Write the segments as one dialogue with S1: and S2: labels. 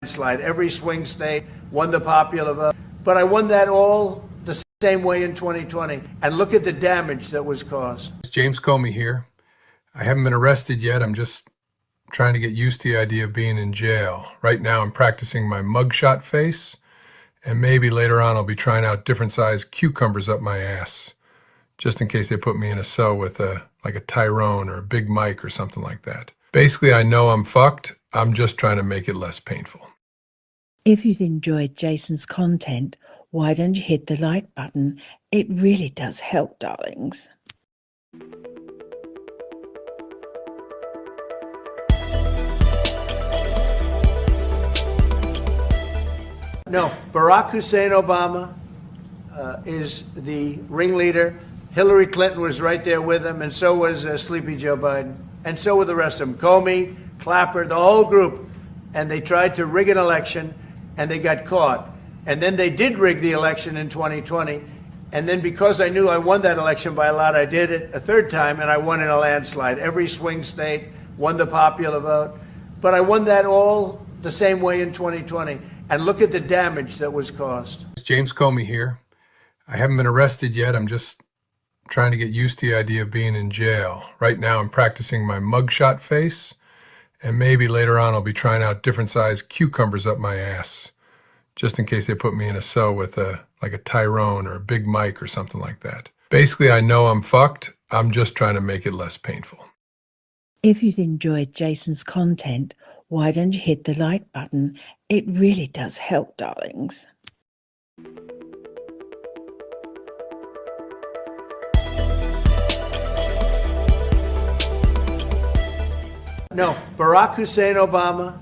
S1: Slide. Every swing state won the popular vote. But I won that all the same way in 2020. And look at the damage that was caused.
S2: James Comey here. I haven't been arrested yet. I'm just trying to get used to the idea of being in jail. Right now I'm practicing my mugshot face, and maybe later on I'll be trying out different sized cucumbers up my ass, just in case they put me in a cell with like a Tyrone or a Big Mike or something like that. Basically, I know I'm fucked. I'm just trying to make it less painful.
S3: If you've enjoyed Jason's content, why don't you hit the like button? It really does help, darlings.
S1: No, Barack Hussein Obama is the ringleader. Hillary Clinton was right there with him, and so was Sleepy Joe Biden, and so were the rest of them. Comey, Clapper, the whole group. And they tried to rig an election, and they got caught. And then they did rig the election in 2020. And then because I knew I won that election by a lot, I did it a third time, and I won in a landslide. Every swing state won the popular vote. But I won that all the same way in 2020. And look at the damage that was caused.
S2: James Comey here. I haven't been arrested yet. I'm just trying to get used to the idea of being in jail. Right now I'm practicing my mugshot face, and maybe later on I'll be trying out different sized cucumbers up my ass, just in case they put me in a cell with like a Tyrone or a Big Mike or something like that. Basically, I know I'm fucked. I'm just trying to make it less painful.
S3: If you've enjoyed Jason's content, why don't you hit the like button? It really does help, darlings.
S1: No, Barack Hussein Obama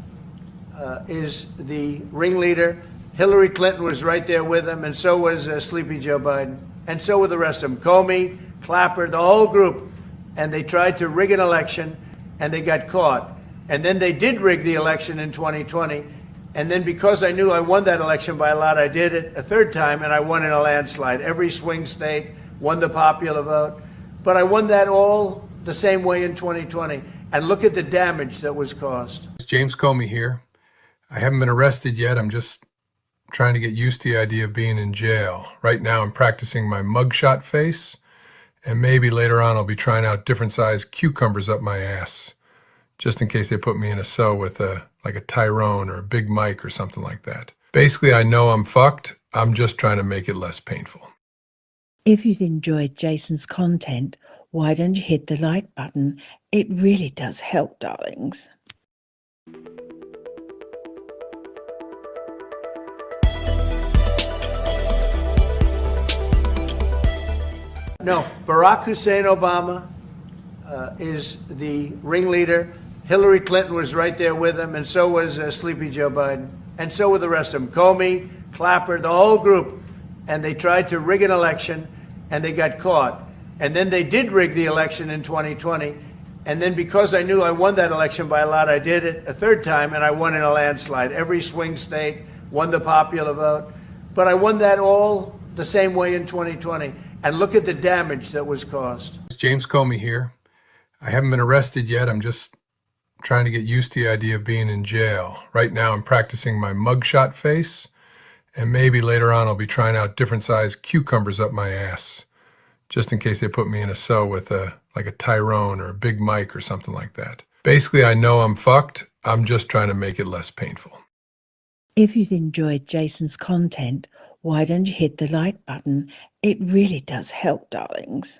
S1: is the ringleader. Hillary Clinton was right there with him, and so was Sleepy Joe Biden, and so were the rest of them. Comey, Clapper, the whole group. And they tried to rig an election, and they got caught. And then they did rig the election in 2020. And then because I knew I won that election by a lot, I did it a third time, and I won in a landslide. Every swing state won the popular vote. But I won that all the same way in 2020. And look at the damage that was caused.
S2: James Comey here. I haven't been arrested yet. I'm just trying to get used to the idea of being in jail. Right now I'm practicing my mugshot face, and maybe later on I'll be trying out different sized cucumbers up my ass, just in case they put me in a cell with like a Tyrone or a Big Mike or something like that. Basically, I know I'm fucked. I'm just trying to make it less painful.
S3: If you've enjoyed Jason's content, why don't you hit the like button? It really does help, darlings.
S1: No, Barack Hussein Obama is the ringleader. Hillary Clinton was right there with him, and so was Sleepy Joe Biden, and so were the rest of them. Comey, Clapper, the whole group. And they tried to rig an election, and they got caught. And then they did rig the election in 2020. And then because I knew I won that election by a lot, I did it a third time, and I won in a landslide. Every swing state won the popular vote. But I won that all the same way in 2020. And look at the damage that was caused.
S2: James Comey here. I haven't been arrested yet. I'm just trying to get used to the idea of being in jail. Right now I'm practicing my mugshot face, and maybe later on I'll be trying out different sized cucumbers up my ass, just in case they put me in a cell with like a Tyrone or a Big Mike or something like that. Basically, I know I'm fucked. I'm just trying to make it less painful.
S3: If you've enjoyed Jason's content, why don't you hit the like button? It really does help, darlings.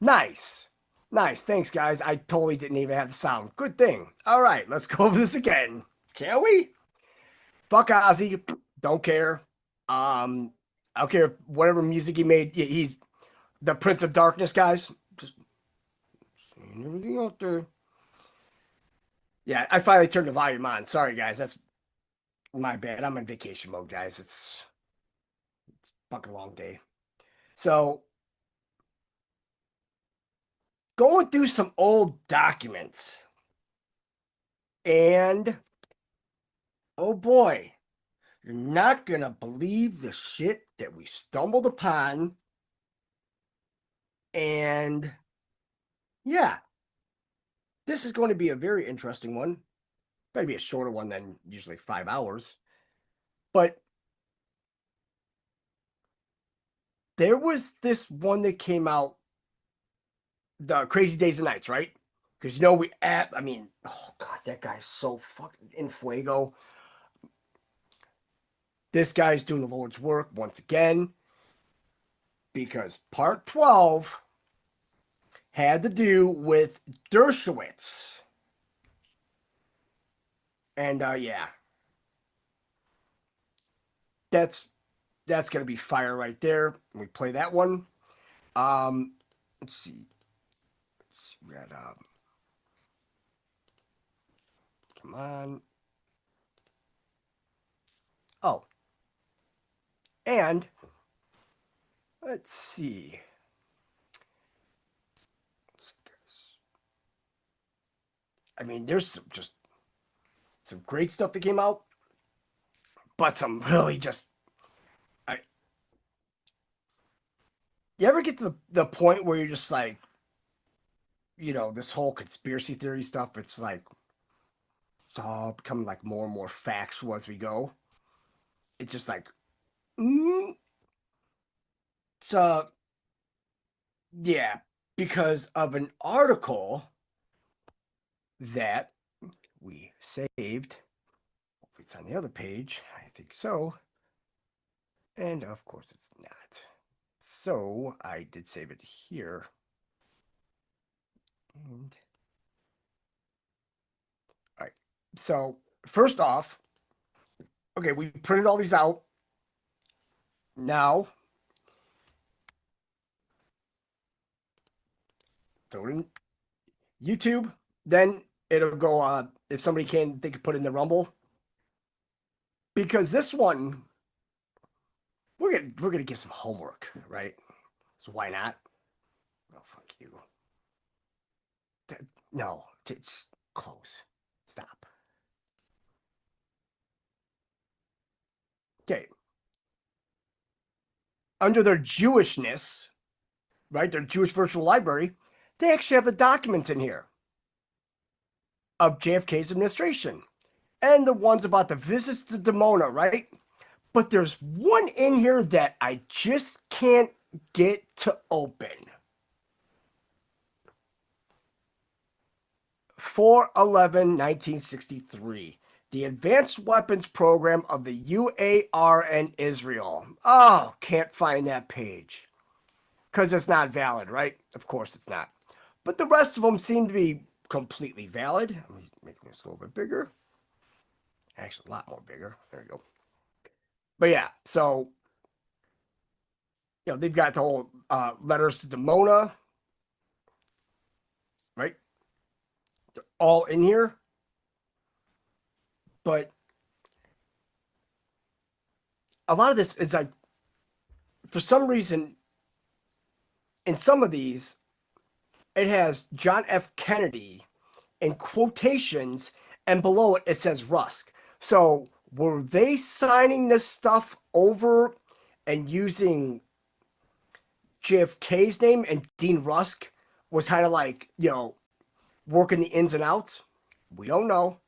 S4: Nice. Nice. Thanks, guys. I totally didn't even have the sound. Good thing. All right, let's go over this again. Shall we? Fuck Ozzy. Don't care. I don't care whatever music he made. He's the Prince of Darkness, guys. Just saying everything out there. Yeah, I finally turned the volume on. Sorry, guys. That's my bad. I'm in vacation mode, guys. It's a fucking long day. So, going through some old documents. And, oh boy, you're not going to believe the shit that we stumbled upon. And, yeah, this is going to be a very interesting one. Maybe a shorter one than usually 5 hours. But there was this one that came out, the Crazy Days and Nights, right? Because, oh God, that guy's so fucking in fuego. This guy's doing the Lord's work once again. Because part 12 had to do with Dershowitz. And, yeah. That's going to be fire right there. We play that one. Let's see. We got, come on. Oh. And let's see. There's some great stuff that came out, but some really just. You ever get to the point where you're just like, this whole conspiracy theory stuff, it's like, it's all becoming like more and more factual as we go. It's just like, So, yeah, because of an article that we saved. Hopefully it's on the other page. I think so. And of course it's not. So I did save it here. And all right. So first off, okay, we printed all these out. Now, throw it in YouTube. Then it'll go, if somebody can, they could put it in the Rumble. Because this one, we're gonna get some homework, right? So why not? Oh, fuck you. No, it's close. Stop. Okay. Under their Jewishness, right? Their Jewish virtual library, they actually have the documents in here of JFK's administration and the ones about the visits to Dimona, right? But there's one in here that I just can't get to open. 4/11/1963. The Advanced Weapons Program of the UAR and Israel. Oh, can't find that page. Because it's not valid, right? Of course it's not. But the rest of them seem to be completely valid. Let me make this a little bit bigger. Actually, a lot more bigger. There we go. But yeah, so, they've got the whole letters to Dimona, right? They're all in here. But a lot of this is like, for some reason, in some of these, it has John F. Kennedy in quotations, and below it says Rusk. So were they signing this stuff over and using JFK's name, and Dean Rusk was kind of like, working the ins and outs? We don't know.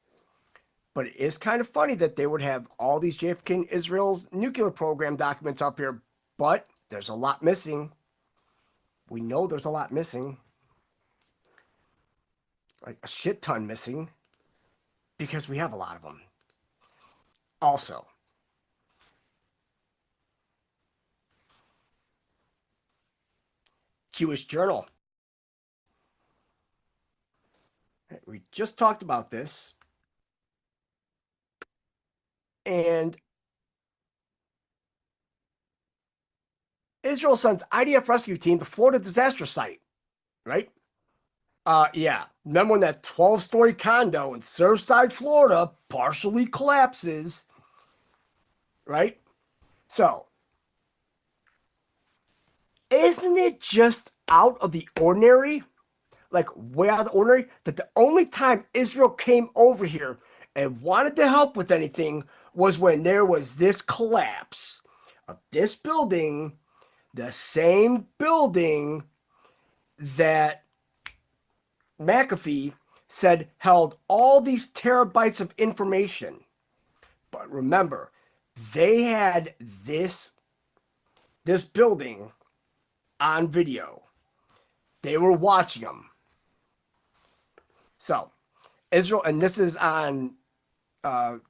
S4: But it is kind of funny that they would have all these JFK and Israel's nuclear program documents up here, but there's a lot missing. We know there's a lot missing. Like a shit ton missing, because we have a lot of them. Also, Jewish Journal. just talked about this. And Israel sends IDF rescue team to Florida disaster site, right? Yeah. Remember when that 12-story condo in Surfside, Florida partially collapses, right? So, isn't it just out of the ordinary? Like, way out of the ordinary, that the only time Israel came over here and wanted to help with anything was when there was this collapse of this building, the same building that McAfee said held all these terabytes of information. But remember, they had this building on video. They were watching them. So, Israel, and this is on June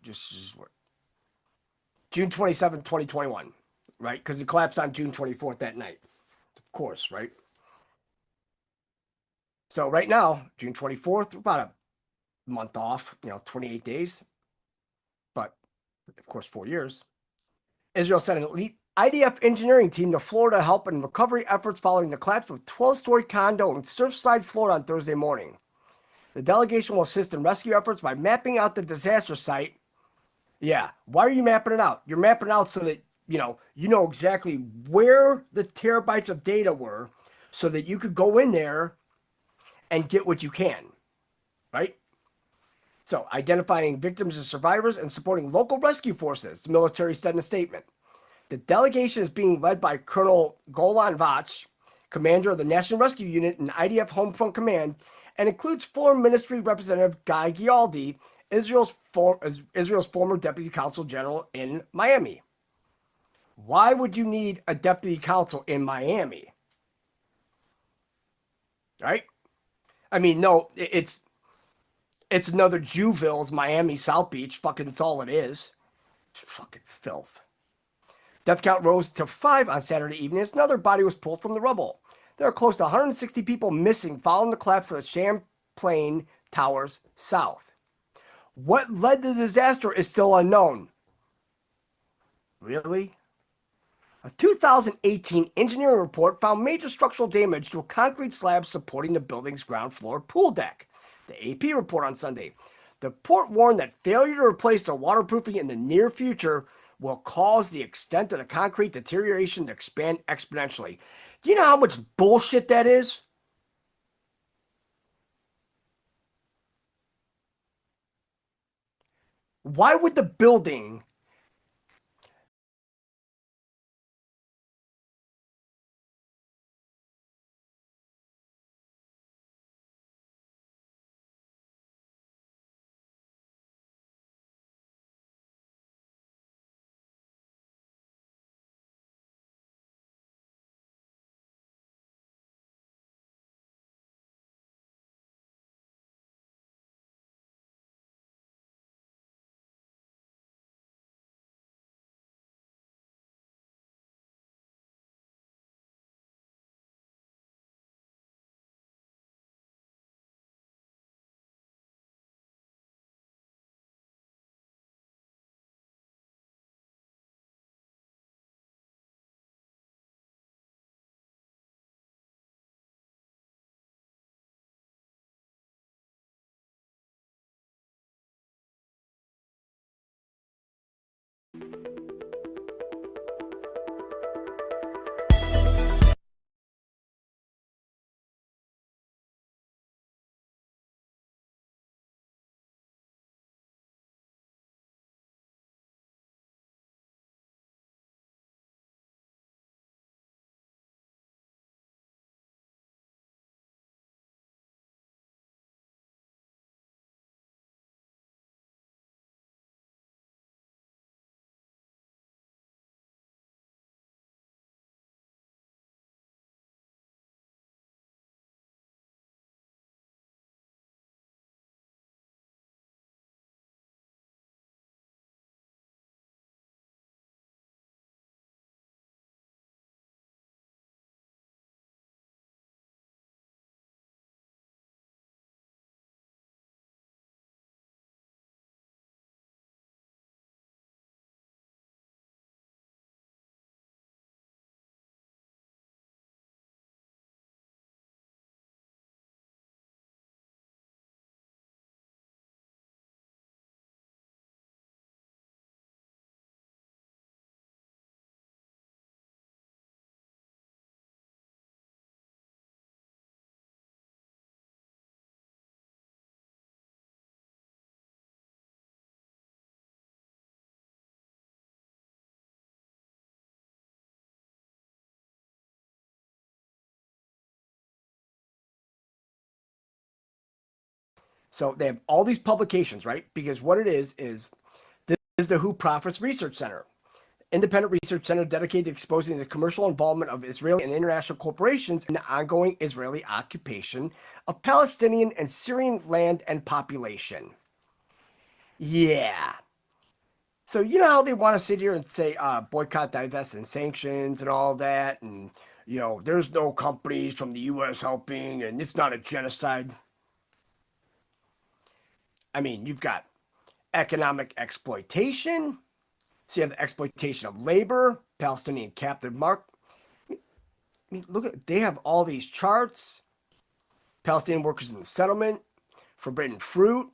S4: 27th, 2021, right? Because it collapsed on June 24th that night. Of course, right? So right now, June 24th, we're about a month off, 28 days. But, of course, 4 years. Israel sent an elite IDF engineering team to Florida to help in recovery efforts following the collapse of a 12-story condo in Surfside, Florida on Thursday morning. The delegation will assist in rescue efforts by mapping out the disaster site. Yeah, why are you mapping it out? You're mapping it out so that, you know exactly where the terabytes of data were so that you could go in there and get what you can, right? So, identifying victims and survivors and supporting local rescue forces, the military said in a statement. The delegation is being led by Colonel Golan Vach, commander of the National Rescue Unit and IDF Home Front Command, and includes Foreign Ministry Representative Guy Gialdi, Israel's former Deputy Consul General in Miami. Why would you need a Deputy Consul in Miami? Right? I mean, no, it's another Jewville's Miami South Beach. Fucking that's all it is. Fucking filth. Death count rose to 5 on Saturday evening as another body was pulled from the rubble. There are close to 160 people missing following the collapse of the Champlain Towers South. What led to the disaster is still unknown. Really? A 2018 engineering report found major structural damage to a concrete slab supporting the building's ground floor pool deck. The AP report on Sunday. The report warned that failure to replace the waterproofing in the near future will cause the extent of the concrete deterioration to expand exponentially. Do you know how much bullshit that is? Why would the building So they have all these publications, right? Because what it is this is the Who Profits Research Center, independent research center dedicated to exposing the commercial involvement of Israeli and international corporations in the ongoing Israeli occupation of Palestinian and Syrian land and population. Yeah. So you know how they want to sit here and say boycott, divest, and sanctions and all that, and you know there's no companies from the U.S. helping, and it's not a genocide. I mean, you've got economic exploitation. So you have the exploitation of labor, Palestinian captive market. I mean, look at, they have all these charts. Palestinian workers in the settlement, forbidden fruit.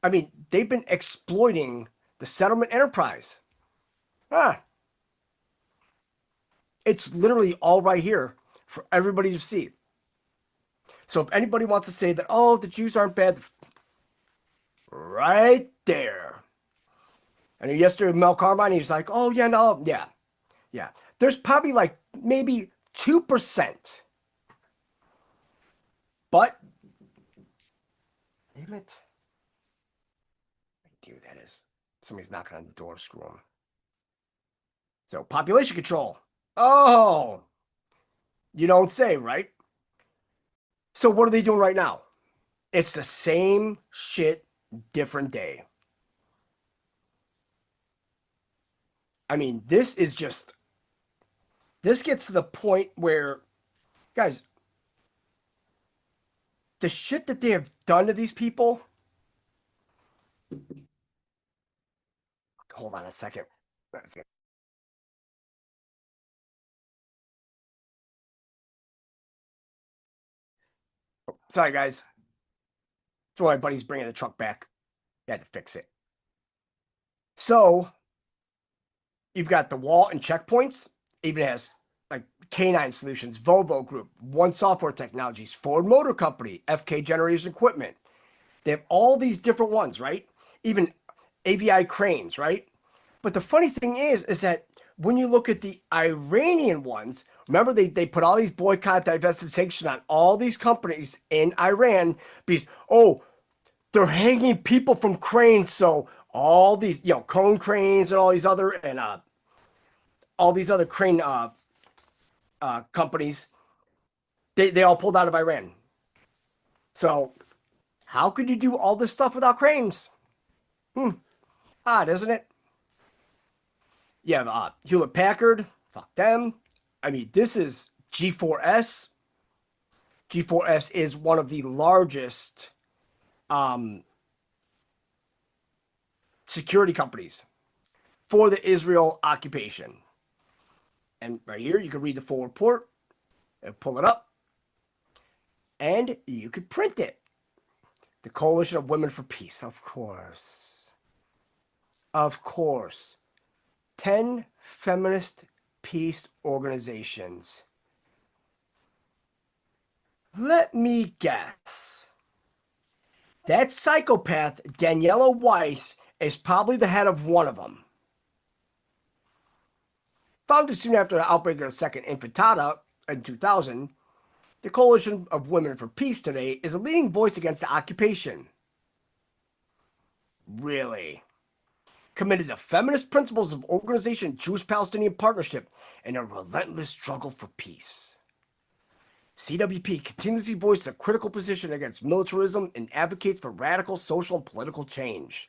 S4: I mean, they've been exploiting the settlement enterprise. It's literally all right here for everybody to see. So if anybody wants to say that, oh, the Jews aren't bad, right there. And yesterday, Mel Carmine, he's like, oh, yeah, no, yeah. There's probably like maybe 2%. But, damn it. Dude, that is. Somebody's knocking on the door, screw them. So, population control. Oh, you don't say, right? So, what are they doing right now? It's the same shit, different day. I mean, this is just, this gets to the point where, guys, the shit that they have done to these people. Hold on a second. Sorry, guys. That's why my buddy's bringing the truck back. I had to fix it. So, you've got the wall and checkpoints. Even has like K9 Solutions, Volvo Group, One Software Technologies, Ford Motor Company, FK Generation Equipment. They have all these different ones, right? Even AVI Cranes, right? But the funny thing is that when you look at the Iranian ones, remember they put all these boycott, divest, and sanctions on all these companies in Iran because, oh, they're hanging people from cranes. So all these, you know, cone cranes and all these other, and all these other crane companies, they all pulled out of Iran. So how could you do all this stuff without cranes? Odd, isn't it? You have Hewlett Packard, fuck them. I mean, this is G4S. G4S is one of the largest security companies for the Israel occupation. And right here, you can read the full report and pull it up. And you could print it. The Coalition of Women for Peace, of course. Of course. 10 feminist peace organizations. Let me guess. That psychopath, Daniela Weiss, is probably the head of one of them. Founded soon after the outbreak of the Second Intifada in 2000, the Coalition of Women for Peace today is a leading voice against the occupation. Really? Committed to feminist principles of organization, Jewish-Palestinian partnership, and a relentless struggle for peace. CWP continuously voices a critical position against militarism and advocates for radical social and political change.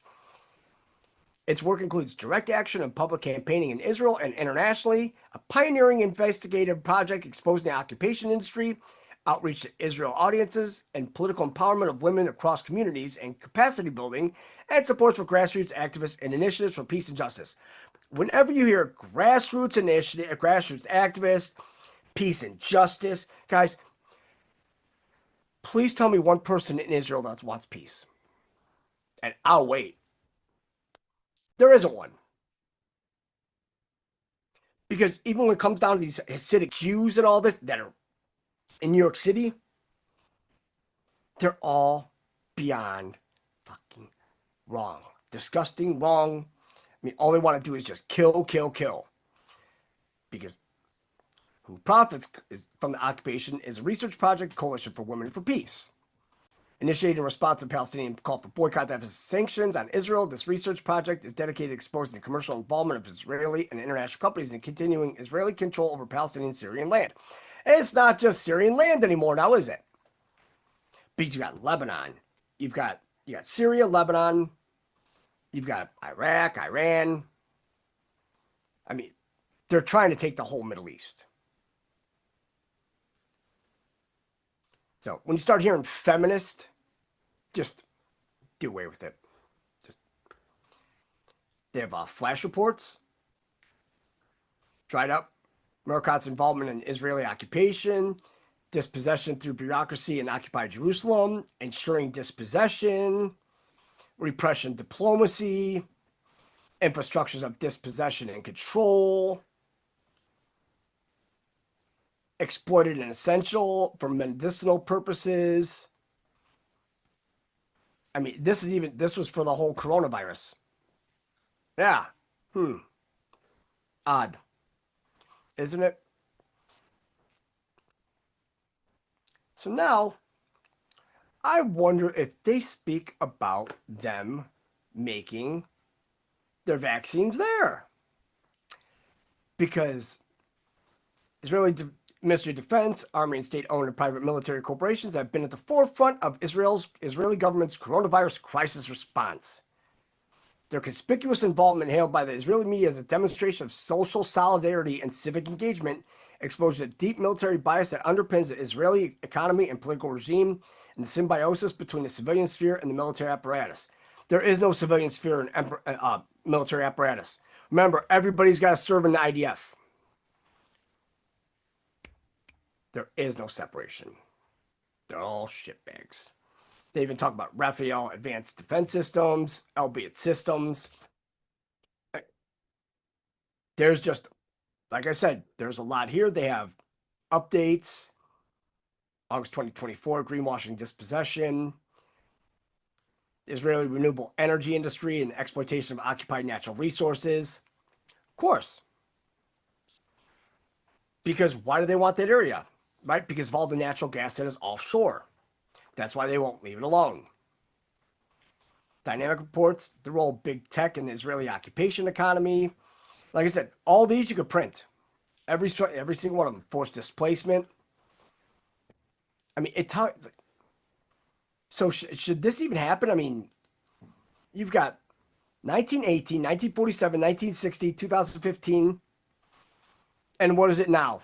S4: Its work includes direct action and public campaigning in Israel and internationally, a pioneering investigative project exposing the occupation industry, outreach to Israel audiences, and political empowerment of women across communities and capacity building, and supports for grassroots activists and initiatives for peace and justice. Whenever you hear grassroots initiative, grassroots activists, peace and justice, guys, please tell me one person in Israel that wants peace. And I'll wait. There isn't one. Because even when it comes down to these Hasidic Jews and all this that are in New York City, they're all beyond fucking wrong. Disgusting, wrong. I mean, all they want to do is just kill, kill, kill. Because who profits is from the occupation is a research project, Coalition for Women for Peace. initiated in response to the Palestinian call for boycott of sanctions on Israel. This research project is dedicated to exposing the commercial involvement of Israeli and international companies in continuing Israeli control over Palestinian Syrian land. And it's not just Syrian land anymore now, is it? Because you got Lebanon, you got Syria, Lebanon, you've got Iraq, Iran. I mean, they're trying to take the whole Middle East. So when you start hearing feminist, just do away with it. They have flash reports, dried up Murkoff's involvement in Israeli occupation, dispossession through bureaucracy in occupied Jerusalem, ensuring dispossession, repression diplomacy, infrastructures of dispossession and control, exploited and essential for medicinal purposes. I mean, this was for the whole coronavirus. Yeah. Odd. Isn't it? So now, I wonder if they speak about them making their vaccines there. Because Israeli Ministry of Defense, Army and state-owned and private military corporations have been at the forefront of Israeli government's coronavirus crisis response. Their conspicuous involvement, hailed by the Israeli media as a demonstration of social solidarity and civic engagement, exposed a deep military bias that underpins the Israeli economy and political regime and the symbiosis between the civilian sphere and the military apparatus. There is no civilian sphere and military apparatus. Remember, everybody's got to serve in the IDF. There is no separation. They're all shitbags. They even talk about Raphael advanced defense systems, albeit systems. There's just, like I said, there's a lot here. They have updates. August 2024, greenwashing dispossession. Israeli renewable energy industry and exploitation of occupied natural resources. Of course. Because why do they want that area? Right? Because of all the natural gas that is offshore. That's why they won't leave it alone. Dynamic reports the role of big tech in the Israeli occupation economy. Like I said, all these you could print. Every single one of them. Forced displacement. I mean, so should this even happen? I mean, you've got 1918, 1947, 1960, 2015. And what is it now?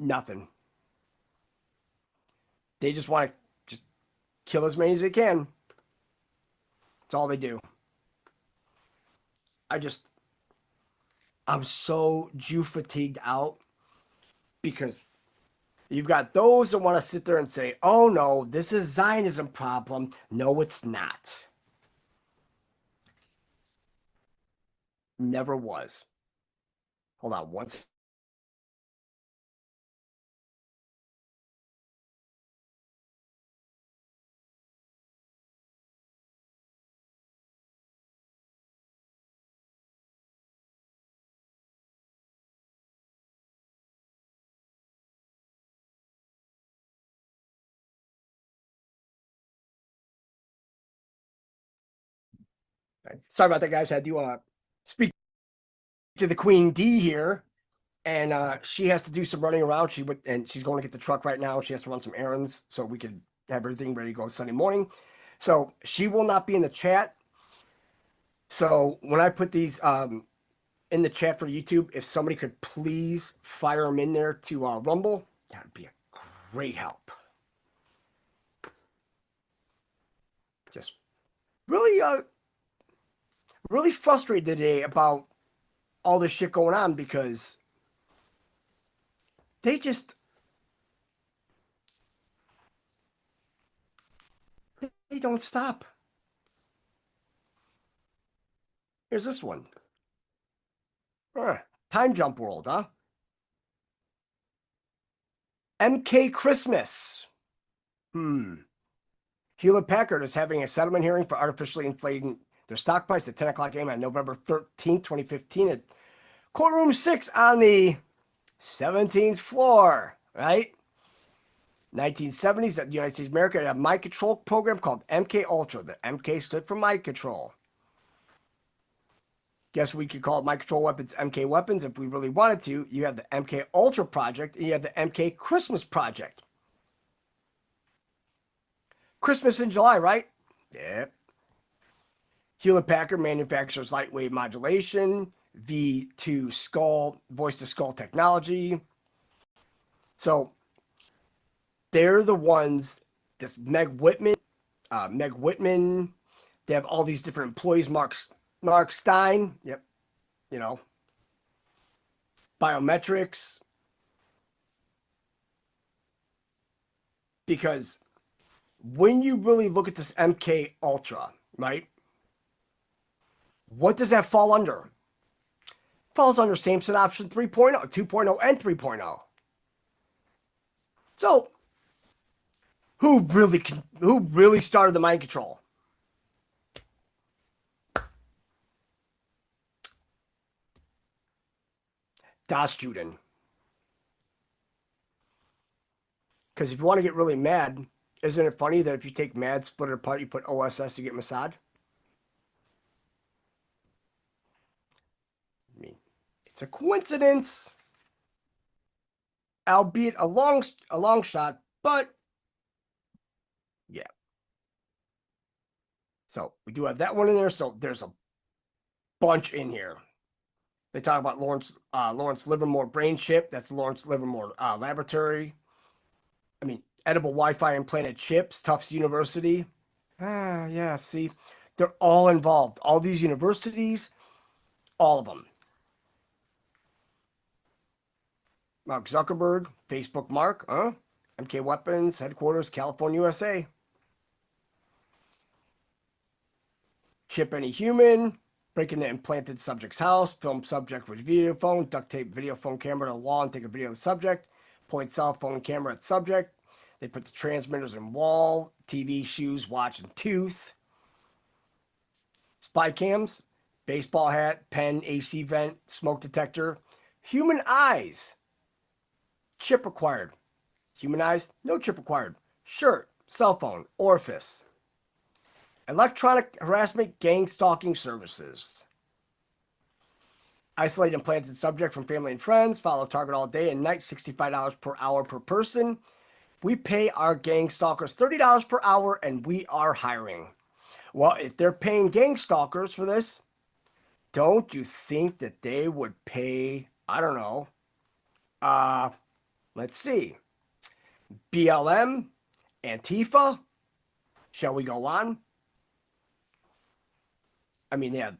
S4: Nothing. They just want to just kill as many as they can. That's all they do. I'm so Jew fatigued out because you've got those that want to sit there and say, oh no, this is Zionism problem. No, it's not. Never was. Hold on once. Sorry about that, guys. I had to speak to the Queen D here, and she has to do some running around. She's going to get the truck right now. She has to run some errands so we could have everything ready to go Sunday morning. So she will not be in the chat. So when I put these in the chat for YouTube, if somebody could please fire them in there to Rumble, that would be a great help. Just really frustrated today about all this shit going on because they don't stop. Here's this one. Time jump world, huh? MK Christmas. Hewlett Packard is having a settlement hearing for artificially inflating their stock price at 10 o'clock a.m. on November 13th, 2015 at courtroom 6 on the 17th floor, right? 1970s, the United States of America had a mind control program called MK Ultra. The MK stood for mind control. Guess we could call it mind control weapons, MK weapons, if we really wanted to. You have the MK Ultra project, and you have the MK Christmas project. Christmas in July, right? Yep. Hewlett Packard manufactures lightweight modulation, V2 skull, voice to skull technology. So they're the ones, this Meg Whitman, they have all these different employees, Mark Stein, yep, you know, biometrics. Because when you really look at this MK Ultra, right? What does that fall under? It falls under Samson option 3.0, 2.0, and 3.0. So who really started the mind control? Dasjuden. Because if you want to get really mad, isn't it funny that if you take mad, split it apart, you put OSS to get Mossad? I mean, it's a coincidence, albeit a long shot, but yeah. So we do have that one in there. So there's a bunch in here. They talk about Lawrence Livermore brain chip. That's Lawrence Livermore laboratory. I mean, edible Wi-Fi implanted chips, Tufts University. Yeah, see, they're all involved. All these universities, all of them. Mark Zuckerberg, Facebook Mark, MK Weapons, headquarters, California, USA. Chip any human, break into implanted subject's house, film subject with video phone, duct tape video phone camera to the wall and take a video of the subject, point cell phone camera at subject. They put the transmitters in wall, TV, shoes, watch, and tooth. Spy cams, baseball hat, pen, AC vent, smoke detector. Human eyes. Chip required. Human eyes, no chip required. Shirt, cell phone, orifice. Electronic harassment, gang stalking services. Isolate implanted subject from family and friends. Follow target all day and night, $65 per hour per person. We pay our gang stalkers $30 per hour and we are hiring. Well, if they're paying gang stalkers for this, don't you think that they would pay, I don't know, let's see, BLM, Antifa? Shall we go on? I mean, they have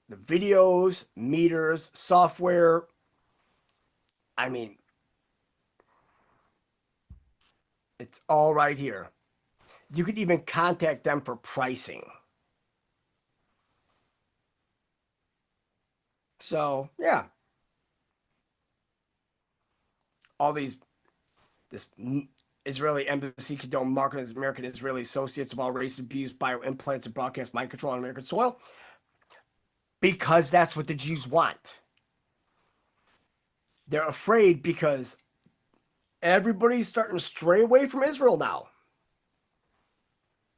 S4: the videos, meters, software. I mean, it's all right here. You could even contact them for pricing. So, yeah. All this Israeli embassy condone marketing as American Israeli associates of all race abuse, bioimplants, and broadcast mind control on American soil. Because that's what the Jews want. They're afraid because everybody's starting to stray away from Israel now.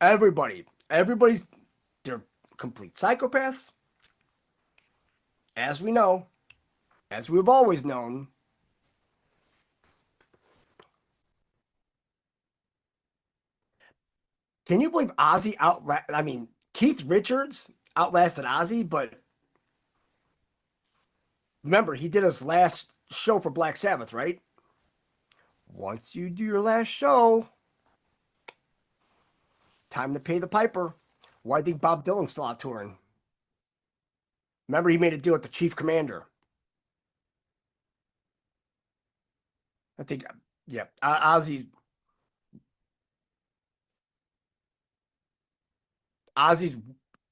S4: Everybody's, they're complete psychopaths. As we know, as we've always known. Can you believe Keith Richards outlasted Ozzy, but remember, he did his last show for Black Sabbath, right? Once you do your last show, time to pay the piper. Why do you think Bob Dylan's still out touring? Remember, he made a deal with the chief commander. I think, yeah, Ozzy's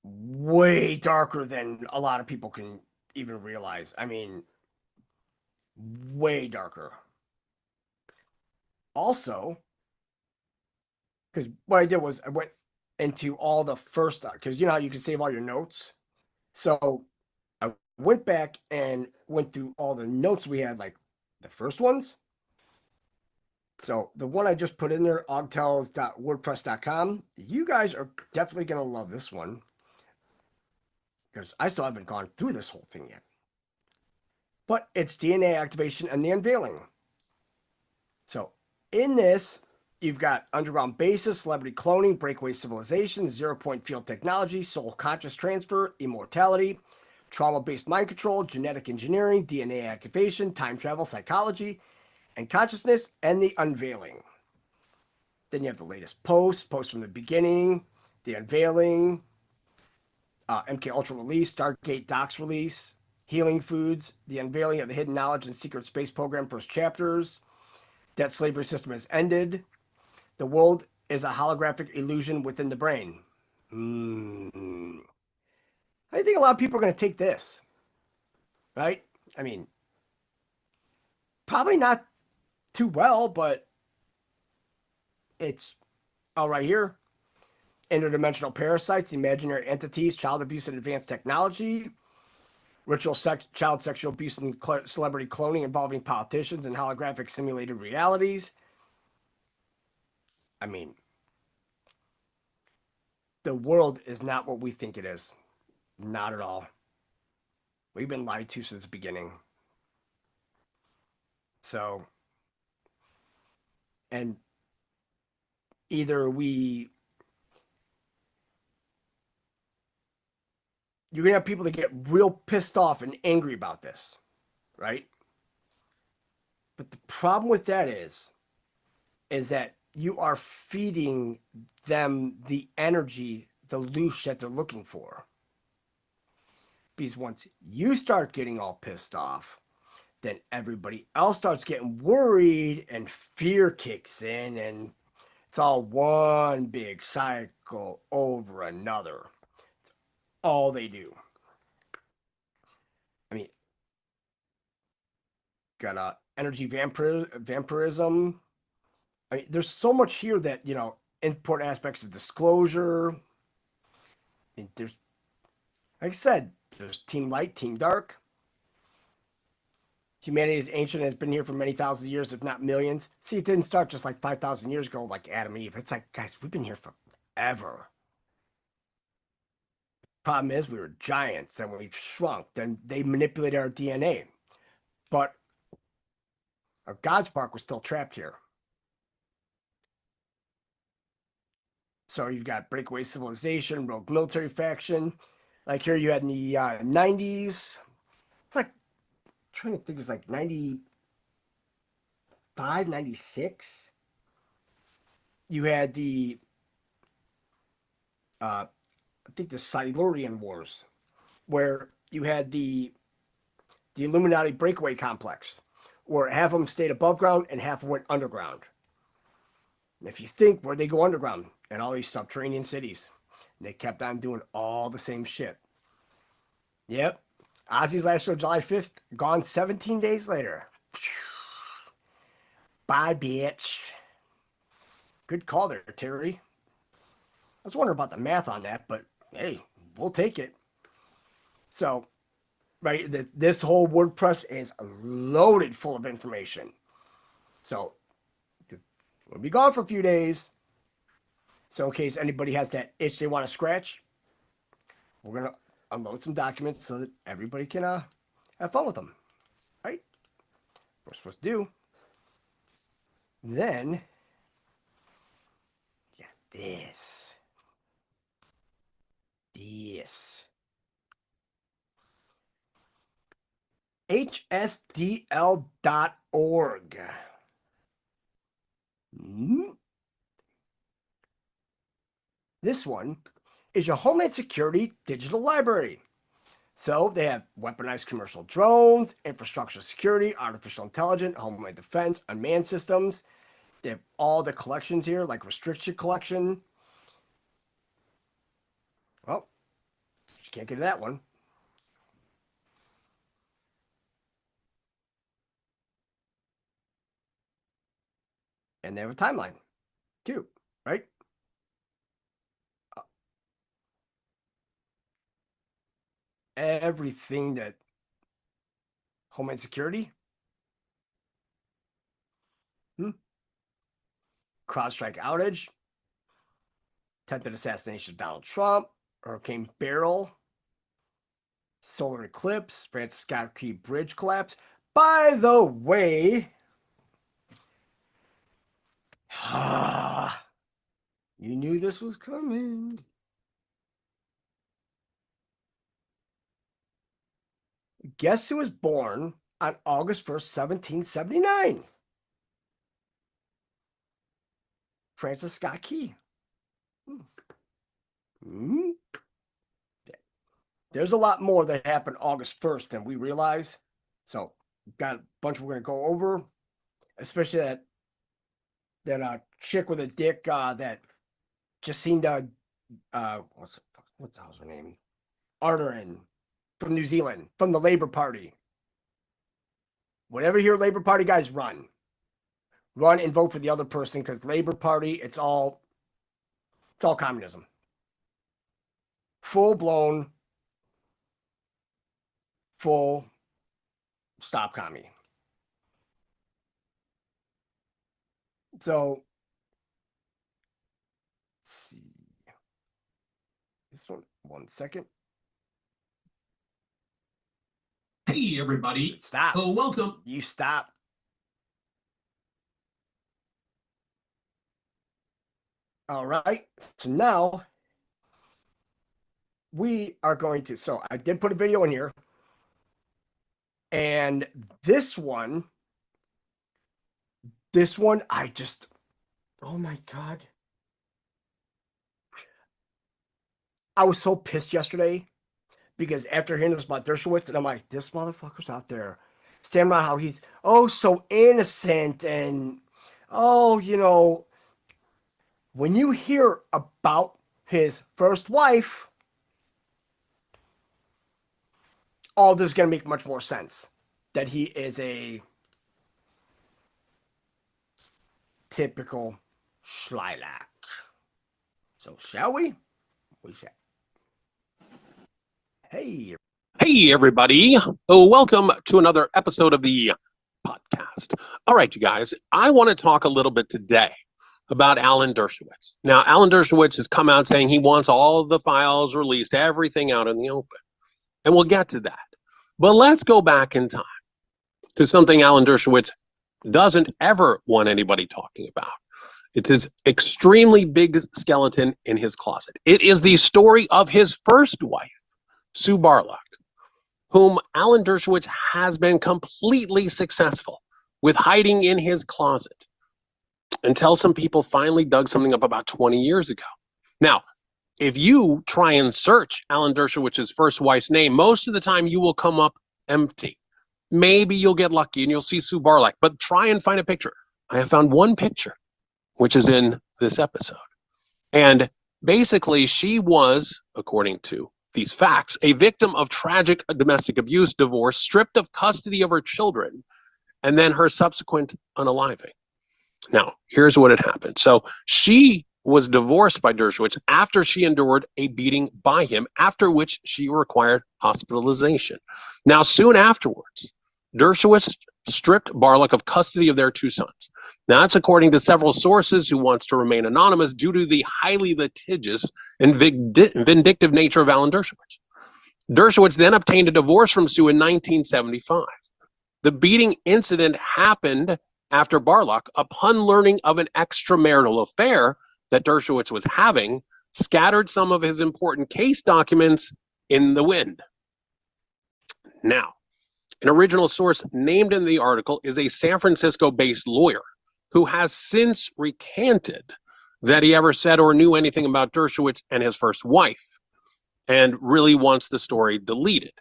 S4: way darker than a lot of people can even realize. I mean, way darker. Also, because what I did was I went into all the first, because you know how you can save all your notes. So I went back and went through all the notes we had, like the first ones. So the one I just put in there, augtels.wordpress.com, you guys are definitely going to love this one because I still haven't gone through this whole thing yet. But it's DNA activation and the unveiling. So in this, you've got underground bases, celebrity cloning, breakaway civilization, zero-point field technology, soul conscious transfer, immortality, trauma-based mind control, genetic engineering, DNA activation, time travel, psychology, and consciousness, and the unveiling. Then you have the latest posts from the beginning, the unveiling, MK Ultra release, Stargate Docs release, healing foods, the unveiling of the hidden knowledge and secret space program first chapters, that slavery system has ended, the world is a holographic illusion within the brain. I think a lot of people are going to take this, right? I mean, probably not too well, but it's all right here. Interdimensional parasites, imaginary entities, child abuse and advanced technology, ritual child sexual abuse and celebrity cloning involving politicians and holographic simulated realities. I mean, the world is not what we think it is. Not at all. We've been lied to since the beginning. So, and either you're going to have people that get real pissed off and angry about this, right? But the problem with that is that you are feeding them the energy, the loosh that they're looking for. Because once you start getting all pissed off, then everybody else starts getting worried and fear kicks in, and it's all one big cycle over another. It's all they do. I mean, got energy vampirism. I mean, there's so much here that, important aspects of disclosure. I mean, there's, like I said, there's Team Light, Team Dark. Humanity is ancient and has been here for many thousand years, if not millions. See, it didn't start just like 5,000 years ago, like Adam and Eve. It's like, guys, we've been here forever. Problem is, we were giants and we've shrunk. Then they manipulated our DNA. But our God spark was still trapped here. So you've got breakaway civilization, rogue military faction. Like here you had in the 90s. It's like, I'm trying to think, it was like 95, 96. You had the, I think the Silurian Wars, where you had the Illuminati breakaway complex, where half of them stayed above ground and half went underground. And if you think, where'd they go underground? In all these subterranean cities. And they kept on doing all the same shit. Yep. Ozzy's last show, July 5th, gone 17 days later. Bye, bitch. Good call there, Terry. I was wondering about the math on that, but hey, we'll take it. So, right, this whole WordPress is loaded full of information. So, we'll be gone for a few days. So in case anybody has that itch they want to scratch, we're going to unload some documents so that everybody can have fun with them. Right? We're supposed to do. Then, yeah, this. HSDL.org. This one is your Homeland Security digital library. So they have weaponized commercial drones, infrastructure security, artificial intelligence, homeland defense, unmanned systems. They have all the collections here, like restriction collection. Well, you can't get to that one. And they have a timeline too, right? Everything that Homeland Security. CrowdStrike outage, attempted assassination of Donald Trump, Hurricane Beryl, solar eclipse, Francis Scott Key Bridge collapse. By the way, you knew this was coming. Guess who was born on August 1st, 1779? Francis Scott Key. There's a lot more that happened August 1st than we realize. So we've got a bunch we're going to go over, especially that chick with a dick that Jacinda, what the hell's her name? Ardern from New Zealand, from the Labour Party. Whenever you hear Labour Party guys, run and vote for the other person, because Labour Party, it's all communism. Full-blown, full stop commie. So let's see. This one second.
S5: Hey, everybody.
S4: Stop.
S5: Oh, welcome.
S4: You stop. All right. So now we are going to, so I did put a video in here. And this one, I just, oh my God. I was so pissed yesterday because after hearing this about Dershowitz, and I'm like, this motherfucker's out there standing around how he's, oh, so innocent. And, oh, you know, when you hear about his first wife, all this is going to make much more sense. That he is a typical Schleilach. So shall we? We shall. Hey.
S5: Hey, everybody. Oh, welcome to another episode of the podcast. All right, you guys, I want to talk a little bit today about Alan Dershowitz. Now, Alan Dershowitz has come out saying he wants all of the files released, everything out in the open. And we'll get to that. But let's go back in time to something Alan Dershowitz doesn't ever want anybody talking about. It's his extremely big skeleton in his closet. It is the story of his first wife, Sue Barlock, whom Alan Dershowitz has been completely successful with hiding in his closet until some people finally dug something up about 20 years ago. Now, if you try and search Alan Dershowitz's first wife's name, most of the time you will come up empty. Maybe you'll get lucky and you'll see Sue Barlock, but try and find a picture. I have found one picture, which is in this episode. And basically, she was, according to these facts, a victim of tragic domestic abuse, divorce, stripped of custody of her children, and then her subsequent unaliving. Now, here's what had happened. So she was divorced by Dershowitz after she endured a beating by him, after which she required hospitalization. Now, soon afterwards, Dershowitz stripped Barlock of custody of their two sons. Now, that's according to several sources who wants to remain anonymous due to the highly litigious and vindictive nature of Alan Dershowitz. Dershowitz then obtained a divorce from Sue in 1975. The beating incident happened after Barlock, upon learning of an extramarital affair that Dershowitz was having, scattered some of his important case documents in the wind. Now, an original source named in the article is a San Francisco-based lawyer who has since recanted that he ever said or knew anything about Dershowitz and his first wife, and really wants the story deleted.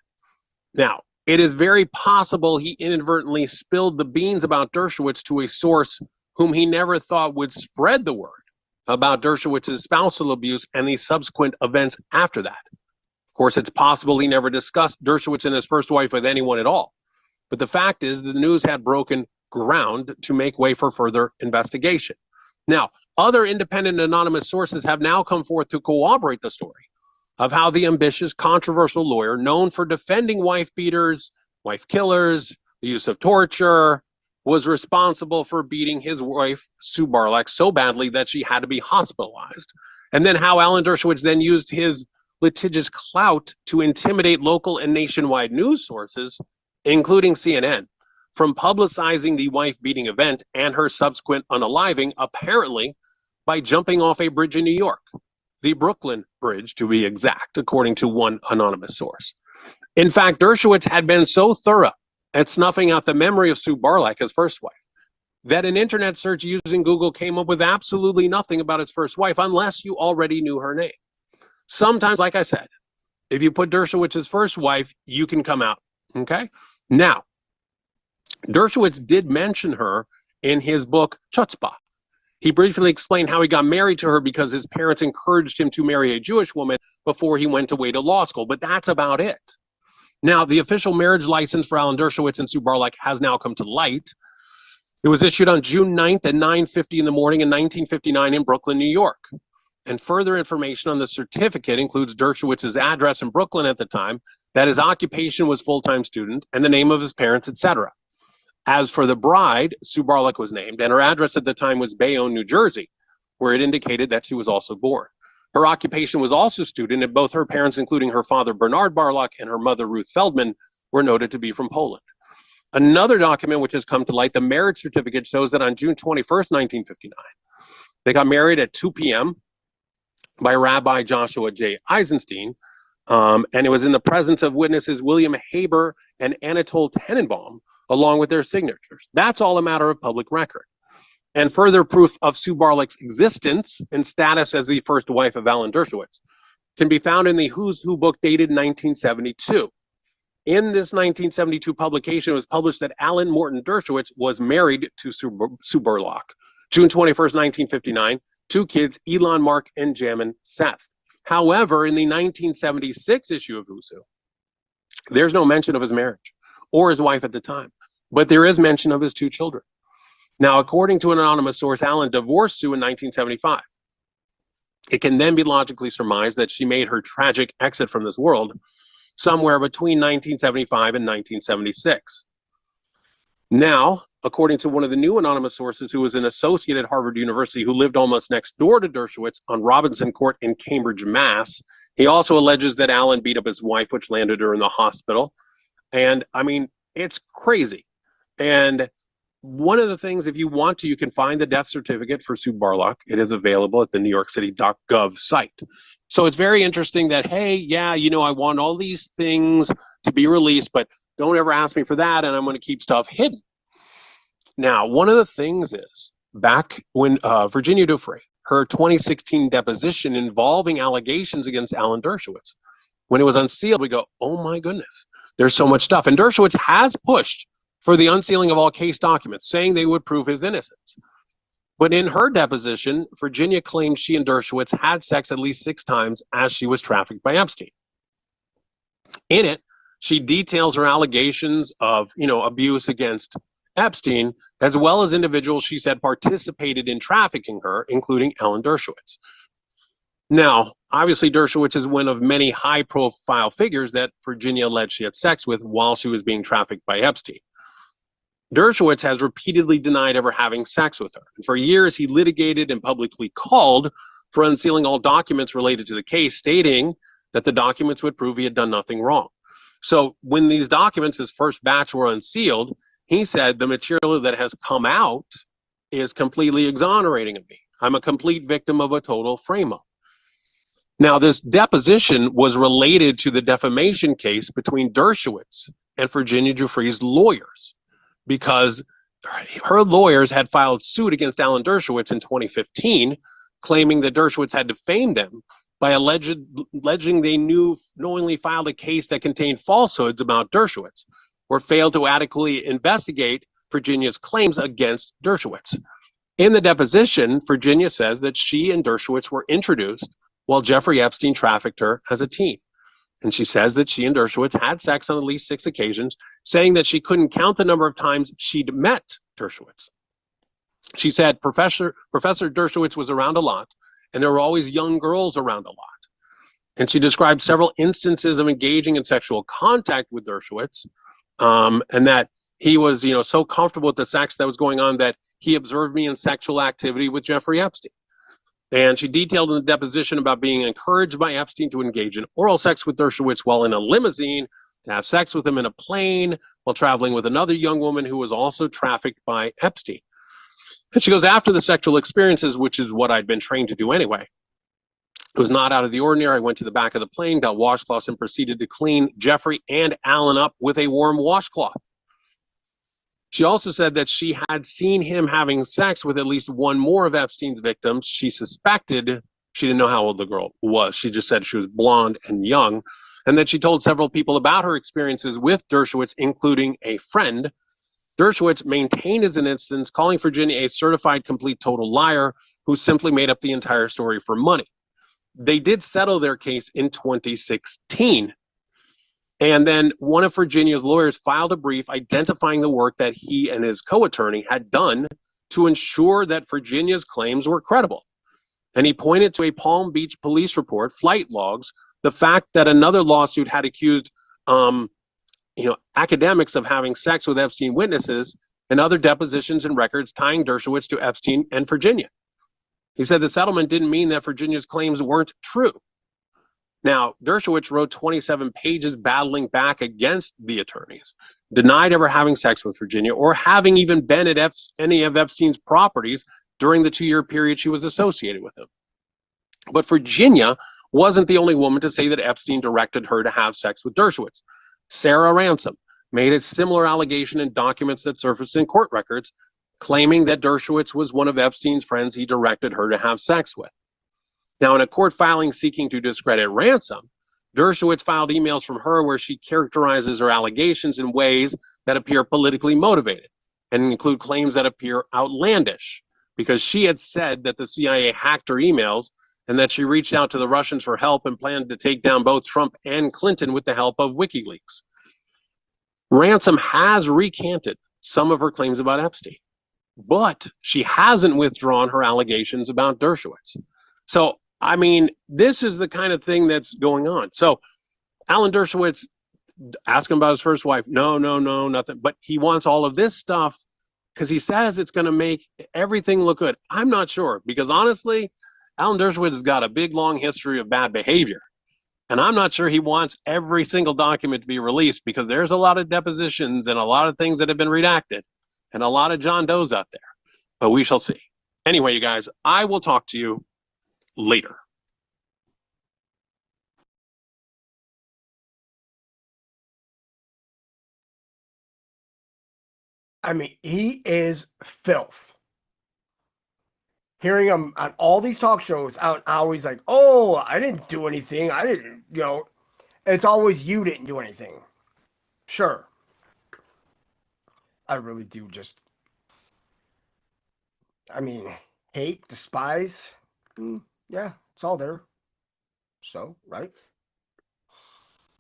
S5: Now, it is very possible he inadvertently spilled the beans about Dershowitz to a source whom he never thought would spread the word about Dershowitz's spousal abuse and the subsequent events after that. Of course, it's possible he never discussed Dershowitz and his first wife with anyone at all. But the fact is that the news had broken ground to make way for further investigation. Now, other independent anonymous sources have now come forth to corroborate the story of how the ambitious, controversial lawyer known for defending wife beaters, wife killers, the use of torture, was responsible for beating his wife, Sue Barlock, so badly that she had to be hospitalized. And then how Alan Dershowitz then used his litigious clout to intimidate local and nationwide news sources, including CNN, from publicizing the wife beating event and her subsequent unaliving, apparently by jumping off a bridge in New York, the Brooklyn Bridge to be exact, according to one anonymous source. In fact, Dershowitz had been so thorough at snuffing out the memory of Sue Barlock, his first wife, that an internet search using Google came up with absolutely nothing about his first wife unless you already knew her name. Sometimes, like I said, if you put Dershowitz's first wife, you can come out, okay? Now, Dershowitz did mention her in his book, Chutzpah. He briefly explained how he got married to her because his parents encouraged him to marry a Jewish woman before he went away to law school, but that's about it. Now, the official marriage license for Alan Dershowitz and Sue Barlock has now come to light. It was issued on June 9th at 9:50 in the morning in 1959 in Brooklyn, New York. And further information on the certificate includes Dershowitz's address in Brooklyn at the time, that his occupation was full-time student, and the name of his parents, etc. As for the bride, Sue Barlock was named, and her address at the time was Bayonne, New Jersey, where it indicated that she was also born. Her occupation was also student, and both her parents, including her father, Bernard Barlock, and her mother, Ruth Feldman, were noted to be from Poland. Another document which has come to light, the marriage certificate, shows that on June 21st, 1959, they got married at 2 p.m. by Rabbi Joshua J. Eisenstein, and it was in the presence of witnesses William Haber and Anatole Tenenbaum, along with their signatures. That's all a matter of public record. And further proof of Sue Barlock's existence and status as the first wife of Alan Dershowitz can be found in the Who's Who book dated 1972. In this 1972 publication, it was published that Alan Morton Dershowitz was married to Sue Barlock. June 21st, 1959, 2 kids, Elon, Mark, and Jamin Seth. However, in the 1976 issue of Who's Who, there's no mention of his marriage or his wife at the time, but there is mention of his 2 children. Now, according to an anonymous source, Alan divorced Sue in 1975. It can then be logically surmised that she made her tragic exit from this world somewhere between 1975 and 1976. Now, according to one of the new anonymous sources who was an associate at Harvard University who lived almost next door to Dershowitz on Robinson Court in Cambridge, Mass., he also alleges that Alan beat up his wife, which landed her in the hospital. And I mean, it's crazy. And one of the things, if you want to, you can find the death certificate for Sue Barlock. It is available at the NewYorkCity.gov site. So it's very interesting that, hey, yeah, you know, I want all these things to be released, but don't ever ask me for that, and I'm going to keep stuff hidden. Now, one of the things is, back when Virginia Giuffre, her 2016 deposition involving allegations against Alan Dershowitz, when it was unsealed, we go, oh my goodness, there's so much stuff. And Dershowitz has pushed for the unsealing of all case documents, saying they would prove his innocence. But in her deposition, Virginia claimed she and Dershowitz had sex at least 6 times as she was trafficked by Epstein. In it, she details her allegations of, abuse against Epstein, as well as individuals she said participated in trafficking her, including Alan Dershowitz. Now, obviously, Dershowitz is one of many high-profile figures that Virginia alleged she had sex with while she was being trafficked by Epstein. Dershowitz has repeatedly denied ever having sex with her. And for years, he litigated and publicly called for unsealing all documents related to the case, stating that the documents would prove he had done nothing wrong. So when these documents, his first batch, were unsealed, he said, the material that has come out is completely exonerating of me. I'm a complete victim of a total frame-up. Now, this deposition was related to the defamation case between Dershowitz and Virginia Giuffre's lawyers, because her lawyers had filed suit against Alan Dershowitz in 2015, claiming that Dershowitz had defamed them by alleging they knowingly filed a case that contained falsehoods about Dershowitz, or failed to adequately investigate Virginia's claims against Dershowitz. In the deposition, Virginia says that she and Dershowitz were introduced while Jeffrey Epstein trafficked her as a teen. And she says that she and Dershowitz had sex on at least 6 occasions, saying that she couldn't count the number of times she'd met Dershowitz. She said Professor Dershowitz was around a lot, and there were always young girls around a lot. And she described several instances of engaging in sexual contact with Dershowitz, and that he was, so comfortable with the sex that was going on that he observed me in sexual activity with Jeffrey Epstein. And she detailed in the deposition about being encouraged by Epstein to engage in oral sex with Dershowitz while in a limousine, to have sex with him in a plane, while traveling with another young woman who was also trafficked by Epstein. And she goes, after the sexual experiences, which is what I'd been trained to do anyway, it was not out of the ordinary. I went to the back of the plane, got washcloths, and proceeded to clean Jeffrey and Alan up with a warm washcloth. She also said that she had seen him having sex with at least one more of Epstein's victims. She suspected, she didn't know how old the girl was. She just said she was blonde and young, and that she told several people about her experiences with Dershowitz, including a friend. Dershowitz maintained his innocence, calling Virginia a certified complete total liar who simply made up the entire story for money. They did settle their case in 2016. And then one of Virginia's lawyers filed a brief identifying the work that he and his co-attorney had done to ensure that Virginia's claims were credible. And he pointed to a Palm Beach police report, flight logs, the fact that another lawsuit had accused academics of having sex with Epstein witnesses, and other depositions and records tying Dershowitz to Epstein and Virginia. He said the settlement didn't mean that Virginia's claims weren't true. Now, Dershowitz wrote 27 pages battling back against the attorneys, denied ever having sex with Virginia or having even been at any of Epstein's properties during the 2-year period she was associated with him. But Virginia wasn't the only woman to say that Epstein directed her to have sex with Dershowitz. Sarah Ransom made a similar allegation in documents that surfaced in court records, claiming that Dershowitz was one of Epstein's friends he directed her to have sex with. Now, in a court filing seeking to discredit Ransom, Dershowitz filed emails from her where she characterizes her allegations in ways that appear politically motivated and include claims that appear outlandish, because she had said that the CIA hacked her emails and that she reached out to the Russians for help and planned to take down both Trump and Clinton with the help of WikiLeaks. Ransom has recanted some of her claims about Epstein, but she hasn't withdrawn her allegations about Dershowitz. So, I mean, this is the kind of thing that's going on. So, Alan Dershowitz, ask him about his first wife. No, nothing. But he wants all of this stuff because he says it's going to make everything look good. I'm not sure, because honestly, Alan Dershowitz has got a big, long history of bad behavior. And I'm not sure he wants every single document to be released, because there's a lot of depositions and a lot of things that have been redacted and a lot of John Does out there. But we shall see. Anyway, you guys, I will talk to you later.
S4: I mean, he is filth. Hearing him on all these talk shows, I'm always like, oh, I didn't do anything. I didn't, it's always you didn't do anything. Sure. I really do just, hate, despise. Yeah, it's all there. So, right?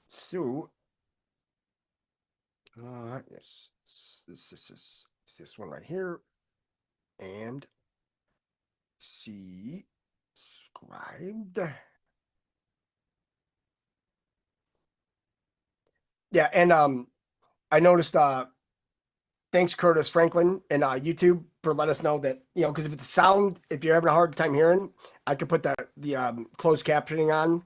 S4: So, yes, this one right here. And see, scribed. Yeah, and I noticed thanks Curtis Franklin and YouTube for letting us know that, because if the sound, if you're having a hard time hearing, I could put the closed captioning on,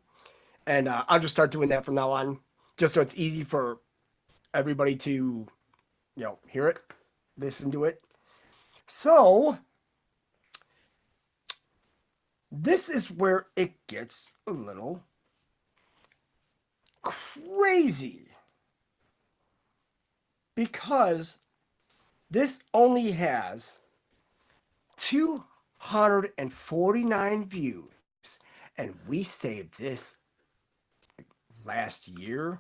S4: and I'll just start doing that from now on, just so it's easy for everybody to hear it, listen to it. So this is where it gets a little crazy, because this only has 249 views, and we saved this last year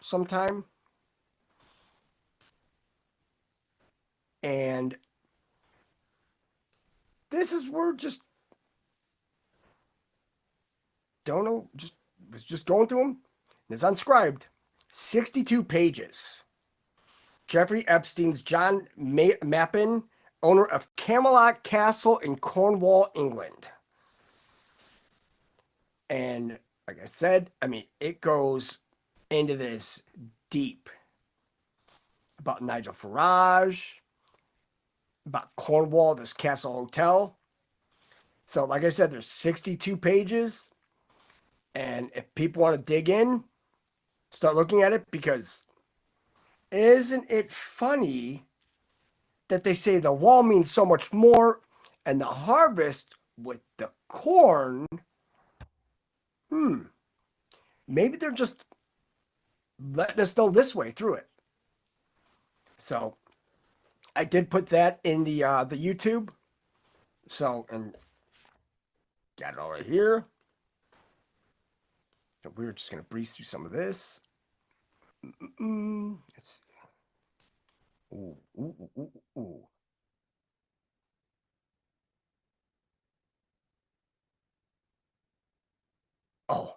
S4: sometime. And this is where just don't know, was just going through them. It's unscribed. 62 pages. Jeffrey Epstein's John Mappin, owner of Camelot Castle in Cornwall, England. And like I said, it goes into this deep. about Nigel Farage, about Cornwallis Castle Hotel. So, like I said, there's 62 pages. And if people want to dig in, start looking at it, because isn't it funny that they say the wall means so much more and the harvest with the corn, maybe they're just letting us know this way through it. So I did put that in the YouTube. So, and got it all right here. So we're just going to breeze through some of this. Let's see. Ooh. Oh.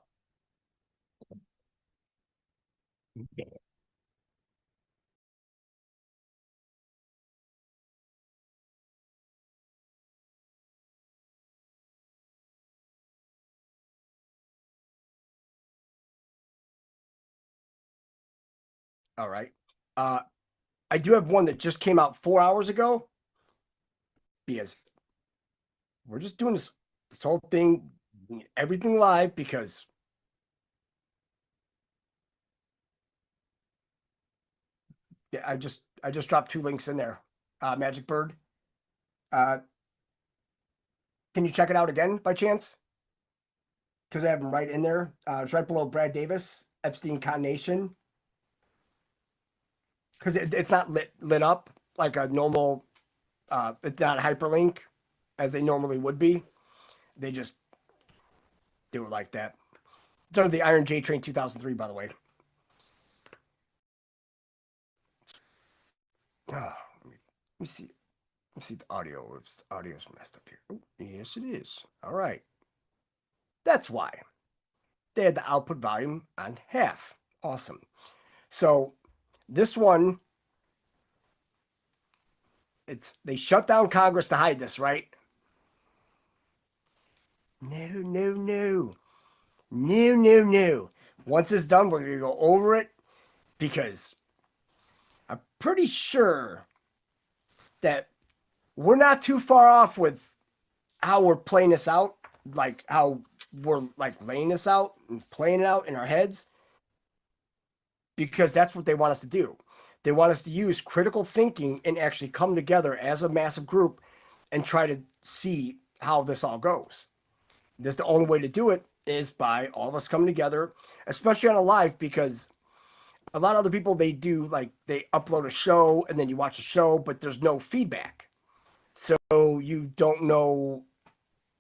S4: All right. I do have one that just came out 4 hours ago, because we're just doing this whole thing, everything live, because yeah, I just dropped 2 links in there. Magic Bird. Can you check it out again by chance? Because I have them right in there. It's right below Brad Davis, Epstein Combination. Because it's not lit up like a normal, it's not hyperlink as they normally would be. They just do it like that. It's under the Iron J Train 2003, by the way. Let me see. Let me see the audio. If the audio's messed up here. Oh, yes, it is. All right. That's why. They had the output volume on half. Awesome. So this one, they shut down Congress to hide this, right? No. Once it's done, we're going to go over it, because I'm pretty sure that we're not too far off with how we're playing this out, like how we're like laying this out and playing it out in our heads, because that's what they want us to do. They want us to use critical thinking and actually come together as a massive group and try to see how this all goes. This, the only way to do it is by all of us coming together, especially on a live, because a lot of other people, they do, like, they upload a show and then you watch a show, but there's no feedback. So you don't know,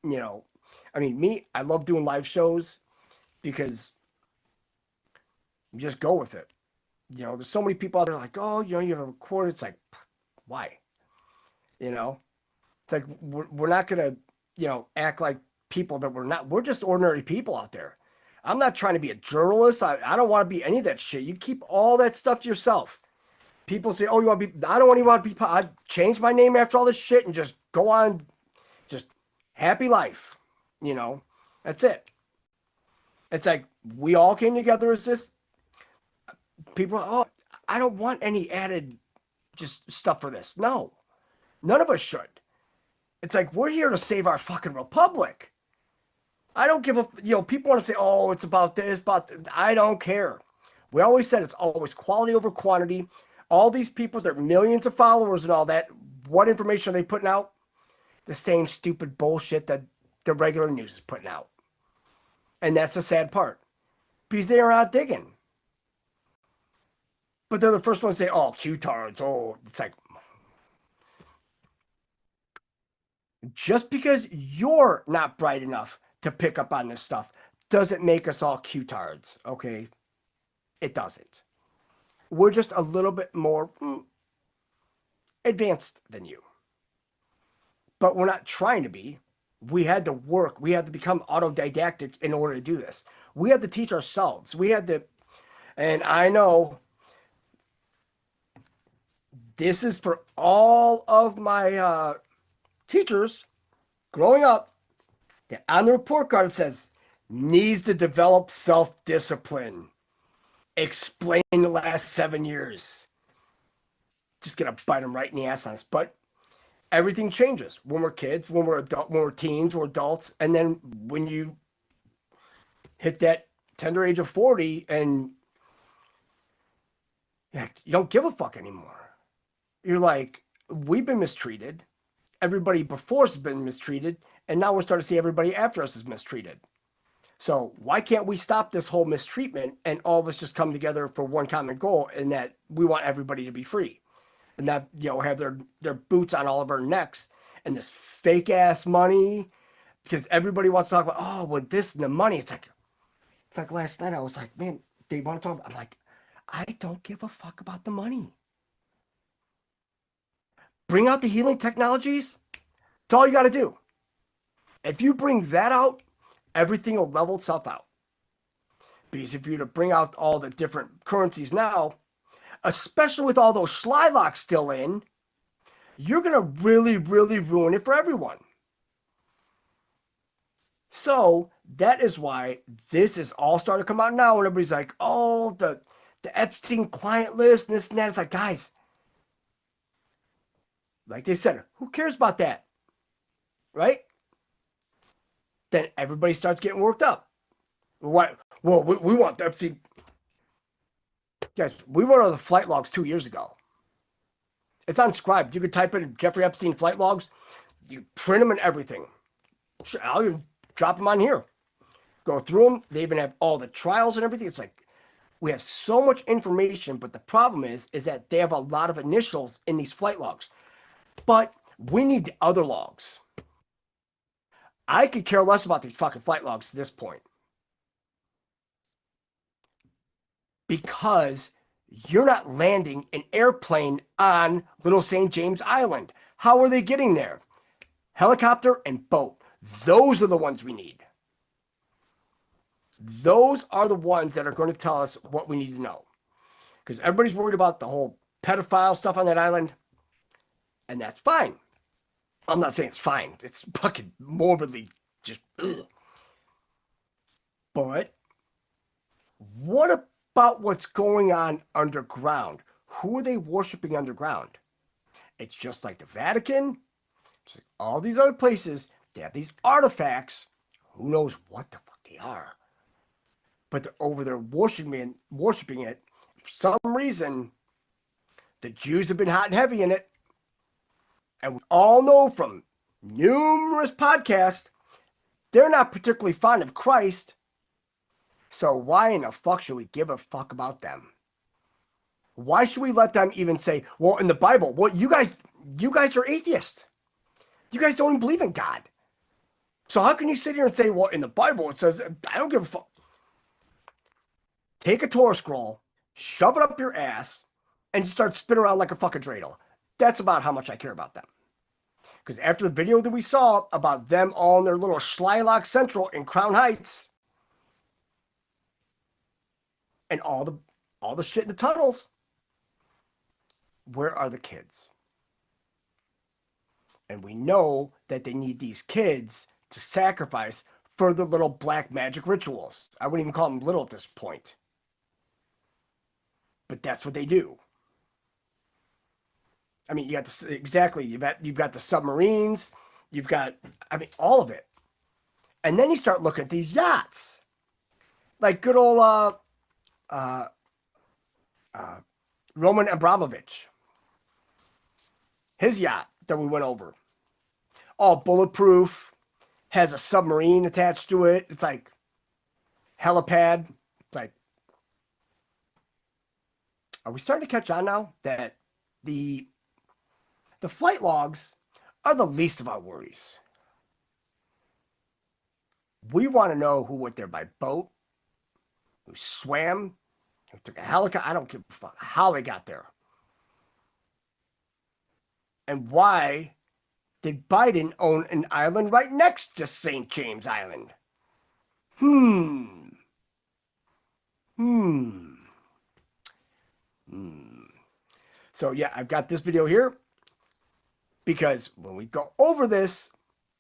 S4: I mean, me, I love doing live shows because you just go with it. There's so many people out there like, oh, you have a record. It's like, why? It's like, we're not going to, act like people that we're not. We're just ordinary people out there. I'm not trying to be a journalist. I don't want to be any of that shit. You keep all that stuff to yourself. People say, oh, you want to be, I don't even want to be, I change my name after all this shit and just go on, just happy life. That's it. It's like, we all came together as this. People, oh, I don't want any added just stuff for this. No, none of us should. It's like, we're here to save our fucking republic. I don't give a, people want to say, oh, it's about this, I don't care. We always said it's always quality over quantity. All these people, they're millions of followers and all that. What information are they putting out? The same stupid bullshit that the regular news is putting out. And that's the sad part. Because they're not digging. But they're the first ones to say, oh, Q-tards. Oh, it's like, just because you're not bright enough to pick up on this stuff doesn't make us all Q-tards, okay? It doesn't. We're just a little bit more advanced than you. But we're not trying to be. We had to work. We had to become autodidactic in order to do this. We had to teach ourselves. We had to, and I know this is for all of my teachers growing up, that on the report card it says, needs to develop self-discipline. Explain the last 7 years. just gonna bite them right in the ass on us. But everything changes when we're kids, when we're adult, when we're teens, we're adults, and then when you hit that tender age of 40, and yeah, you don't give a fuck anymore. You're like, we've been mistreated. Everybody before us has been mistreated, and now we're starting to see everybody after us is mistreated. So why can't we stop this whole mistreatment and all of us just come together for one common goal, and that we want everybody to be free, and not, you know, have their boots on all of our necks and this fake ass money, because everybody wants to talk about, oh, with this and the money. It's like last night I was like, man, they want to talk. I'm like, I don't give a fuck about the money. Bring out the healing technologies. That's all you got to do. If you bring that out, everything will level itself out. Because if you were to bring out all the different currencies now, especially with all those Schlylocks still in, you're going to really, really ruin it for everyone. So that is why this is all starting to come out now, and everybody's like, oh, the Epstein client list and this and that. It's like, guys, like they said, who cares about that? Right? Then everybody starts getting worked up. What? Well, we want the Epstein. Guys, we wrote all the flight logs 2 years ago. It's unscribed. You could type in Jeffrey Epstein flight logs. You print them and everything. I'll even drop them on here. Go through them. They even have all the trials and everything. It's like, we have so much information, but the problem is that they have a lot of initials in these flight logs. But we need the other logs. I could care less about these fucking flight logs at this point. Because you're not landing an airplane on Little St. James Island. How are they getting there? Helicopter and boat. Those are the ones we need. Those are the ones that are going to tell us what we need to know. Because everybody's worried about the whole pedophile stuff on that island. And that's fine. I'm not saying it's fine. It's fucking morbidly just ugh. But what about what's going on underground? Who are they worshiping underground? It's just like the Vatican. Just like all these other places. They have these artifacts. Who knows what the fuck they are? But they're over there worshiping it. For some reason, the Jews have been hot and heavy in it. And we all know from numerous podcasts, they're not particularly fond of Christ. So why in the fuck should we give a fuck about them? Why should we let them even say, well, in the Bible, well, you guys are atheists. You guys don't even believe in God. So how can you sit here and say, well, in the Bible, it says, I don't give a fuck. Take a Torah scroll, shove it up your ass, and just start spinning around like a fucking dreidel. That's about how much I care about them. Because after the video that we saw about them all in their little Schleilock Central in Crown Heights, and all the shit in the tunnels, where are the kids? And we know that they need these kids to sacrifice for the little black magic rituals. I wouldn't even call them little at this point. But that's what they do. I mean, you got this, exactly. You've got the submarines. You've got, I mean, all of it. And then you start looking at these yachts, like good old Roman Abramovich. His yacht that we went over, all bulletproof, has a submarine attached to it. It's like helipad. It's like, are we starting to catch on now that the flight logs are the least of our worries? We want to know who went there by boat, who swam, who took a helicopter. I don't give a fuck how they got there. And why did Biden own an island right next to St. James Island? So yeah, I've got this video here because when we go over this,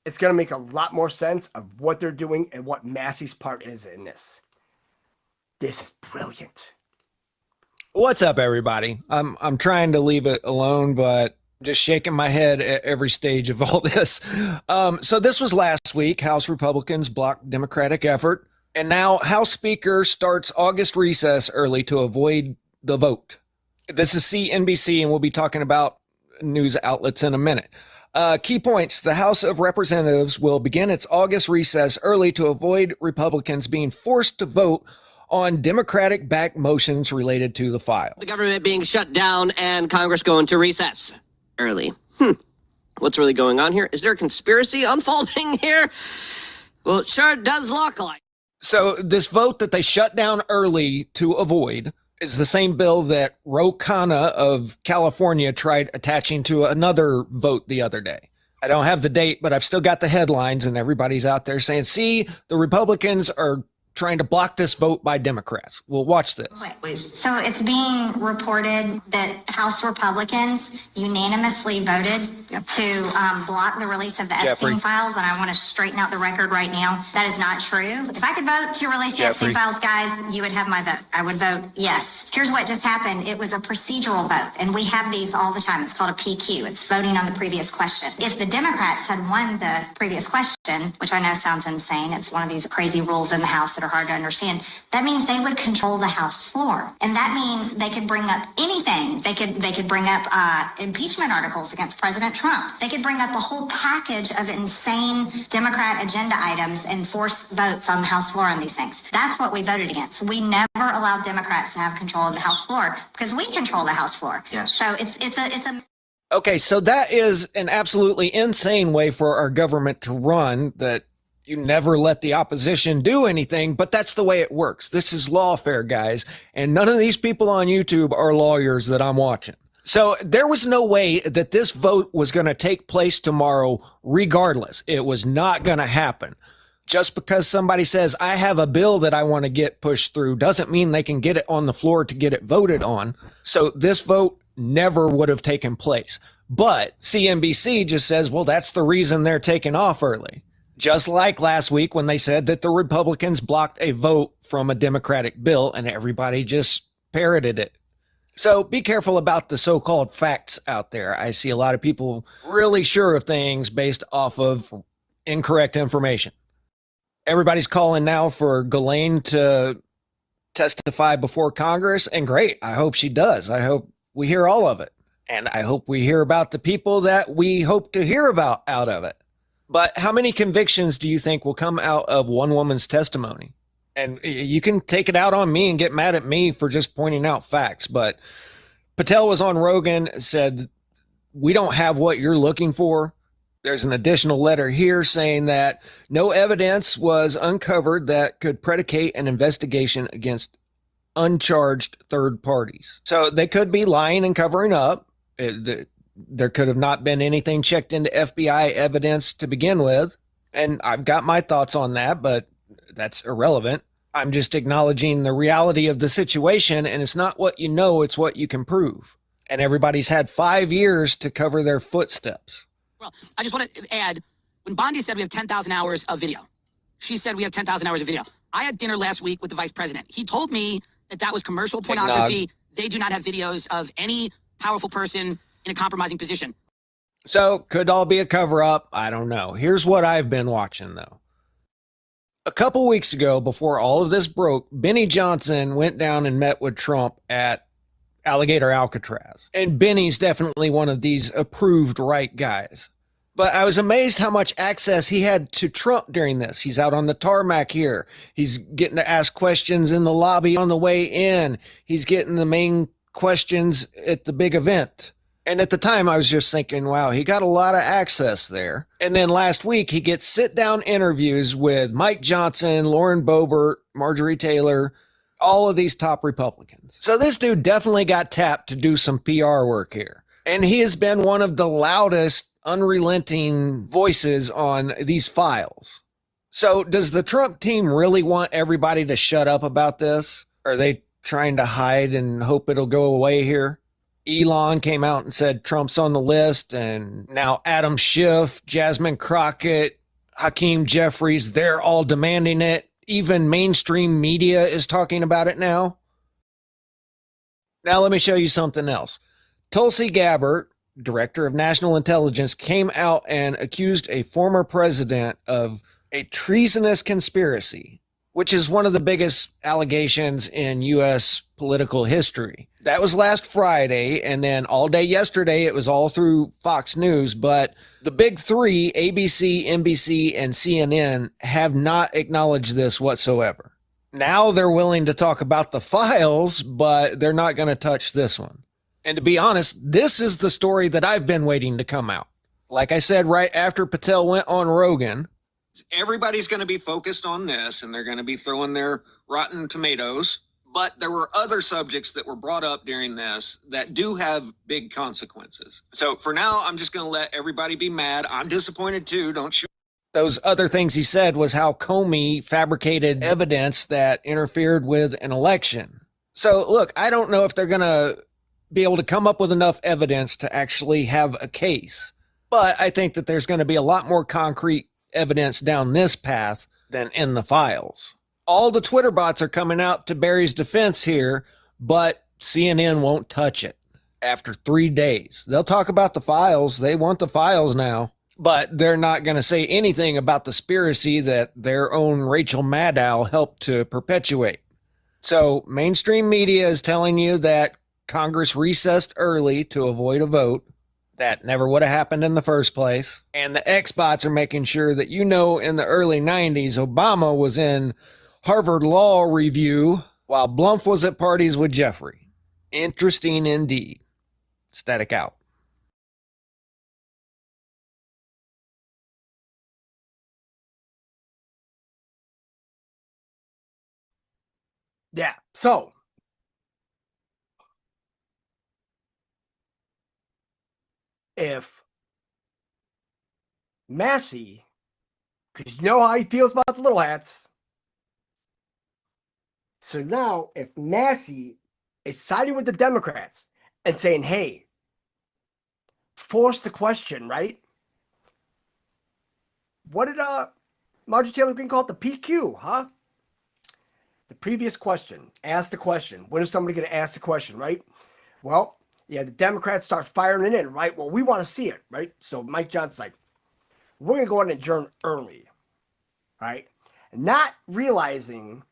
S4: it's going to make a lot more sense of what they're doing and what Massey's part is in this. This is brilliant.
S6: What's up, everybody? I'm trying to leave it alone, but just shaking my head at every stage of all this. So this was last week. House Republicans blocked Democratic effort, and now House Speaker starts August recess early to avoid the vote. This is CNBC, and we'll be talking about news outlets in a minute. Key points. The House of Representatives will begin its August recess early to avoid Republicans being forced to vote on Democratic-backed motions related to the files.
S7: The government being shut down and Congress going to recess early. What's really going on here? Is there a conspiracy unfolding here? Well, it sure does look like.
S6: So this vote that they shut down early to avoid is the same bill that Ro Khanna of California tried attaching to another vote the other day. I don't have the date, but I've still got the headlines, and everybody's out there saying, see, the Republicans are trying to block this vote by Democrats. Well, watch this.
S8: So it's being reported that House Republicans unanimously voted to block the release of the Epstein files, and I want to straighten out the record right now. That is not true. If I could vote to release the Epstein files, guys, you would have my vote. I would vote yes. Here's what just happened. It was a procedural vote, and we have these all the time. It's called a PQ. It's voting on the previous question. If the Democrats had won the previous question, which I know sounds insane, it's one of these crazy rules in the House that are hard to understand, that means they would control the House floor. And that means they could bring up anything. They could bring up impeachment articles against President Trump. They could bring up a whole package of insane Democrat agenda items and force votes on the House floor on these things. That's what we voted against. We never allowed Democrats to have control of the House floor because we control the House floor. Yes. So it's a
S6: Okay, so that is an absolutely insane way for our government to run, that you never let the opposition do anything, but that's the way it works. This is lawfare, guys, and none of these people on YouTube are lawyers that I'm watching. So there was no way that this vote was going to take place tomorrow regardless. It was not going to happen. Just because somebody says, I have a bill that I want to get pushed through, doesn't mean they can get it on the floor to get it voted on. So this vote never would have taken place. But CNBC just says, well, that's the reason they're taking off early. Just like last week when they said that the Republicans blocked a vote from a Democratic bill and everybody just parroted it. So be careful about the so-called facts out there. I see a lot of people really sure of things based off of incorrect information. Everybody's calling now for Ghislaine to testify before Congress, and great. I hope she does. I hope we hear all of it. And I hope we hear about the people that we hope to hear about out of it. But how many convictions do you think will come out of one woman's testimony? And you can take it out on me and get mad at me for just pointing out facts. But Patel was on Rogan, said, we don't have what you're looking for. There's an additional letter here saying that no evidence was uncovered that could predicate an investigation against uncharged third parties. So they could be lying and covering up. There could have not been anything checked into FBI evidence to begin with. And I've got my thoughts on that, but that's irrelevant. I'm just acknowledging the reality of the situation, and it's not what you know, it's what you can prove. And everybody's had 5 years to cover their footsteps.
S9: Well, I just want to add, when Bondi said we have 10,000 hours of video, she said we have 10,000 hours of video. I had dinner last week with the vice president. He told me that that was commercial pornography. They do not have videos of any powerful person in a compromising position.
S6: So could all be a cover up? I don't know. Here's what I've been watching though. A couple weeks ago, before all of this broke, Benny Johnson went down and met with Trump at Alligator Alcatraz. And Benny's definitely one of these approved right guys. But I was amazed how much access he had to Trump during this. He's out on the tarmac here. He's getting to ask questions in the lobby on the way in. He's getting the main questions at the big event. And at the time, I was just thinking, wow, he got a lot of access there. And then last week, he gets sit-down interviews with Mike Johnson, Lauren Boebert, Marjorie Taylor, all of these top Republicans. So this dude definitely got tapped to do some PR work here. And he has been one of the loudest, unrelenting voices on these files. So does the Trump team really want everybody to shut up about this? Are they trying to hide and hope it'll go away here? Elon came out and said Trump's on the list, and now Adam Schiff, Jasmine Crockett, Hakeem Jeffries, they're all demanding it. Even mainstream media is talking about it now. Now let me show you something else. Tulsi Gabbard, director of national intelligence, came out and accused a former president of a treasonous conspiracy, which is one of the biggest allegations in U.S. political history. That was last Friday, and then all day yesterday, it was all through Fox News, but the big three, ABC, NBC, and CNN, have not acknowledged this whatsoever. Now they're willing to talk about the files, but they're not going to touch this one. And to be honest, this is the story that I've been waiting to come out. Like I said, right after Patel went on Rogan, everybody's going to be focused on this, and they're going to be throwing their rotten tomatoes. But there were other subjects that were brought up during this that do have big consequences. So for now, I'm just going to let everybody be mad. I'm disappointed too. Don't shoot. Those other things he said was how Comey fabricated evidence that interfered with an election. So look, I don't know if they're going to be able to come up with enough evidence to actually have a case. But I think that there's going to be a lot more concrete evidence down this path than in the files. All the Twitter bots are coming out to Barry's defense here, but CNN won't touch it. After 3 days, they'll talk about the files. They want the files now, but they're not going to say anything about the conspiracy that their own Rachel Maddow helped to perpetuate. So mainstream media is telling you that Congress recessed early to avoid a vote. That never would have happened in the first place. And the X-bots are making sure that in the early 90s, Obama was in Harvard Law Review while Blumph was at parties with Jeffrey. Interesting indeed. Static out.
S4: Yeah, so if Massey, because you know how he feels about the little hats. So now, if Massey is siding with the Democrats and saying, hey, force the question, right? What did Marjorie Taylor Greene call it? The PQ, huh? The previous question. Ask the question. When is somebody going to ask the question, right? Well, yeah, the Democrats start firing it in, right? Well, we want to see it, right? So Mike Johnson's like, we're going to go ahead and adjourn early, right? Not realizing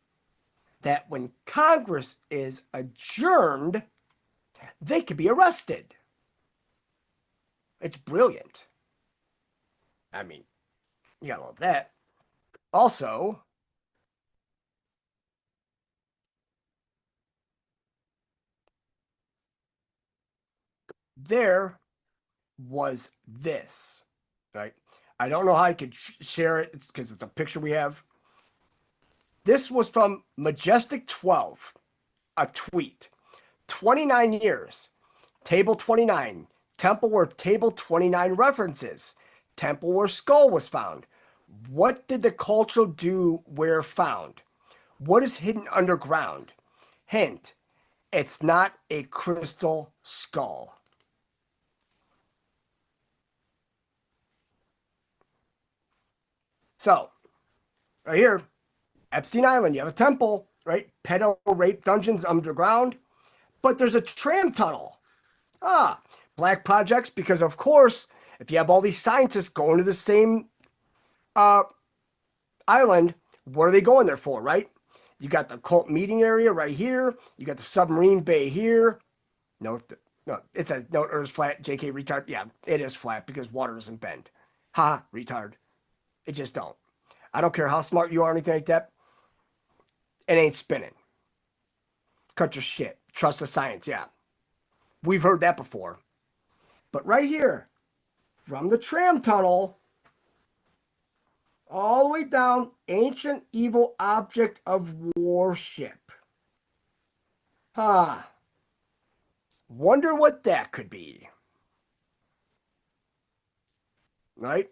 S4: that when Congress is adjourned, they could be arrested. It's brilliant. I mean, you gotta love that. Also, there was this, right? I don't know how I could share it. It's because it's a picture we have. This was from Majestic 12, a tweet. 29 years, table 29, temple where table 29 references, temple where skull was found. What did the cultural do where found? What is hidden underground? Hint, it's not a crystal skull. So, right here, Epstein Island, you have a temple, right? Pedo rape dungeons underground, but there's a tram tunnel. Black projects, because of course, if you have all these scientists going to the same island, what are they going there for, right? You got the cult meeting area right here. You got the submarine bay here. No, it says no, Earth's flat. JK retard. Yeah, it is flat because water doesn't bend. Ha, retard. It just don't. I don't care how smart you are or anything like that. It ain't spinning. Cut your shit. Trust the science. Yeah. We've heard that before. But right here, from the tram tunnel, all the way down, ancient evil object of worship. Wonder what that could be. Right?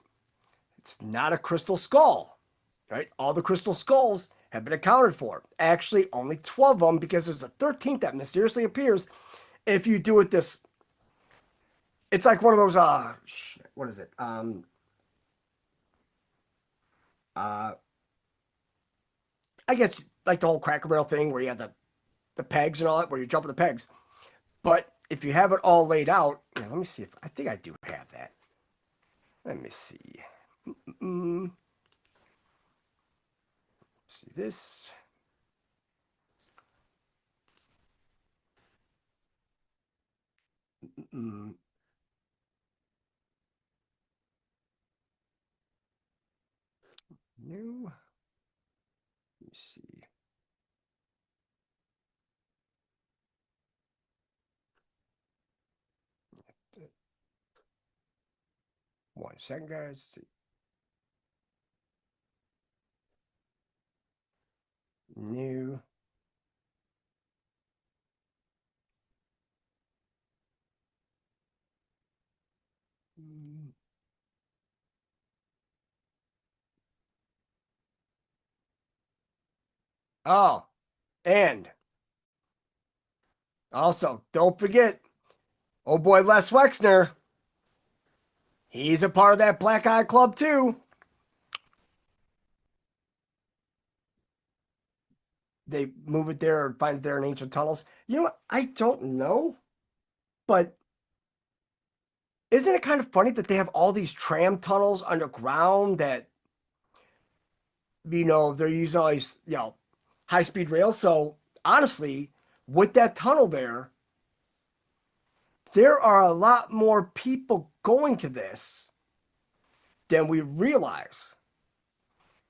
S4: It's not a crystal skull. Right? All the crystal skulls have been accounted for. Actually, only 12 of them, because there's a 13th that mysteriously appears if you do it this. It's like one of those, what is it? I guess like the whole Cracker Barrel thing where you have the pegs and all that, where you jump with the pegs. But if you have it all laid out, let me see if I think I do have that. Let me see. See this. New. Let me see. One second, guys. New. Oh, and also don't forget, oh boy, Les Wexner. He's a part of that Black Eye Club too. They move it there or find it there in ancient tunnels. You know what? I don't know, but isn't it kind of funny that they have all these tram tunnels underground that, they're using all these, high-speed rails. So honestly, with that tunnel there are a lot more people going to this than we realize.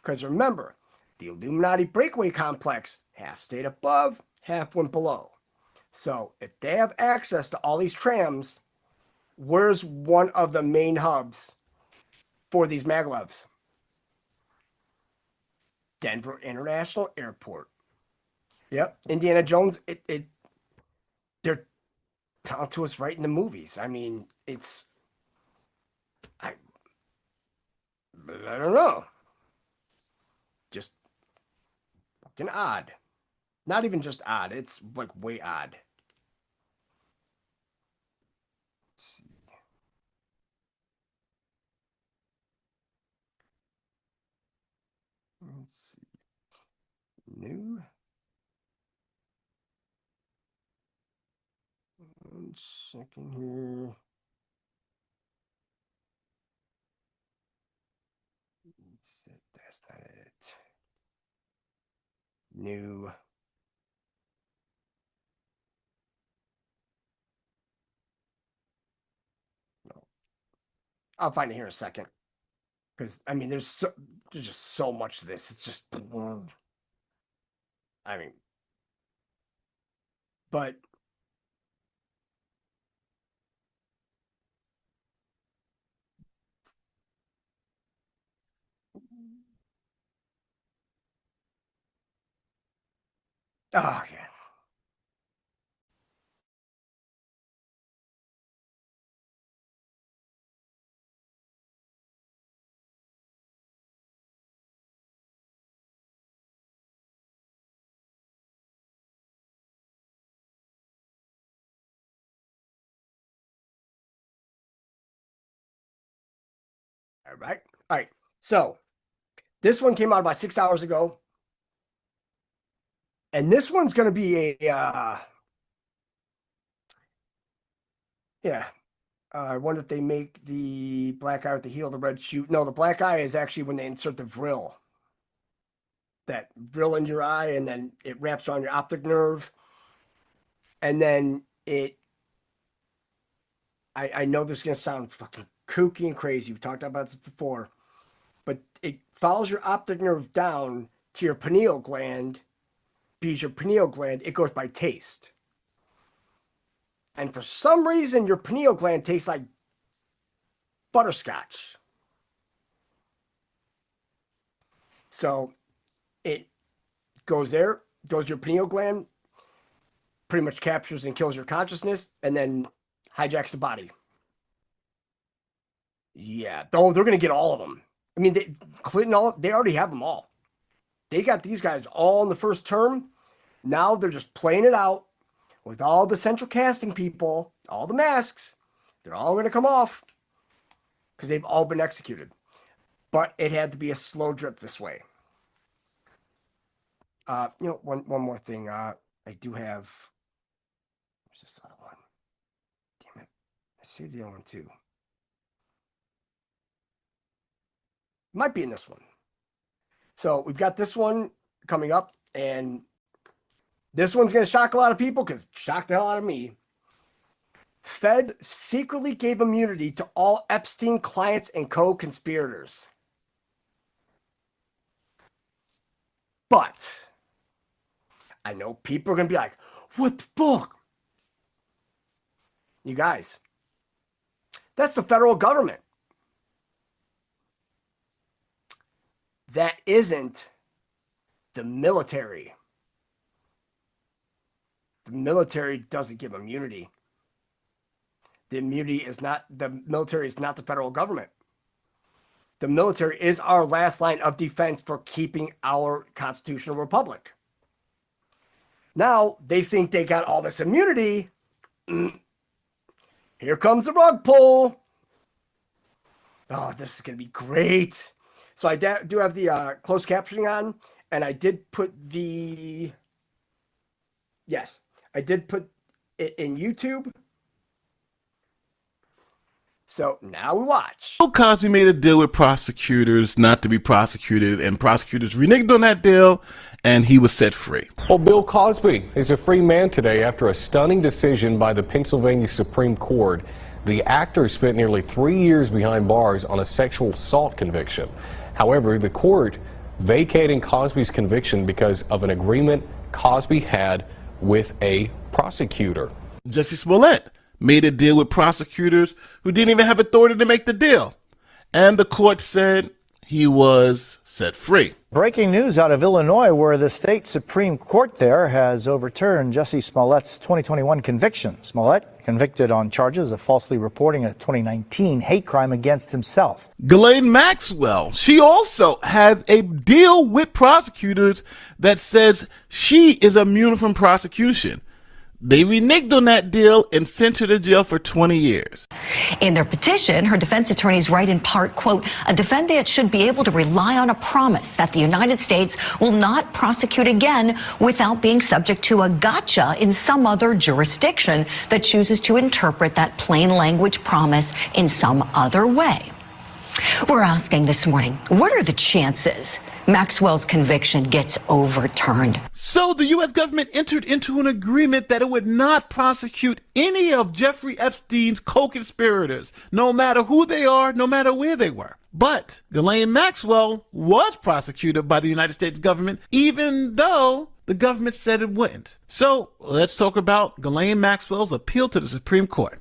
S4: Because remember, the Illuminati breakaway complex, half stayed above, half went below. So if they have access to all these trams, where's one of the main hubs for these maglevs? Denver International Airport. Yep, Indiana Jones. They're telling to us right in the movies. I mean, I don't know. Just fucking odd. Not even just odd. It's like way odd. Let's see. New. 1 second here. That's not it. New. No. I'll find it here in a second. Because there's just so much of this. It's just but oh yeah. All right. So this one came out about 6 hours ago. And this one's going to be I wonder if they make the black eye with the heel of the red shoe. No, the black eye is actually when they insert the vril. That vril in your eye, and then it wraps around your optic nerve. And then I know this is going to sound fucking kooky and crazy. We talked about this before. But it follows your optic nerve down to your pineal gland. Because your pineal gland, it goes by taste. And for some reason, your pineal gland tastes like butterscotch. So it goes there, goes to your pineal gland, pretty much captures and kills your consciousness, and then hijacks the body. Yeah, though they're going to get all of them. Clinton, they already have them all. They got these guys all in the first term. Now they're just playing it out with all the central casting people, all the masks. They're all going to come off because they've all been executed. But it had to be a slow drip this way. One more thing. I do have. Where's this other one? Let's see the other one too. Might be in this one. So we've got this one coming up, and this one's going to shock a lot of people because it shocked the hell out of me. Fed secretly gave immunity to all Epstein clients and co-conspirators. But I know people are going to be like, what the fuck? You guys, that's the federal government. That isn't the military. The military doesn't give immunity. The military is not the federal government. The military is our last line of defense for keeping our constitutional republic. Now they think they got all this immunity. Here comes the rug pull. Oh, this is going to be great. So I do have the closed captioning on, and I did put it in YouTube. So now we watch.
S10: Bill Cosby made a deal with prosecutors not to be prosecuted, and prosecutors reneged on that deal, and he was set free.
S11: Well, Bill Cosby is a free man today after a stunning decision by the Pennsylvania Supreme Court. The actor spent nearly 3 years behind bars on a sexual assault conviction. However, the court vacating Cosby's conviction because of an agreement Cosby had with a prosecutor.
S10: Jussie Smollett made a deal with prosecutors who didn't even have authority to make the deal, and the court said he was set free.
S12: Breaking news out of Illinois, where the state Supreme Court there has overturned Jussie Smollett's 2021 conviction. Smollett convicted on charges of falsely reporting a 2019 hate crime against himself.
S10: Ghislaine Maxwell, she also has a deal with prosecutors that says she is immune from prosecution. They reneged on that deal and sent her to jail for 20 years.
S13: In their petition, her defense attorneys write in part, quote, a defendant should be able to rely on a promise that the United States will not prosecute again without being subject to a gotcha in some other jurisdiction that chooses to interpret that plain language promise in some other way. We're asking this morning, what are the chances Maxwell's conviction gets overturned?
S10: So the U.S. government entered into an agreement that it would not prosecute any of Jeffrey Epstein's co-conspirators, no matter who they are, no matter where they were. But Ghislaine Maxwell was prosecuted by the United States government, even though the government said it wouldn't. So let's talk about Ghislaine Maxwell's appeal to the Supreme Court.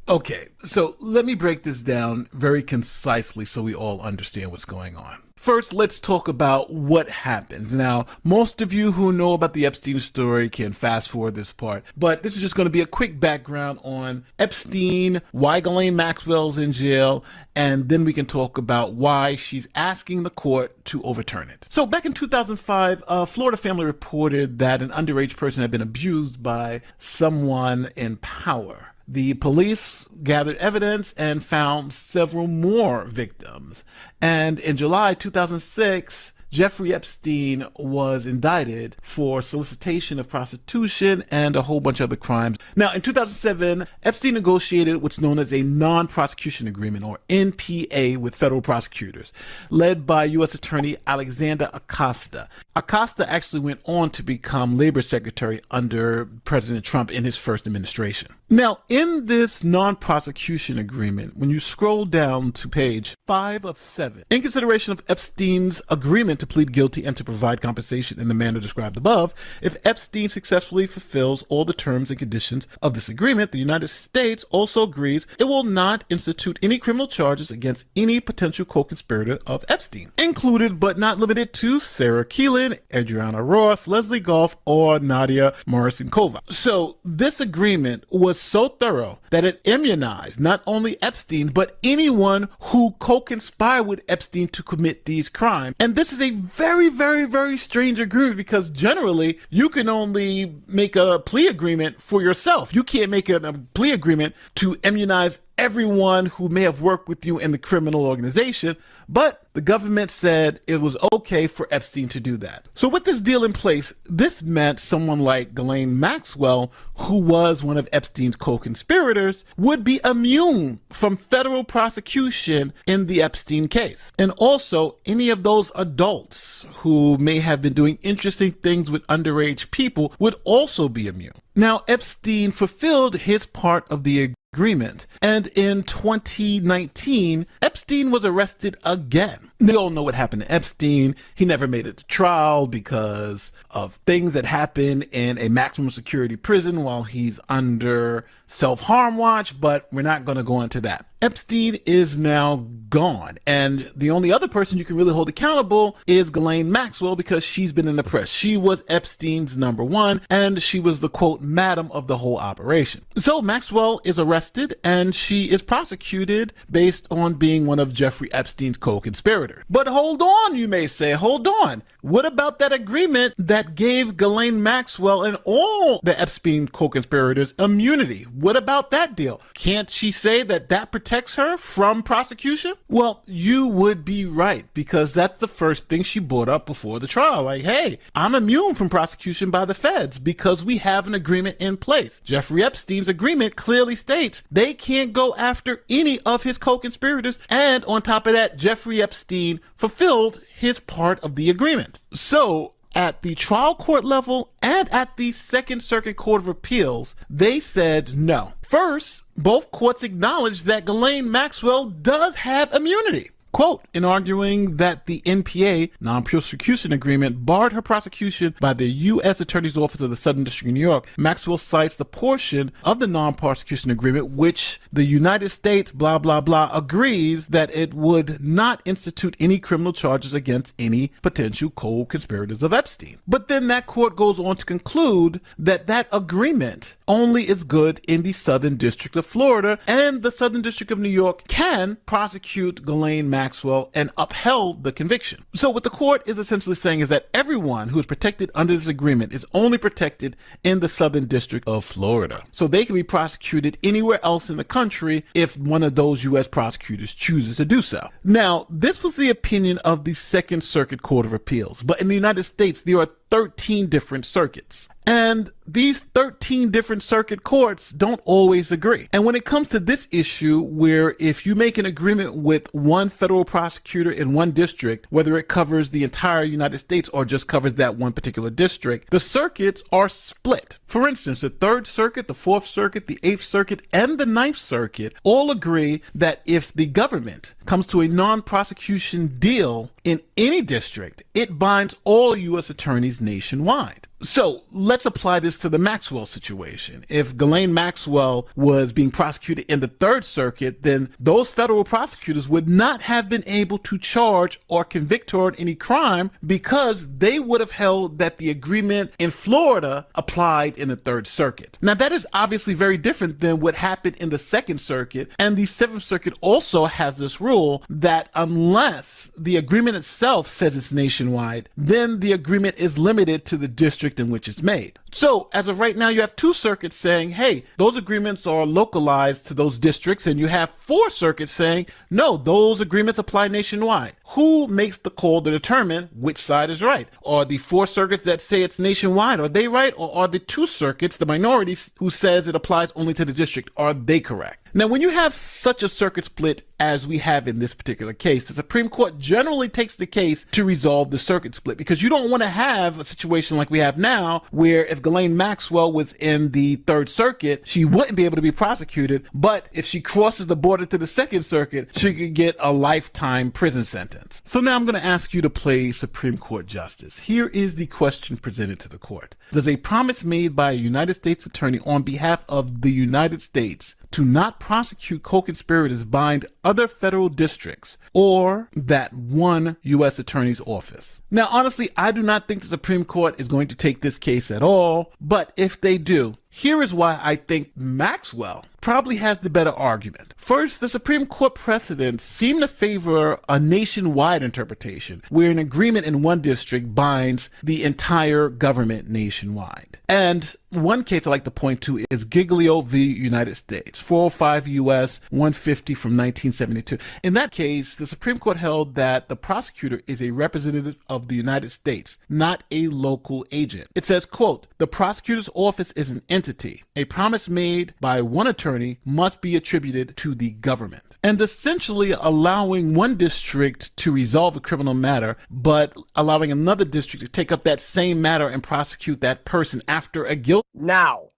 S10: Okay, so let me break this down very concisely so we all understand what's going on. First, let's talk about what happened. Now, most of you who know about the Epstein story can fast forward this part, but this is just going to be a quick background on Epstein, why Ghislaine Maxwell's in jail, and then we can talk about why she's asking the court to overturn it. So back in 2005, a Florida family reported that an underage person had been abused by someone in power. The police gathered evidence and found several more victims. And in July 2006, Jeffrey Epstein was indicted for solicitation of prostitution and a whole bunch of other crimes. Now, in 2007, Epstein negotiated what's known as a non-prosecution agreement, or NPA, with federal prosecutors, led by U.S. Attorney Alexander Acosta. Acosta actually went on to become Labor Secretary under President Trump in his first administration. Now, in this non-prosecution agreement, when you scroll down to page 5 of 7, in consideration of Epstein's agreement to plead guilty and to provide compensation in the manner described above, if Epstein successfully fulfills all the terms and conditions of this agreement, the United States also agrees it will not institute any criminal charges against any potential co-conspirator of Epstein, included but not limited to Sarah Keelan, Adriana Ross, Leslie Goff, or Nadia Morrison-Kova. So this agreement was so thorough that it immunized not only Epstein, but anyone who co-conspired with Epstein to commit these crimes. And this is a very, very, very strange agreement because generally you can only make a plea agreement for yourself. You can't make a plea agreement to immunize everyone who may have worked with you in the criminal organization, but the government said it was okay for Epstein to do that. So with this deal in place, this meant someone like Ghislaine Maxwell, who was one of Epstein's co-conspirators, would be immune from federal prosecution in the Epstein case. And also, any of those adults who may have been doing interesting things with underage people would also be immune. Now, Epstein fulfilled his part of the agreement, and in 2019, Epstein was arrested again. We all know what happened to Epstein. He never made it to trial because of things that happened in a maximum security prison while he's under self-harm watch, but we're not going to go into that. Epstein is now gone, and the only other person you can really hold accountable is Ghislaine Maxwell, because she's been in the press. She was Epstein's number one, and she was the, quote, madam of the whole operation. So Maxwell is arrested, and she is prosecuted based on being one of Jeffrey Epstein's co-conspirators. But hold on, you may say, hold on. What about that agreement that gave Ghislaine Maxwell and all the Epstein co-conspirators immunity? What about that deal? Can't she say that that protects her from prosecution? Well, you would be right, because that's the first thing she brought up before the trial. Like, hey, I'm immune from prosecution by the feds because we have an agreement in place. Jeffrey Epstein's agreement clearly states they can't go after any of his co-conspirators, and on top of that, Jeffrey Epstein fulfilled his part of the agreement. So, at the trial court level and at the Second Circuit Court of Appeals, they said no. First, both courts acknowledged that Ghislaine Maxwell does have immunity. Quote, in arguing that the NPA, non-prosecution agreement, barred her prosecution by the U.S. Attorney's Office of the Southern District of New York, Maxwell cites the portion of the non-prosecution agreement which the United States, blah, blah, blah, agrees that it would not institute any criminal charges against any potential co-conspirators of Epstein. But then that court goes on to conclude that that agreement only is good in the Southern District of Florida, and the Southern District of New York can prosecute Ghislaine Maxwell and upheld the conviction. So what the court is essentially saying is that everyone who is protected under this agreement is only protected in the Southern District of Florida. So they can be prosecuted anywhere else in the country if one of those U.S. prosecutors chooses to do so. Now, this was the opinion of the Second Circuit Court of Appeals, but in the United States, there are 13 different circuits. And these 13 different circuit courts don't always agree. And when it comes to this issue, where if you make an agreement with one federal prosecutor in one district, whether it covers the entire United States or just covers that one particular district, the circuits are split. For instance, the Third Circuit, the Fourth Circuit, the Eighth Circuit, and the Ninth Circuit all agree that if the government comes to a non-prosecution deal in any district, it binds all U.S. attorneys nationwide. So let's apply this to the Maxwell situation. If Ghislaine Maxwell was being prosecuted in the Third Circuit, then those federal prosecutors would not have been able to charge or convict her on any crime because they would have held that the agreement in Florida applied in the Third Circuit. Now that is obviously very different than what happened in the Second Circuit, and the Seventh Circuit also has this rule that unless the agreement itself says it's nationwide, then the agreement is limited to the district in which it's made. So as of right now, you have two circuits saying, hey, those agreements are localized to those districts, and you have four circuits saying, no, those agreements apply nationwide. Who makes the call to determine which side is right? Are the four circuits that say it's nationwide, are they right? Or are the two circuits, the minorities, who says it applies only to the district, are they correct? Now, when you have such a circuit split as we have in this particular case, the Supreme Court generally takes the case to resolve the circuit split, because you don't want to have a situation like we have now, where if Ghislaine Maxwell was in the Third Circuit, she wouldn't be able to be prosecuted, but if she crosses the border to the Second Circuit, she could get a lifetime prison sentence. So now I'm going to ask you to play Supreme Court Justice. Here is the question presented to the court. Does a promise made by a United States attorney on behalf of the United States to not prosecute co-conspirators bind other federal districts or that one U.S. attorney's office? Now, honestly, I do not think the Supreme Court is going to take this case at all, but if they do, Here is why I think Maxwell probably has the better argument. First, the Supreme Court precedents seem to favor a nationwide interpretation, where an agreement in one district binds the entire government nationwide. And one case I like to point to is Giglio v. United States, 405 U.S. 150 from 1972. In that case, the Supreme Court held that the prosecutor is a representative of the United States, not a local agent. It says, quote, "The prosecutor's office is an entity. A promise made by one attorney must be attributed to the government." And essentially allowing one district to resolve a criminal matter, but allowing another district to take up that same matter and prosecute that person after a guilt.
S4: Now,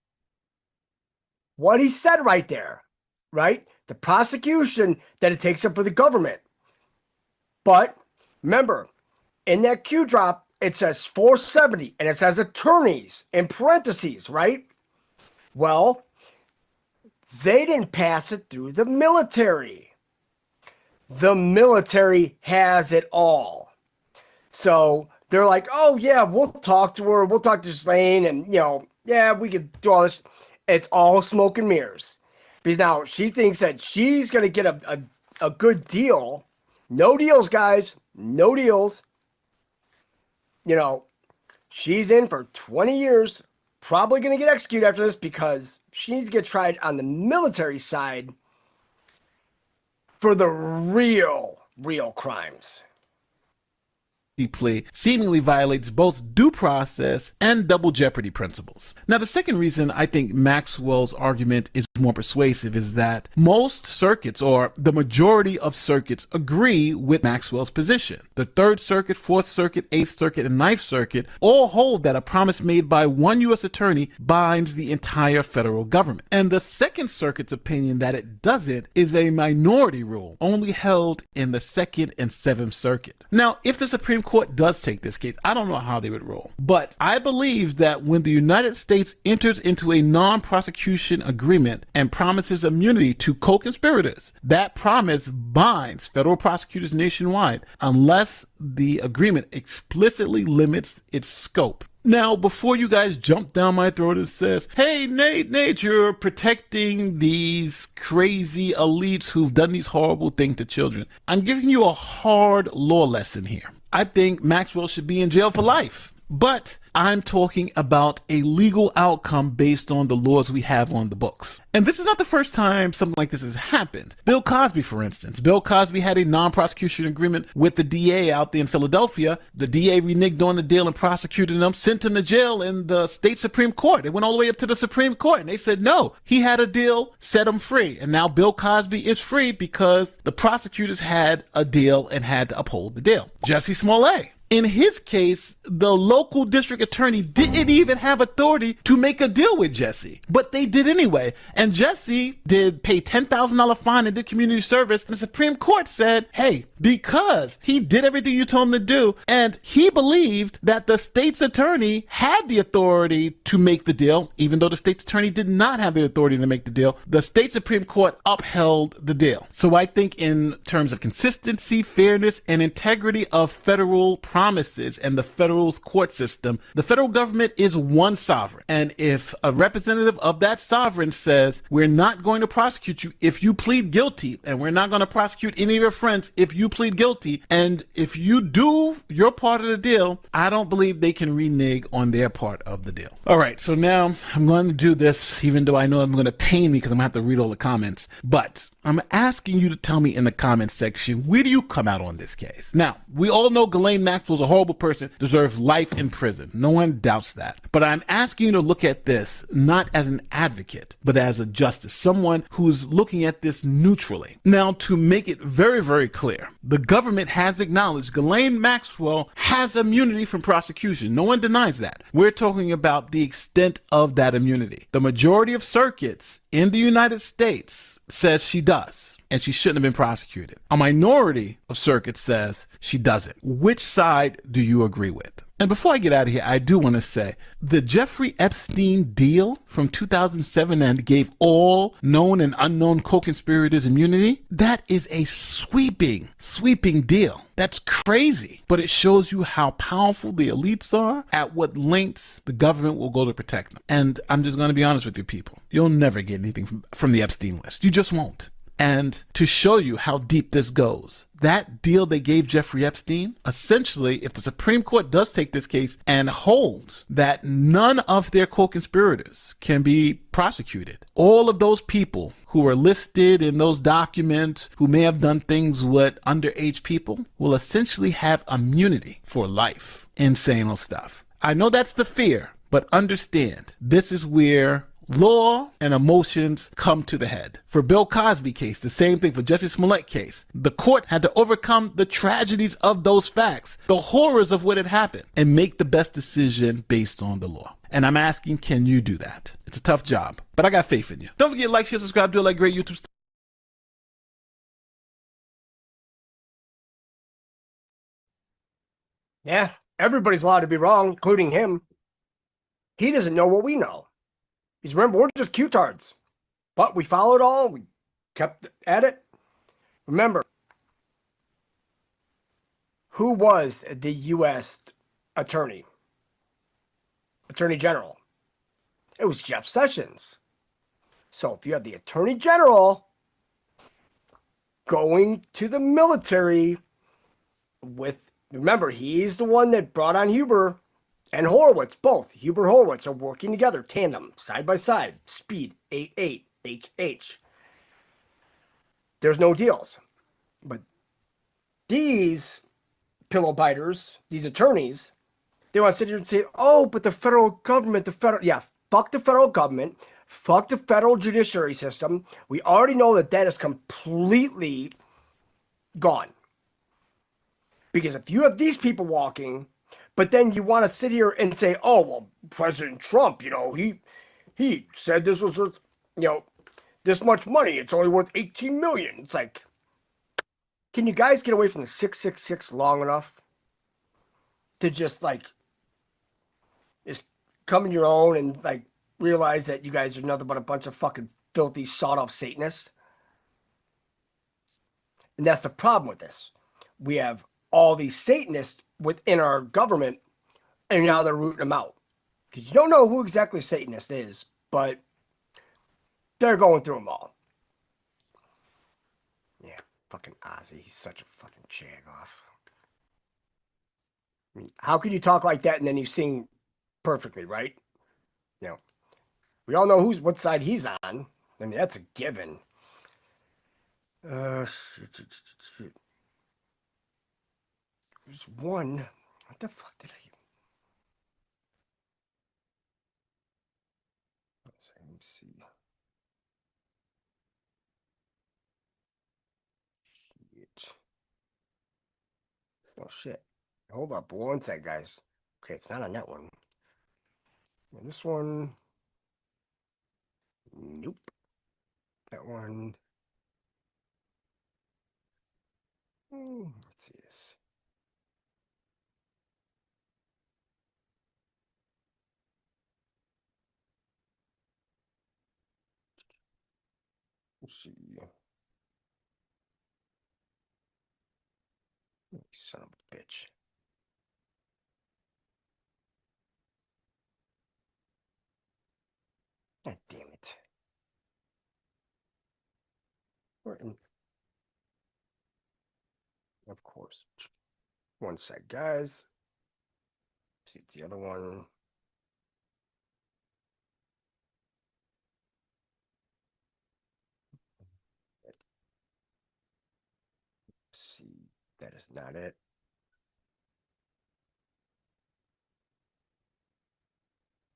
S4: what he said right there, right? The prosecution that it takes up for the government. But remember, in that Q drop, it says 470 and it says attorneys in parentheses, right? Well, they didn't pass it through the military. The military has it all. So they're like, oh yeah, we'll talk to her. We'll talk to Slane and, you know, yeah, we could do all this. It's all smoke and mirrors. Because now she thinks that she's going to get a good deal. No deals, guys. No deals. You know, she's in for 20 years. Probably going to get executed after this because she needs to get tried on the military side for the real crimes.
S10: Plea seemingly violates both due process and double jeopardy principles. Now, the second reason I think Maxwell's argument is more persuasive is that most circuits, or the majority of circuits, agree with Maxwell's position. The Third Circuit, Fourth Circuit, Eighth Circuit, and Ninth Circuit all hold that a promise made by one U.S. attorney binds the entire federal government. And the Second Circuit's opinion that it doesn't is a minority rule, only held in the Second and Seventh Circuit. Now, if the Supreme Court does take this case, I don't know how they would rule, but I believe that when the United States enters into a non-prosecution agreement and promises immunity to co-conspirators, that promise binds federal prosecutors nationwide unless the agreement explicitly limits its scope. Now, before you guys jump down my throat and says, hey, Nate, you're protecting these crazy elites who've done these horrible things to children, I'm giving you a hard law lesson here. I think Maxwell should be in jail for life, but I'm talking about a legal outcome based on the laws we have on the books. And this is not the first time something like this has happened. Bill Cosby, for instance. Bill Cosby had a non-prosecution agreement with the DA out there in Philadelphia. The DA reneged on the deal and prosecuted him, sent him to jail in the state Supreme Court. It went all the way up to the Supreme Court, and they said no. He had a deal, set him free. And now Bill Cosby is free because the prosecutors had a deal and had to uphold the deal. Jussie Smollett. In his case, the local district attorney didn't even have authority to make a deal with Jussie, but they did anyway. And Jussie did pay $10,000 fine and did community service. And the Supreme Court said, hey, because he did everything you told him to do, and he believed that the state's attorney had the authority to make the deal, even though the state's attorney did not have the authority to make the deal, the state Supreme Court upheld the deal. So I think in terms of consistency, fairness, and integrity of federal promises and the federal court system, the federal government is one sovereign. And if a representative of that sovereign says, we're not going to prosecute you if you plead guilty, and we're not going to prosecute any of your friends if you plead guilty, and if you do your part of the deal, I don't believe they can renege on their part of the deal. All right, so now I'm going to do this, even though I know I'm going to pain me because I'm going to have to read all the comments, but I'm asking you to tell me in the comments section, where do you come out on this case? Now, we all know Ghislaine Maxwell's a horrible person, deserves life in prison. No one doubts that. But I'm asking you to look at this not as an advocate, but as a justice, someone who's looking at this neutrally. Now, to make it very, very clear, the government has acknowledged Ghislaine Maxwell has immunity from prosecution. No one denies that. We're talking about the extent of that immunity. The majority of circuits in the United States says she does, and she shouldn't have been prosecuted. A minority of circuits says she doesn't. Which side do you agree with? And before I get out of here, I do want to say the Jeffrey Epstein deal from 2007 and gave all known and unknown co-conspirators immunity, that is a sweeping deal. That's crazy. But it shows you how powerful the elites are, at what lengths the government will go to protect them. And I'm just going to be honest with you people. You'll never get anything from the Epstein list. You just won't. And to show you how deep this goes, that deal they gave Jeffrey Epstein, essentially, if the Supreme Court does take this case and holds that none of their co-conspirators can be prosecuted, all of those people who are listed in those documents who may have done things with underage people will essentially have immunity for life. Insane old stuff. I know that's the fear, but understand, this is where law and emotions come to the head. For Bill Cosby case, the same thing for Jussie Smollett case. The court had to overcome the tragedies of those facts, the horrors of what had happened, and make the best decision based on the law. And I'm asking, can you do that? It's a tough job, but I got faith in you. Don't forget to like, share, subscribe, do it like great YouTube stuff.
S4: Yeah, everybody's allowed to be wrong, including him. He doesn't know what we know. Because remember, we're just Q-tards. But we followed all. We kept at it. Remember, who was the U.S. attorney? Attorney General. It was Jeff Sessions. So if you have the Attorney General going to the military with, remember, he's the one that brought on Huber and Horowitz, both. Huber and Horowitz are working together, tandem, side by side. Speed, 88HH. There's no deals. But these pillow biters, these attorneys, they want to sit here and say, oh, but the federal government, yeah, fuck the federal government, fuck the federal judiciary system. We already know that that is completely gone. Because if you have these people walking, but then you want to sit here and say, oh, well, President Trump, he said this was worth, this much money. It's only worth 18 million. It's like, can you guys get away from the 666 long enough to just come in your own and realize that you guys are nothing but a bunch of fucking filthy, sawed-off Satanists? And that's the problem with this. We have all these Satanists within our government, and now they're rooting them out. Because you don't know who exactly Satanist is, but they're going through them all. Yeah, fucking Ozzy. He's such a fucking jagoff. I mean, how can you talk like that and then you sing perfectly, right? We all know what side he's on. I mean, that's a given. There's one. What the fuck did I? Let me see. Shit. Oh shit! Hold up, one sec, guys. Okay, it's not on that one. This one. Nope. That one. Let's see this. Let's see. You son of a bitch. God damn it. Of course. One sec, guys. See, it's the other one. Let's see, that is not it.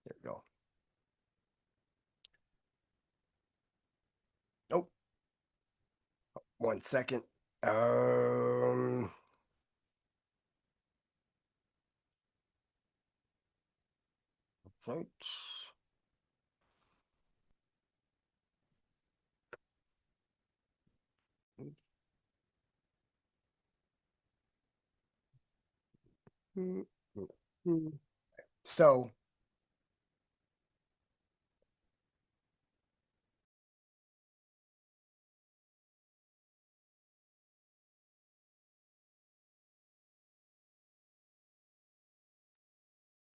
S4: There we go. Nope. 1 second. Right. So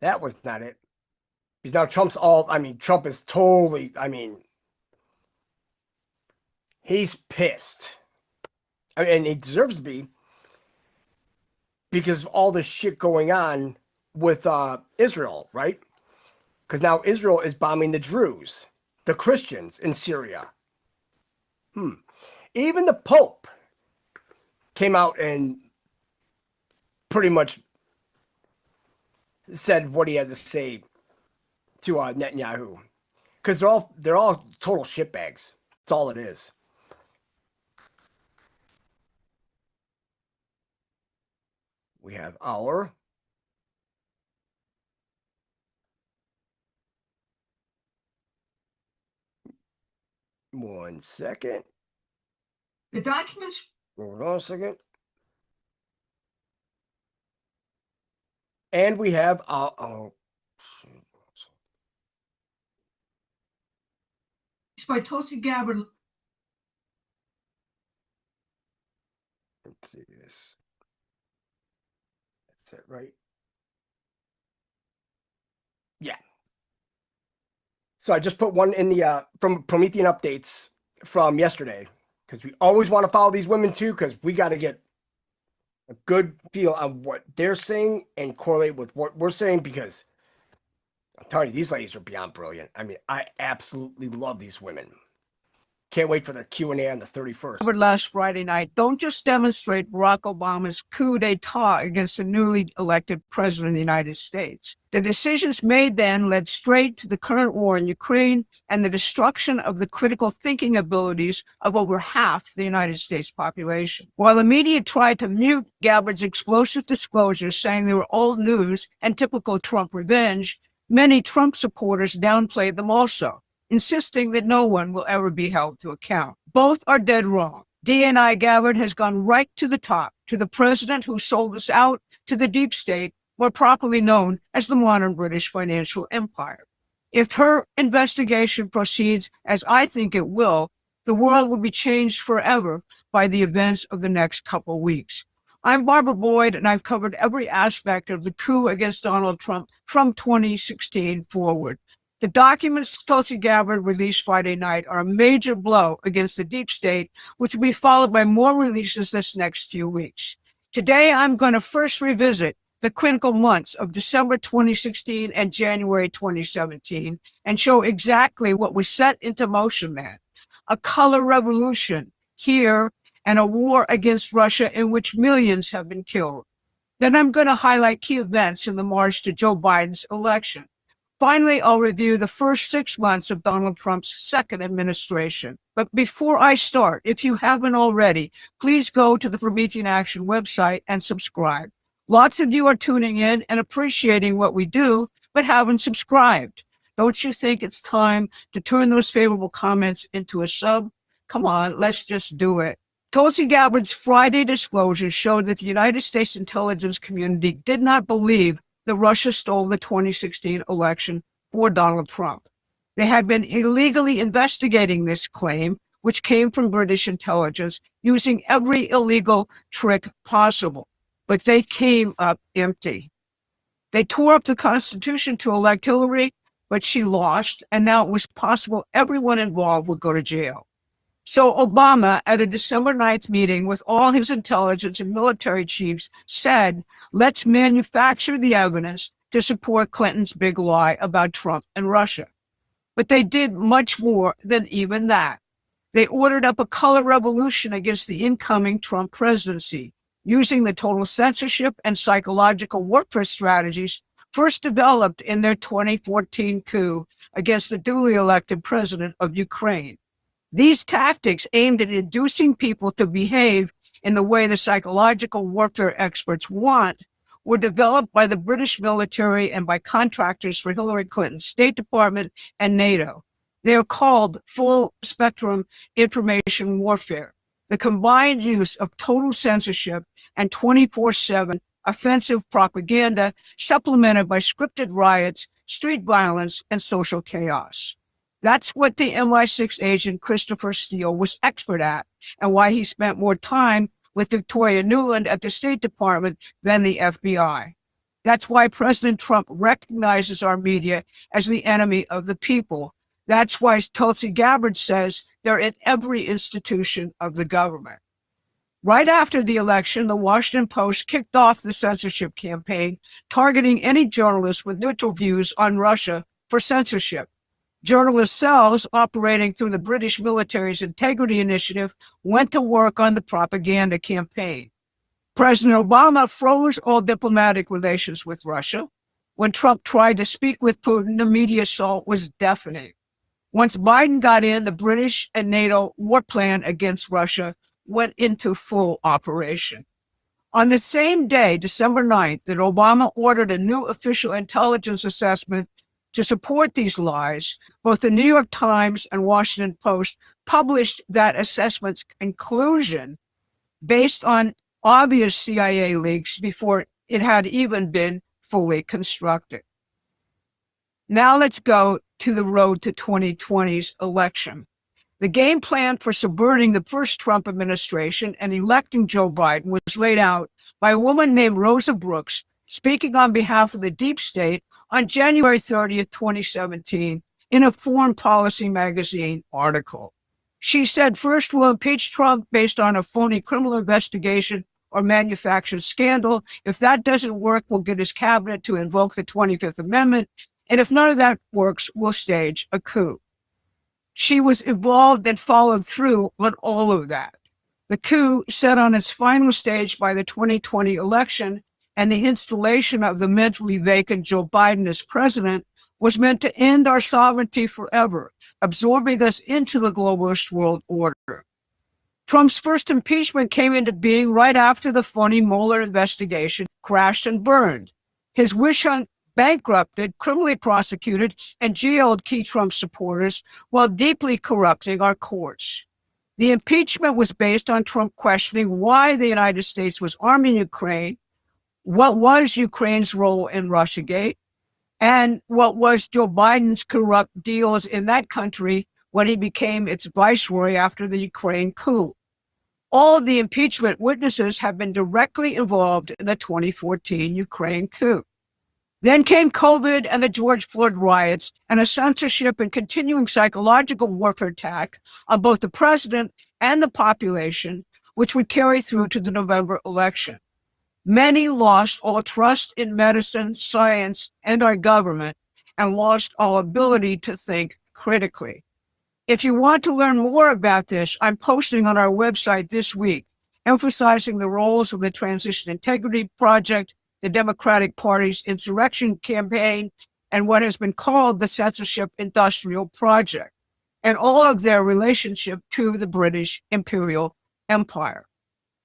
S4: that was not it. Because now Trump is totally, he's pissed. And he deserves to be, because of all this shit going on with Israel, right? Because now Israel is bombing the Druze, the Christians in Syria. Even the Pope came out and pretty much said what he had to say to Netanyahu, because they're all total shitbags. That's all it is. We have our one second.
S14: The documents.
S4: Hold on a second. And we have
S14: It's by Tulsi Gabbard.
S4: Let's see this. That's it, right? Yeah. So I just put one in the from Promethean updates from yesterday, because we always want to follow these women too, because we got to get a good feel on what they're saying and correlate with what we're saying, because I'm telling you, these ladies are beyond brilliant. I mean, I absolutely love these women. Can't wait for their Q&A on the 31st.
S14: Last Friday night, don't just demonstrate Barack Obama's coup d'etat against the newly elected president of the United States. The decisions made then led straight to the current war in Ukraine and the destruction of the critical thinking abilities of over half the United States population. While the media tried to mute Gabbard's explosive disclosures, saying they were old news and typical Trump revenge, many Trump supporters downplayed them also, insisting that no one will ever be held to account. Both are dead wrong. DNI Gabbard has gone right to the top, to the president who sold us out, to the deep state, more properly known as the modern British financial empire. If her investigation proceeds as I think it will, the world will be changed forever by the events of the next couple weeks. I'm Barbara Boyd, and I've covered every aspect of the coup against Donald Trump from 2016 forward. The documents Tulsi Gabbard released Friday night are a major blow against the deep state, which will be followed by more releases this next few weeks. Today, I'm going to first revisit the critical months of December 2016 and January 2017 and show exactly what was set into motion then. A color revolution here and a war against Russia in which millions have been killed. Then I'm going to highlight key events in the march to Joe Biden's election. Finally, I'll review the first 6 months of Donald Trump's second administration. But before I start, if you haven't already, please go to the Promethean Action website and subscribe. Lots of you are tuning in and appreciating what we do, but haven't subscribed. Don't you think it's time to turn those favorable comments into a sub? Come on, let's just do it. Tulsi Gabbard's Friday disclosures showed that the United States intelligence community did not believe that Russia stole the 2016 election for Donald Trump. They had been illegally investigating this claim, which came from British intelligence, using every illegal trick possible. But they came up empty. They tore up the Constitution to elect Hillary, but she lost, and now it was possible everyone involved would go to jail. So Obama, at a December 9th meeting with all his intelligence and military chiefs, said, let's manufacture the evidence to support Clinton's big lie about Trump and Russia. But they did much more than even that. They ordered up a color revolution against the incoming Trump presidency, using the total censorship and psychological warfare strategies first developed in their 2014 coup against the duly elected president of Ukraine. These tactics aimed at inducing people to behave in the way the psychological warfare experts want were developed by the British military and by contractors for Hillary Clinton's State Department and NATO. They are called full spectrum information warfare, the combined use of total censorship and 24/7 offensive propaganda supplemented by scripted riots, street violence, and social chaos. That's what the MI6 agent Christopher Steele was expert at, and why he spent more time with Victoria Nuland at the State Department than the FBI. That's why President Trump recognizes our media as the enemy of the people. That's why Tulsi Gabbard says they're in every institution of the government. Right after the election, the Washington Post kicked off the censorship campaign, targeting any journalist with neutral views on Russia for censorship. Journalist cells operating through the British military's Integrity Initiative went to work on the propaganda campaign. President Obama froze all diplomatic relations with Russia. When Trump tried to speak with Putin, the media assault was deafening. Once Biden got in, the British and NATO war plan against Russia went into full operation. On the same day, December 9th, that Obama ordered a new official intelligence assessment to support these lies, both the New York Times and Washington Post published that assessment's conclusion based on obvious CIA leaks before it had even been fully constructed. Now let's go to the road to 2020's election. The game plan for subverting the first Trump administration and electing Joe Biden was laid out by a woman named Rosa Brooks, speaking on behalf of the deep state on January 30th, 2017, in a Foreign Policy magazine article. She said, first, we'll impeach Trump based on a phony criminal investigation or manufactured scandal. If that doesn't work, we'll get his cabinet to invoke the 25th Amendment. And if none of that works, we'll stage a coup. She was involved and followed through on all of that. The coup, set on its final stage by the 2020 election and the installation of the mentally vacant Joe Biden as president, was meant to end our sovereignty forever, absorbing us into the globalist world order. Trump's first impeachment came into being right after the phony Mueller investigation crashed and burned. His witch hunt bankrupted, criminally prosecuted, and jailed key Trump supporters while deeply corrupting our courts. The impeachment was based on Trump questioning why the United States was arming Ukraine, what was Ukraine's role in Russiagate, and what was Joe Biden's corrupt deals in that country when he became its viceroy after the Ukraine coup. All of the impeachment witnesses have been directly involved in the 2014 Ukraine coup. Then came COVID and the George Floyd riots and a censorship and continuing psychological warfare attack on both the president and the population, which would carry through to the November election. Many lost all trust in medicine, science, and our government, and lost all ability to think critically. If you want to learn more about this, I'm posting on our website this week, emphasizing the roles of the Transition Integrity Project, the Democratic Party's insurrection campaign, and what has been called the Censorship Industrial Project, and all of their relationship to the British Imperial Empire.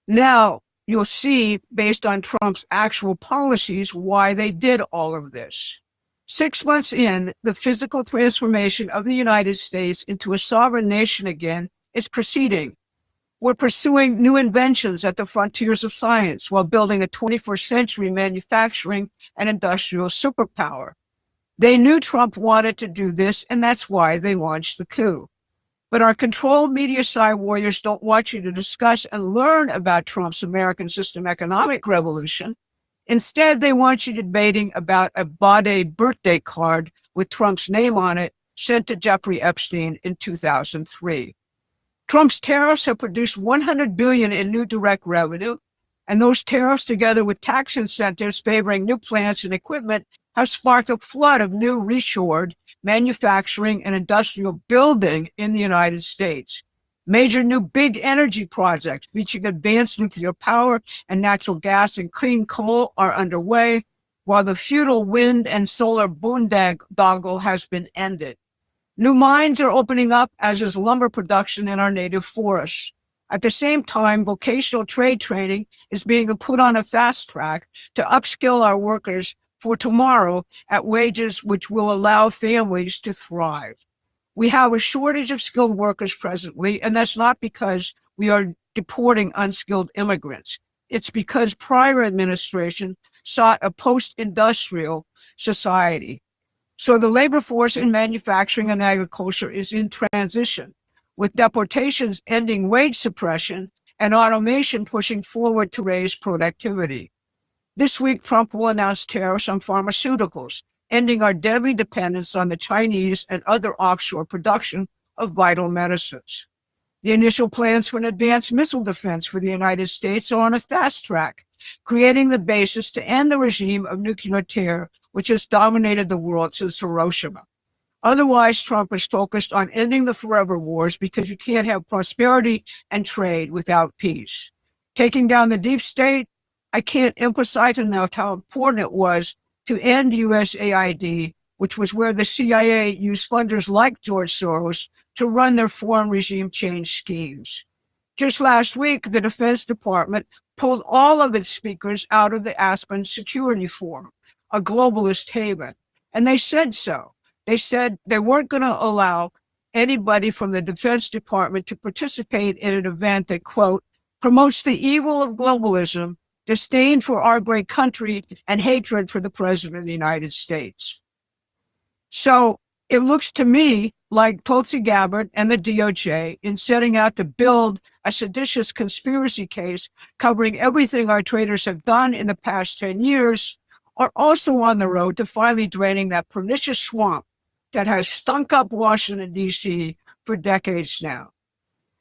S14: Now, you'll see, based on Trump's actual policies, why they did all of this. 6 months in, the physical transformation of the United States into a sovereign nation again is proceeding. We're pursuing new inventions at the frontiers of science while building a 21st century manufacturing and industrial superpower. They knew Trump wanted to do this, and that's why they launched the coup. But our controlled media side warriors don't want you to discuss and learn about Trump's American system economic revolution. Instead, they want you debating about a Bade birthday card with Trump's name on it sent to Jeffrey Epstein in 2003. Trump's tariffs have produced $100 billion in new direct revenue, and those tariffs, together with tax incentives favoring new plants and equipment, have sparked a flood of new reshored manufacturing and industrial building in the United States. Major new big energy projects featuring advanced nuclear power and natural gas and clean coal are underway, while the feudal wind and solar boondoggle has been ended. New mines are opening up, as is lumber production in our native forests. At the same time, vocational trade training is being put on a fast track to upskill our workers for tomorrow at wages which will allow families to thrive. We have a shortage of skilled workers presently, and that's not because we are deporting unskilled immigrants. It's because prior administration sought a post-industrial society. So the labor force in manufacturing and agriculture is in transition, with deportations ending wage suppression and automation pushing forward to raise productivity. This week, Trump will announce tariffs on pharmaceuticals, ending our deadly dependence on the Chinese and other offshore production of vital medicines. The initial plans for an advanced missile defense for the United States are on a fast track, creating the basis to end the regime of nuclear terror, which has dominated the world since Hiroshima. Otherwise, Trump is focused on ending the forever wars because you can't have prosperity and trade without peace. Taking down the deep state, I can't emphasize enough how important it was to end USAID, which was where the CIA used funders like George Soros to run their foreign regime change schemes. Just last week, the Defense Department pulled all of its speakers out of the Aspen Security Forum, a globalist haven, and they said so. They said they weren't going to allow anybody from the Defense Department to participate in an event that, quote, promotes the evil of globalism, disdain for our great country, and hatred for the President of the United States. So it looks to me like Tulsi Gabbard and the DOJ, in setting out to build a seditious conspiracy case covering everything our traitors have done in the past 10 years, are also on the road to finally draining that pernicious swamp that has stunk up Washington, D.C. for decades now.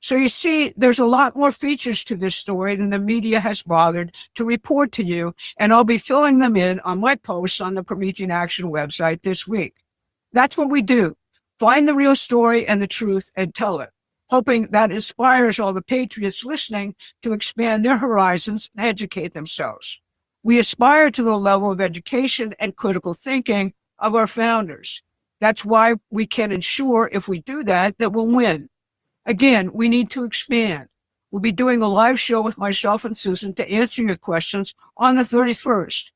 S14: So you see, there's a lot more features to this story than the media has bothered to report to you, and I'll be filling them in on my posts on the Promethean Action website this week. That's what we do. Find the real story and the truth and tell it, hoping that inspires all the patriots listening to expand their horizons and educate themselves. We aspire to the level of education and critical thinking of our founders. That's why we can ensure, if we do that, that we'll win. Again, we need to expand. We'll be doing a live show with myself and Susan to answer your questions on the 31st.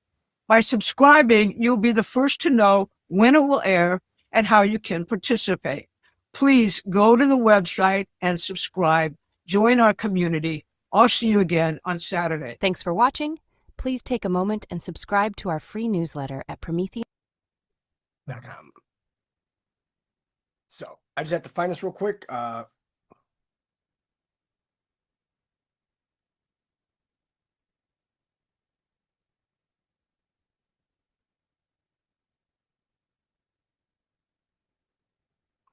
S14: By subscribing, you'll be the first to know when it will air and how you can participate. Please go to the website and subscribe. Join our community. I'll see you again on Saturday.
S15: Thanks for watching. Please take a moment and subscribe to our free newsletter at Promethean.
S4: So I just have to find this real quick. Come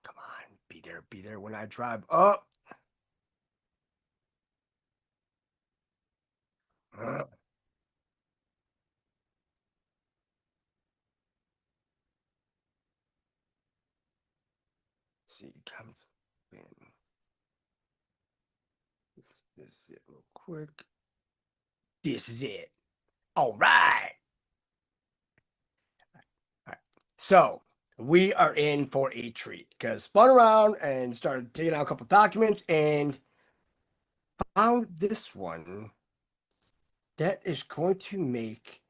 S4: on, be there when I drive up. See, comes in. This is it real quick. This is it. All right. So we are in for a treat because spun around and started digging out a couple documents and found this one that is going to make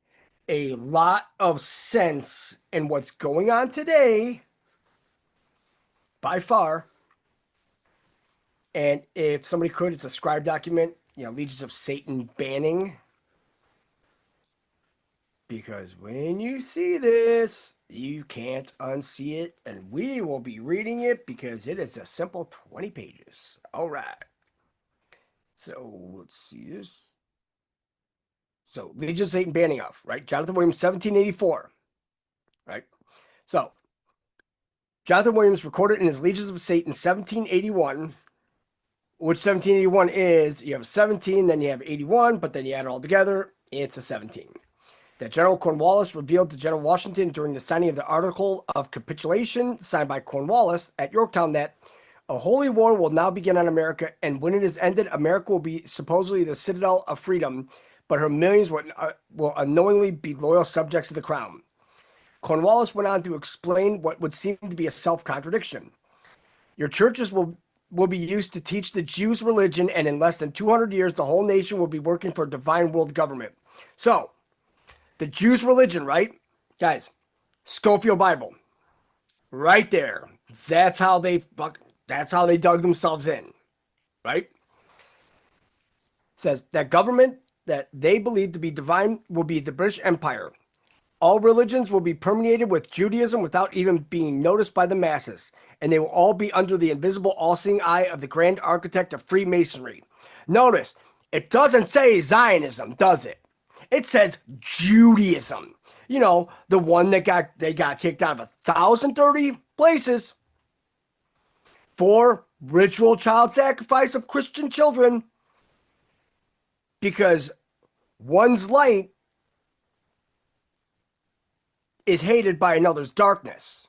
S4: a lot of sense in what's going on today, by far. And if somebody could, it's a scribe document, Legions of Satan banning. Because when you see this, you can't unsee it, and we will be reading it because it is a simple 20 pages. All right. So let's see this. So Legion of Satan banning off, right? Jonathan Williams, 1784, right? So Jonathan Williams recorded in his Legions of Satan 1781, which 1781 is, you have a 17, then you have 81, but then you add it all together, it's a 17. That General Cornwallis revealed to General Washington during the signing of the article of capitulation signed by Cornwallis at Yorktown that a holy war will now begin on America, and when it is ended, America will be supposedly the citadel of freedom, but her millions will unknowingly be loyal subjects of the crown. Cornwallis went on to explain what would seem to be a self-contradiction. Your churches will be used to teach the Jews' religion, and in less than 200 years, the whole nation will be working for a divine world government. So, the Jews' religion, right? Guys, Scofield Bible. Right there. That's how they dug themselves in. Right? It says that government that they believe to be divine will be the British Empire. All religions will be permeated with Judaism without even being noticed by the masses, and they will all be under the invisible all-seeing eye of the grand architect of Freemasonry. Notice, it doesn't say Zionism, does it? It says Judaism. You know, the one that they got kicked out of 1,030 places for ritual child sacrifice of Christian children, because one's light is hated by another's darkness.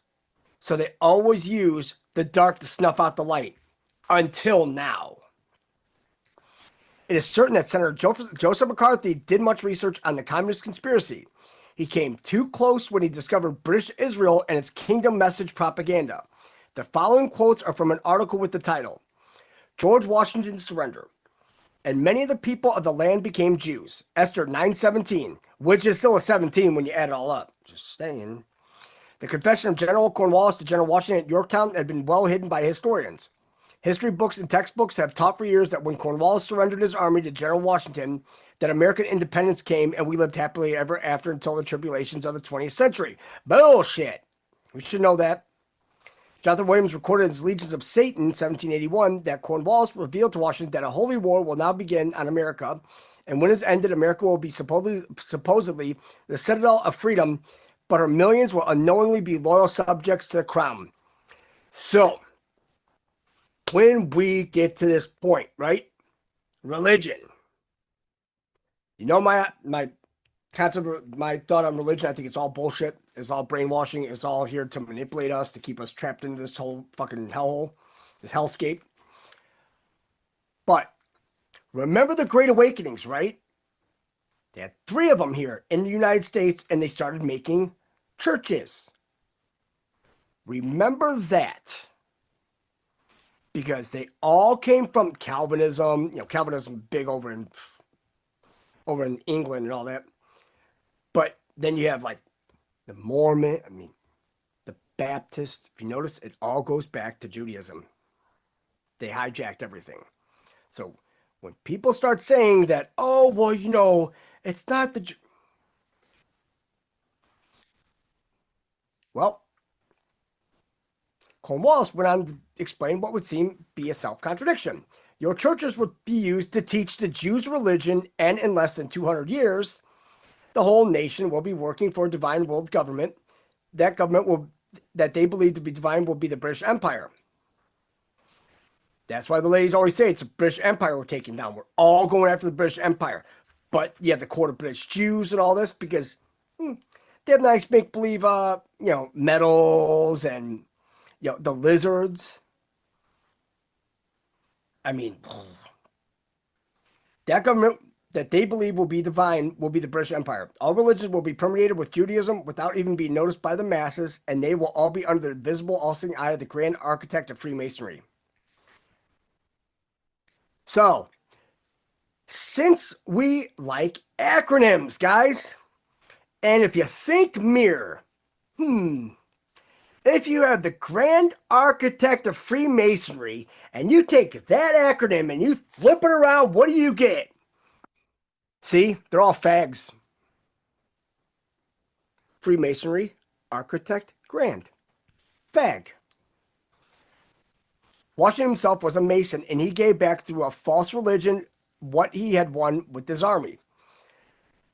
S4: So they always use the dark to snuff out the light, until now. It is certain that Senator Joseph McCarthy did much research on the communist conspiracy. He came too close when he discovered British Israel and its kingdom message propaganda. The following quotes are from an article with the title, George Washington's Surrender. And many of the people of the land became Jews. Esther 9:17, which is still a 17 when you add it all up. Just saying. The confession of General Cornwallis to General Washington at Yorktown had been well hidden by historians. History books and textbooks have taught for years that when Cornwallis surrendered his army to General Washington, that American independence came and we lived happily ever after until the tribulations of the 20th century. Bullshit. We should know that. Jonathan Williams recorded in his Legions of Satan, 1781, that Cornwallis revealed to Washington that a holy war will now begin on America, and when it's ended, America will be supposedly the citadel of freedom, but her millions will unknowingly be loyal subjects to the crown. So, when we get to this point, right? Religion. You know my concept, my thought on religion, I think it's all bullshit. It's all brainwashing. It's all here to manipulate us, to keep us trapped into this whole fucking hellhole, this hellscape. But remember the Great Awakenings, right? They had 3 of them here in the United States, and they started making churches. Remember that. Because they all came from Calvinism. You know, Calvinism big over in England and all that. But then you have like the Mormon, the Baptist. If you notice, it all goes back to Judaism. They hijacked everything. So when people start saying that, oh, well, you know, it's not the... Well, Cornwallis went on to explain what would seem be a self-contradiction. Your churches would be used to teach the Jews' religion, and in less than 200 years, the whole nation will be working for a divine world government. That government that they believe to be divine will be the British Empire. That's why the ladies always say it's the British Empire we're taking down. We're all going after the British Empire. But you have the court of British Jews and all this because they have nice make-believe, medals and, the lizards. I mean, that government that they believe will be divine will be the British Empire. All religions will be permeated with Judaism without even being noticed by the masses, and they will all be under the visible, all-seeing eye of the grand architect of Freemasonry. So, since we like acronyms, guys, and if you think mirror, if you have the grand architect of Freemasonry and you take that acronym and you flip it around, what do you get? See, they're all fags. Freemasonry, architect, grand. Fag. Washington himself was a Mason, and he gave back through a false religion what he had won with his army.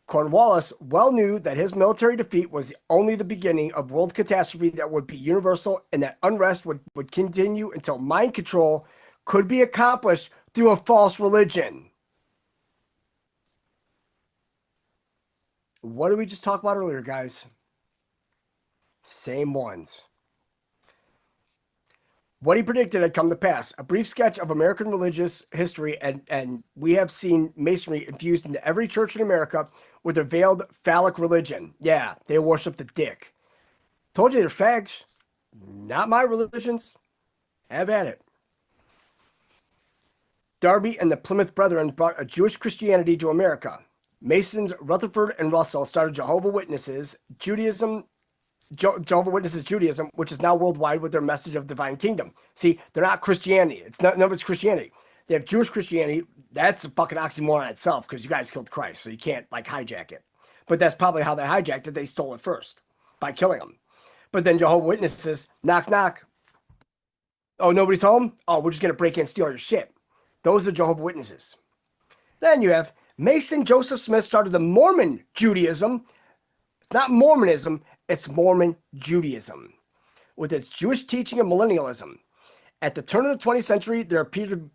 S4: Cornwallis well knew that his military defeat was only the beginning of world catastrophe that would be universal, and that unrest would continue until mind control could be accomplished through a false religion. What did we just talk about earlier, guys? Same ones. What he predicted had come to pass. A brief sketch of American religious history, and we have seen Masonry infused into every church in America with a veiled phallic religion. Yeah, they worship the dick. Told you they're fags. Not my religions. Have at it. Darby and the Plymouth Brethren brought a Jewish Christianity to America. Masons Rutherford and Russell started Jehovah's Witnesses, Judaism, which is now worldwide with their message of divine kingdom. See, they're not Christianity. It's not, none of it's Christianity. They have Jewish Christianity. That's a fucking oxymoron itself because you guys killed Christ, so you can't hijack it. But that's probably how they hijacked it. They stole it first by killing him. But then Jehovah's Witnesses, knock, knock. Oh, nobody's home? Oh, we're just going to break in and steal your shit. Those are Jehovah's Witnesses. Then you have Mason Joseph Smith started the Mormon Judaism. It's not Mormonism, it's Mormon Judaism, with its Jewish teaching and millennialism. At the turn of the 20th century, there appeared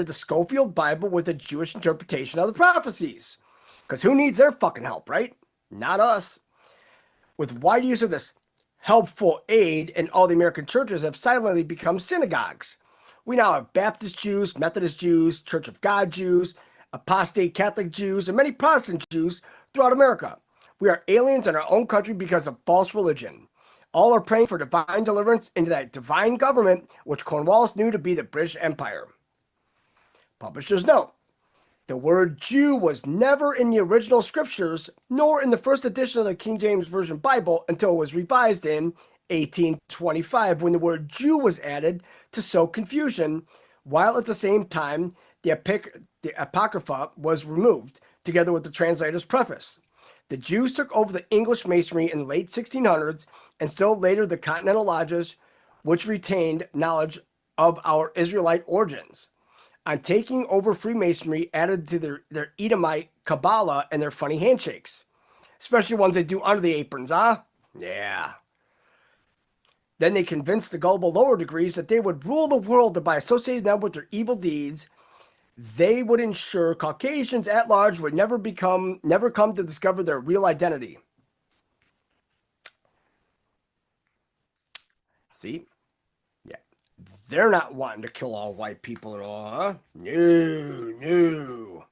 S4: the Schofield Bible with a Jewish interpretation of the prophecies. Because who needs their fucking help, right? Not us. With wide use of this helpful aid, and all the American churches have silently become synagogues. We now have Baptist Jews, Methodist Jews, Church of God Jews, apostate Catholic Jews, and many Protestant Jews throughout America. We are aliens in our own country because of false religion. All are praying for divine deliverance into that divine government which Cornwallis knew to be the British Empire. Publisher's note: the word Jew was never in the original scriptures, nor in the first edition of the King James Version Bible until it was revised in 1825, when the word Jew was added to sow confusion, while at the same time the Apocrypha was removed, together with the translator's preface. The Jews took over the English Masonry in the late 1600s, and still later the Continental Lodges, which retained knowledge of our Israelite origins. On taking over Freemasonry, added to their Edomite Kabbalah and their funny handshakes. Especially ones they do under the aprons, huh? Yeah. Then they convinced the gullible lower degrees that they would rule the world, and by associating them with their evil deeds, they would ensure Caucasians at large would never come to discover their real identity. See? Yeah. They're not wanting to kill all white people at all, huh? No.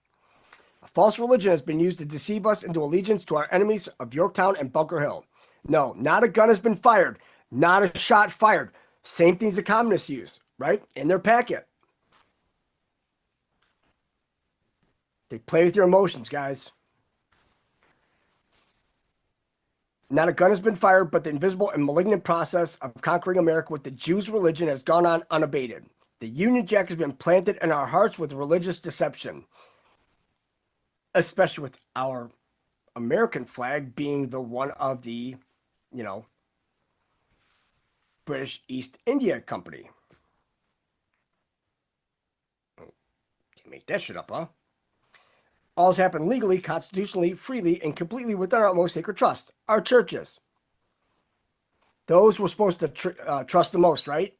S4: A false religion has been used to deceive us into allegiance to our enemies of Yorktown and Bunker Hill. No, not a gun has been fired. Not a shot fired. Same things the communists use, right? In their packet. They play with your emotions, guys. Not a gun has been fired, but the invisible and malignant process of conquering America with the Jews' religion has gone on unabated. The Union Jack has been planted in our hearts with religious deception, especially with our American flag being the one of the, British East India Company. Can't make that shit up, huh? All has happened legally, constitutionally, freely, and completely within our most sacred trust, our churches. Those we're supposed to trust the most, right?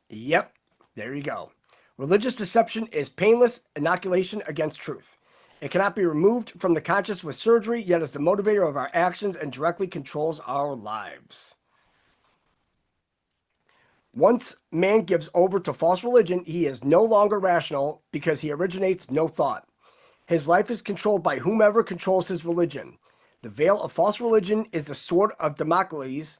S4: Yep, there you go. Religious deception is painless inoculation against truth. It cannot be removed from the conscious with surgery, yet is the motivator of our actions and directly controls our lives. Once man gives over to false religion, he is no longer rational because he originates no thought. His life is controlled by whomever controls his religion. The veil of false religion is the sword of Damocles,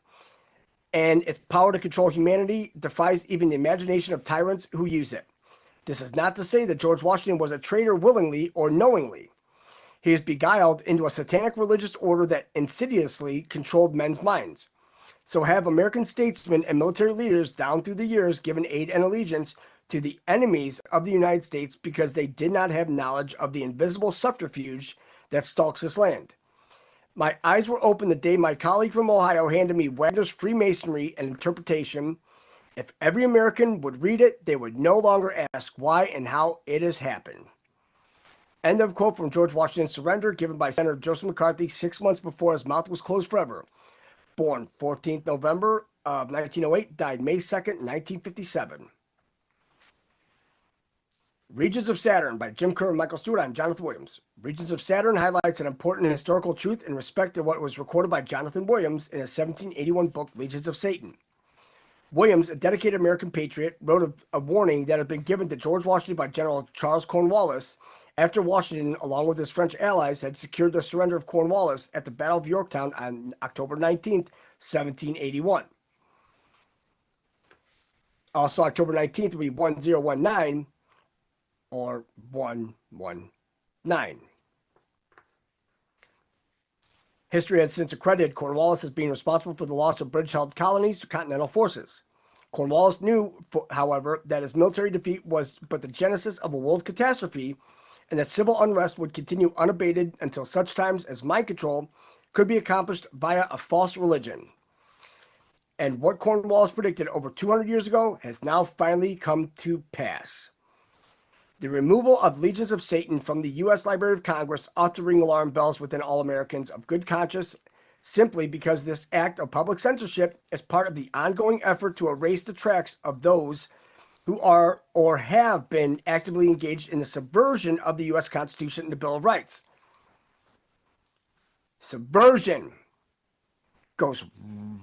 S4: and its power to control humanity defies even the imagination of tyrants who use it. This is not to say that George Washington was a traitor willingly or knowingly. He is beguiled into a satanic religious order that insidiously controlled men's minds. So have American statesmen and military leaders down through the years given aid and allegiance to the enemies of the United States because they did not have knowledge of the invisible subterfuge that stalks this land. My eyes were open the day my colleague from Ohio handed me Wagner's Freemasonry and interpretation. If every American would read it, they would no longer ask why and how it has happened. End of quote from George Washington's surrender given by Senator Joseph McCarthy 6 months before his mouth was closed forever. Born 14th November of 1908, died May 2nd, 1957. Regions of Saturn by Jim Kerr and Michael Stewart. I'm Jonathan Williams. Regions of Saturn highlights an important historical truth in respect to what was recorded by Jonathan Williams in his 1781 book, Legions of Satan. Williams, a dedicated American patriot, wrote a warning that had been given to George Washington by General Charles Cornwallis after Washington, along with his French allies, had secured the surrender of Cornwallis at the Battle of Yorktown on October 19th, 1781. Also, October 19th will be 1019 or 119. History has since accredited Cornwallis as being responsible for the loss of British-held colonies to Continental forces. Cornwallis knew, however, that his military defeat was but the genesis of a world catastrophe and that civil unrest would continue unabated until such times as mind control could be accomplished via a false religion. And what Cornwallis predicted over 200 years ago has now finally come to pass. The removal of Legions of Satan from the U.S. Library of Congress ought to ring alarm bells within all Americans of good conscience, simply because this act of public censorship is part of the ongoing effort to erase the tracks of those who are or have been actively engaged in the subversion of the U.S. Constitution and the Bill of Rights. Subversion goes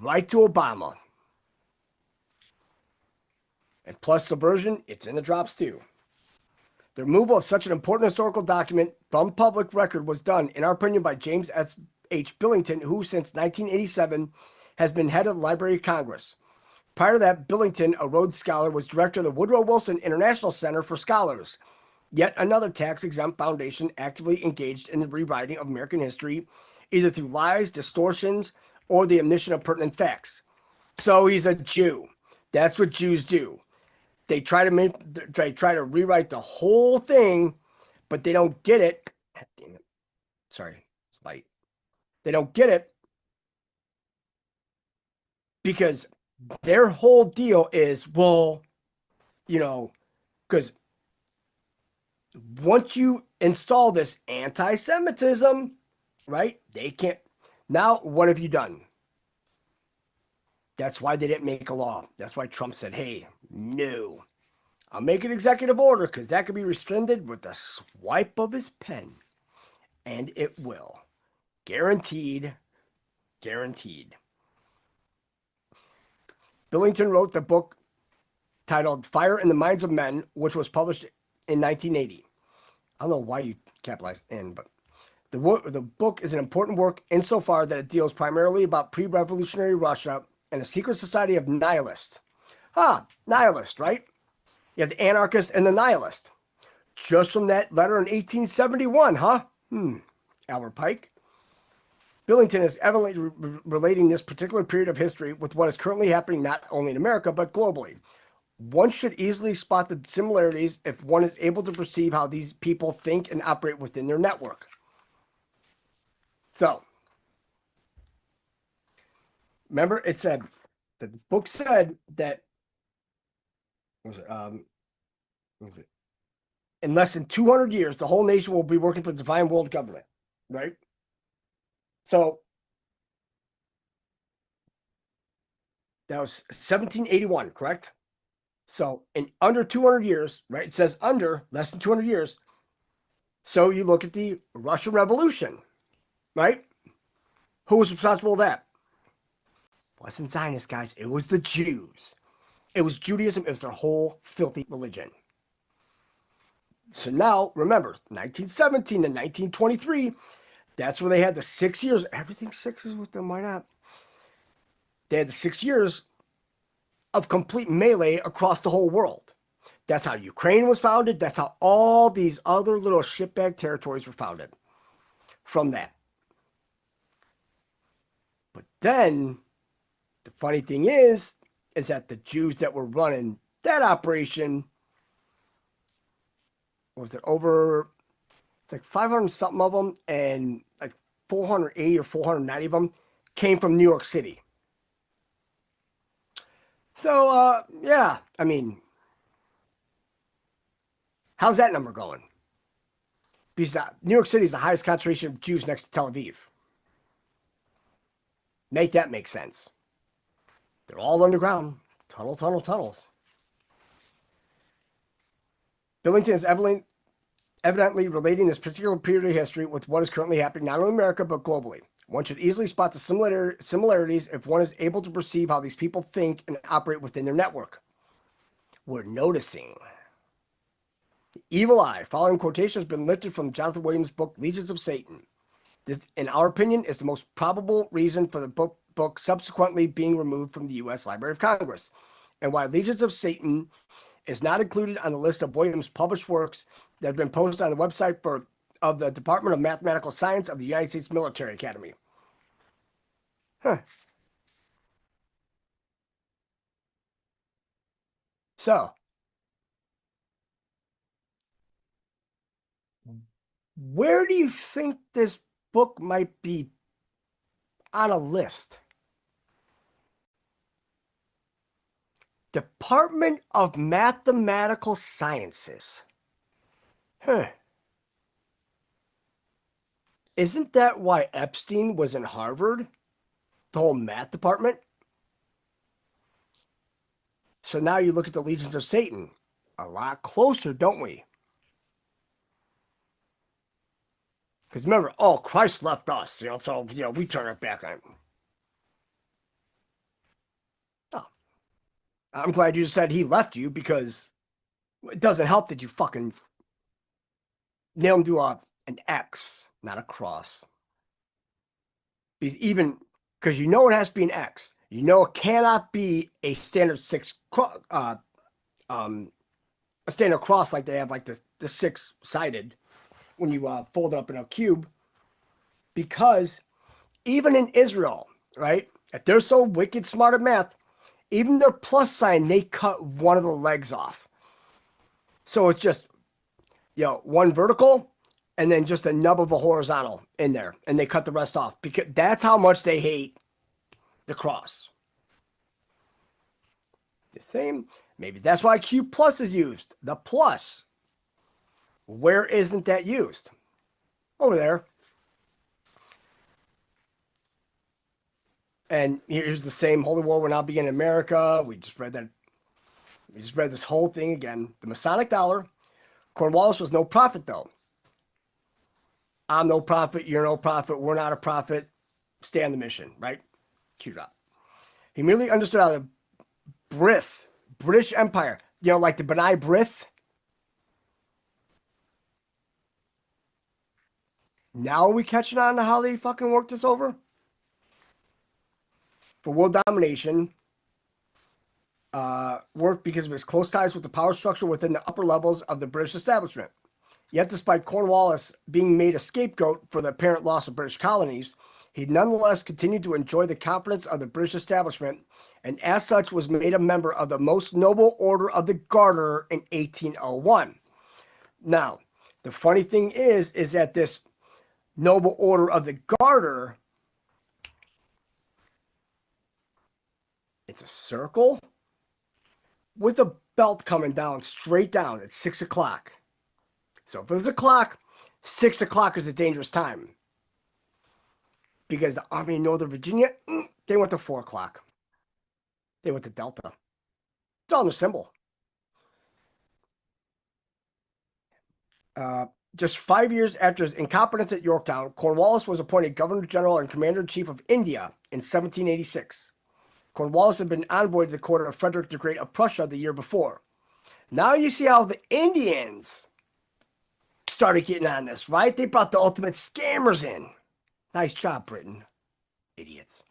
S4: right to Obama. And plus subversion, it's in the drops too. The removal of such an important historical document from public record was done, in our opinion, by James H. Billington, who since 1987 has been head of the Library of Congress. Prior to that, Billington, a Rhodes Scholar, was director of the Woodrow Wilson International Center for Scholars, yet another tax-exempt foundation actively engaged in the rewriting of American history, either through lies, distortions, or the omission of pertinent facts. So he's a Jew. That's what Jews do. They try to rewrite the whole thing, but they don't get it. Damn it. Sorry, it's light. They don't get it because their whole deal is, well, you know, because once you install this anti-Semitism, right, they can't. Now, what have you done? That's why they didn't make a law. That's why Trump said, hey, no, I'll make an executive order because that could be rescinded with the swipe of his pen. And it will. Guaranteed. Guaranteed. Billington wrote the book titled Fire in the Minds of Men, which was published in 1980. I don't know why you capitalized in, but the book is an important work insofar that it deals primarily about pre-revolutionary Russia and a secret society of nihilists. Nihilist, right? You have the anarchist and the nihilist. Just from that letter in 1871, huh? Albert Pike. Billington is evidently relating this particular period of history with what is currently happening not only in America, but globally. One should easily spot the similarities if one is able to perceive how these people think and operate within their network. So, remember, it said, the book said that, in less than 200 years, the whole nation will be working for the divine world government, right? So, that was 1781, correct? So, in under 200 years, right? It says under less than 200 years. So, you look at the Russian Revolution, right? Who was responsible for that? It wasn't Zionists, guys. It was the Jews. It was Judaism. It was their whole filthy religion. So now, remember, 1917 and 1923, that's where they had the 6 years. Everything sixes with them, why not? They had the 6 years of complete melee across the whole world. That's how Ukraine was founded. That's how all these other little shitbag territories were founded from that. But then, the funny thing is that the Jews that were running that operation, was it over, it's like 500 something of them, and like 480 or 490 of them came from New York City. So, yeah, I mean, how's that number going? Because New York City is the highest concentration of Jews next to Tel Aviv. Make that make sense. They're all underground. Tunnels. Billington is evidently relating this particular period of history with what is currently happening not only in America, but globally. One should easily spot the similarities if one is able to perceive how these people think and operate within their network. We're noticing. The evil eye, following quotation, has been lifted from Jonathan Williams' book, Legions of Satan. This, in our opinion, is the most probable reason for the book subsequently being removed from the U.S. Library of Congress, and why Legions of Satan is not included on the list of Williams' published works that have been posted on the website of the Department of Mathematical Science of the United States Military Academy. So, where do you think this book might be on a list? Department of Mathematical Sciences. Huh. Isn't that why Epstein was in Harvard? The whole math department? So now you look at the legions of Satan. A lot closer, don't we? Because remember, oh, Christ left us, so, we turn it back on him. Oh. I'm glad you just said he left you, because it doesn't help that you fucking nail him to an X, not a cross. Because it has to be an X. You know it cannot be a standard a standard cross like they have, like the six-sided when you fold it up in a cube. Because even in Israel, right, if they're so wicked smart at math, even their plus sign, they cut one of the legs off. So it's just, one vertical and then just a nub of a horizontal in there. And they cut the rest off because that's how much they hate the cross. The same, maybe that's why Q plus is used. The plus. Where isn't that used? Over there. And here's the same Holy War will not be in America. We just read that. We just read this whole thing again. The Masonic dollar. Cornwallis was no prophet, though. I'm no prophet. You're no prophet. We're not a prophet. Stay on the mission, right? Cue drop. He merely understood how the British Empire, like the B'nai B'rith. Now are we catching on to how they fucking worked this over? For world domination, worked because of his close ties with the power structure within the upper levels of the British establishment. Yet, despite Cornwallis being made a scapegoat for the apparent loss of British colonies, he nonetheless continued to enjoy the confidence of the British establishment, and as such was made a member of the Most Noble Order of the Garter in 1801. Now, the funny thing is that this Noble Order of the Garter, it's a circle with a belt coming down, straight down at 6 o'clock. So if there's a clock, 6 o'clock is a dangerous time. Because the Army of Northern Virginia, they went to 4 o'clock. They went to Delta. It's all in the symbol. Just 5 years after his incompetence at Yorktown, Cornwallis was appointed Governor General and Commander-in-Chief of India in 1786. Cornwallis had been envoy to the court of Frederick the Great of Prussia the year before. Now you see how the Indians started getting on this, right? They brought the ultimate scammers in. Nice job, Britain. Idiots.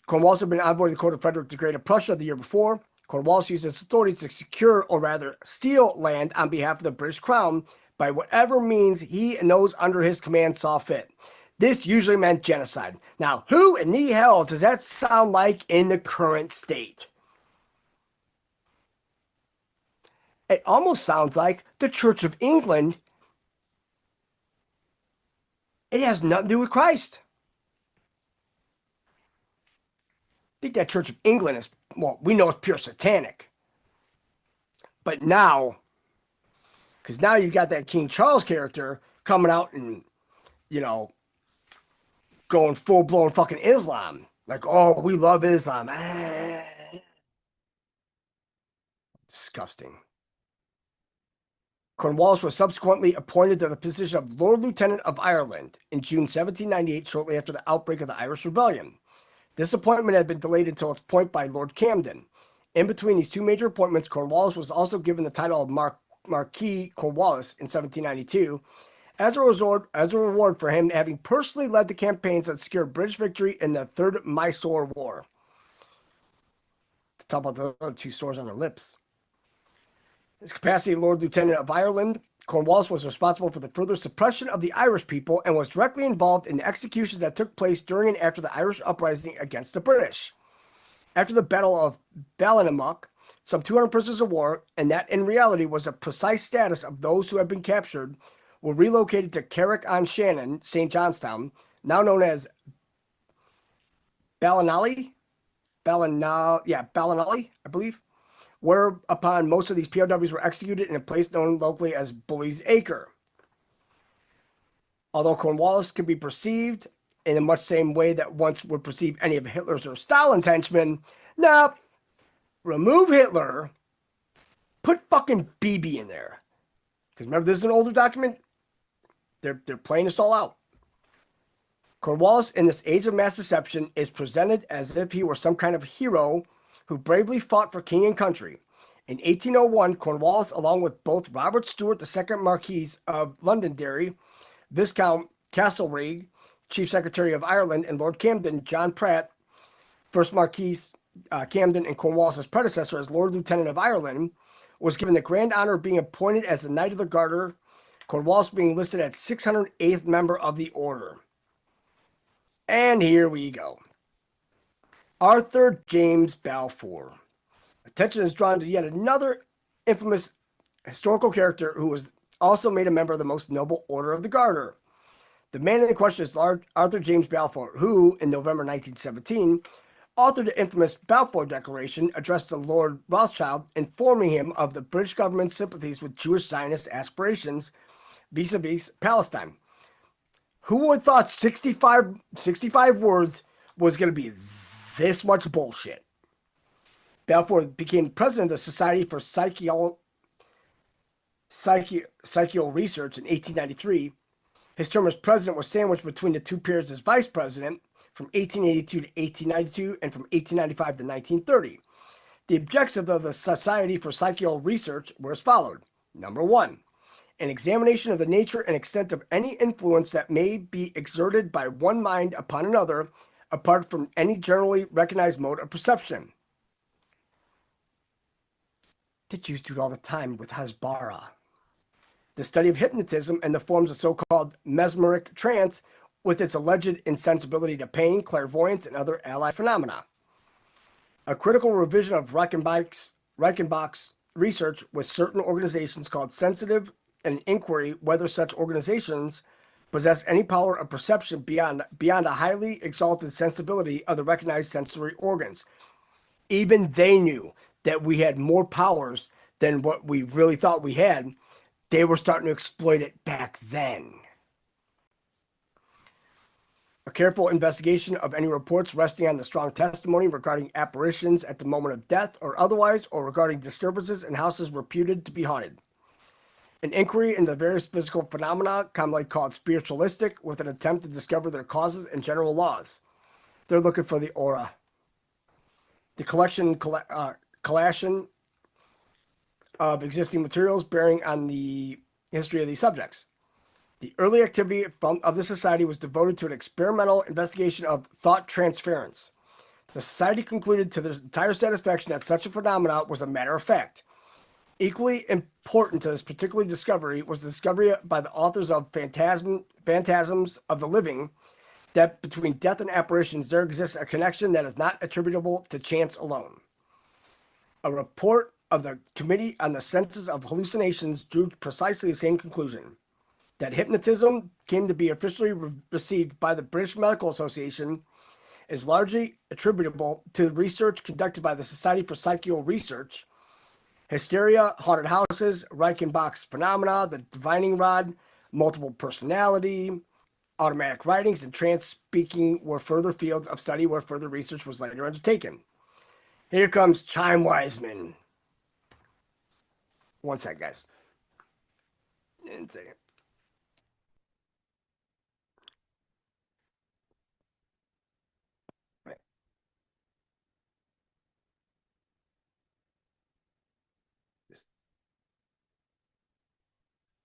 S4: Cornwallis had been envoy to the court of Frederick the Great of Prussia the year before. Cornwallis used his authority to secure, or rather steal, land on behalf of the British Crown by whatever means he and those under his command saw fit. This usually meant genocide. Now, who in the hell does that sound like in the current state? It almost sounds like the Church of England. It has nothing to do with Christ. I think that Church of England is, well, we know it's pure satanic. But now, because now you've got that King Charles character coming out and, going full-blown fucking Islam. Like, oh, we love Islam. Disgusting. Cornwallis was subsequently appointed to the position of Lord Lieutenant of Ireland in June 1798, shortly after the outbreak of the Irish Rebellion. This appointment had been delayed until its appointment by Lord Camden. In between these two major appointments, Cornwallis was also given the title of Marquis Cornwallis in 1792, as a reward for him having personally led the campaigns that secured British victory in the Third Mysore War. To talk about the other two sores on their lips. His capacity as Lord Lieutenant of Ireland, Cornwallis was responsible for the further suppression of the Irish people and was directly involved in the executions that took place during and after the Irish uprising against the British. After the Battle of Ballinamuck, some 200 prisoners of war, and that in reality was a precise status of those who had been captured, were relocated to Carrick-on-Shannon, St. Johnstown, now known as Ballinolly, I believe, whereupon most of these POWs were executed in a place known locally as Bully's Acre. Although Cornwallis could be perceived in a much same way that once would perceive any of Hitler's or Stalin's henchmen, now remove Hitler, put fucking BB in there. Because remember, this is an older document. They're playing this all out. Cornwallis, in this age of mass deception, is presented as if he were some kind of hero who bravely fought for king and country. In 1801, Cornwallis, along with both Robert Stewart, the second Marquis of Londonderry, Viscount Castlereagh, Chief Secretary of Ireland, and Lord Camden, John Pratt, first Marquis Camden and Cornwallis's predecessor as Lord Lieutenant of Ireland, was given the grand honor of being appointed as the Knight of the Garter, Cornwallis being listed as 608th member of the order. And here we go. Arthur James Balfour. Attention is drawn to yet another infamous historical character who was also made a member of the most noble order of the Garter. The man in question is Arthur James Balfour, who, in November 1917, authored the infamous Balfour Declaration addressed to Lord Rothschild, informing him of the British government's sympathies with Jewish Zionist aspirations vis-a-vis Palestine. Who would have thought 65 words was going to be this much bullshit? Balfour became president of the Society for Psychical Research in 1893. His term as president was sandwiched between the two periods as vice president from 1882 to 1892 and from 1895 to 1930. The objectives of the Society for Psychical Research were as followed. Number one, an examination of the nature and extent of any influence that may be exerted by one mind upon another, apart from any generally recognized mode of perception. The Jews do it all the time with Hasbara. The study of hypnotism and the forms of so-called mesmeric trance with its alleged insensibility to pain, clairvoyance, and other allied phenomena. A critical revision of Reichenbach's research with certain organizations called sensitive, and an inquiry whether such organizations possess any power of perception beyond a highly exalted sensibility of the recognized sensory organs. Even they knew that we had more powers than what we really thought we had. They were starting to exploit it back then. A careful investigation of any reports resting on the strong testimony regarding apparitions at the moment of death or otherwise, or regarding disturbances in houses reputed to be haunted. An inquiry into various physical phenomena, commonly called spiritualistic, with an attempt to discover their causes and general laws. They're looking for the aura. The collation of existing materials bearing on the history of these subjects. The early activity of the society was devoted to an experimental investigation of thought transference. The society concluded to their entire satisfaction that such a phenomenon was a matter of fact. Equally important to this particular discovery was the discovery by the authors of Phantasms of the Living that between death and apparitions there exists a connection that is not attributable to chance alone. A report of the Committee on the Senses of Hallucinations drew precisely the same conclusion, that hypnotism came to be officially received by the British Medical Association is largely attributable to the research conducted by the Society for Psychical Research. Hysteria, haunted houses, Reichenbach's phenomena, the divining rod, multiple personality, automatic writings, and trance speaking were further fields of study where further research was later undertaken. Here comes Chaim Weizmann. One sec, guys. One second.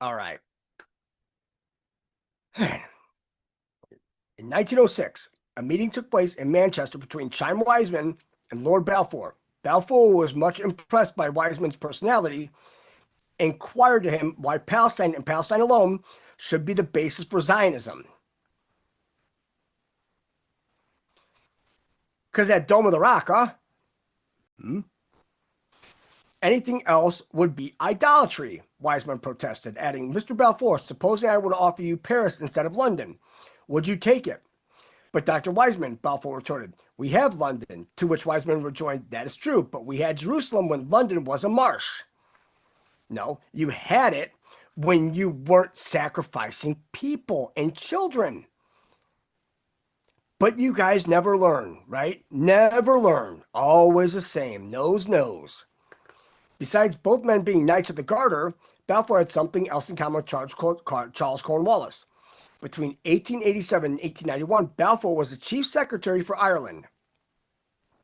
S4: All right. In 1906, a meeting took place in Manchester between Chaim Weizmann and Lord Balfour. Balfour was much impressed by Weizmann's personality, inquired to him why Palestine and Palestine alone should be the basis for Zionism. Because that Dome of the Rock, huh? Anything else would be idolatry, Weizmann protested, adding, Mr. Balfour, supposing I were to offer you Paris instead of London, would you take it? But Dr. Wiseman, Balfour retorted, we have London, to which Wiseman rejoined, that is true, but we had Jerusalem when London was a marsh. No, you had it when you weren't sacrificing people and children. But you guys never learn, right? Never learn. Always the same. Nose. Besides both men being Knights of the Garter, Balfour had something else in common with Charles Cornwallis. Between 1887 and 1891, Balfour was the Chief Secretary for Ireland.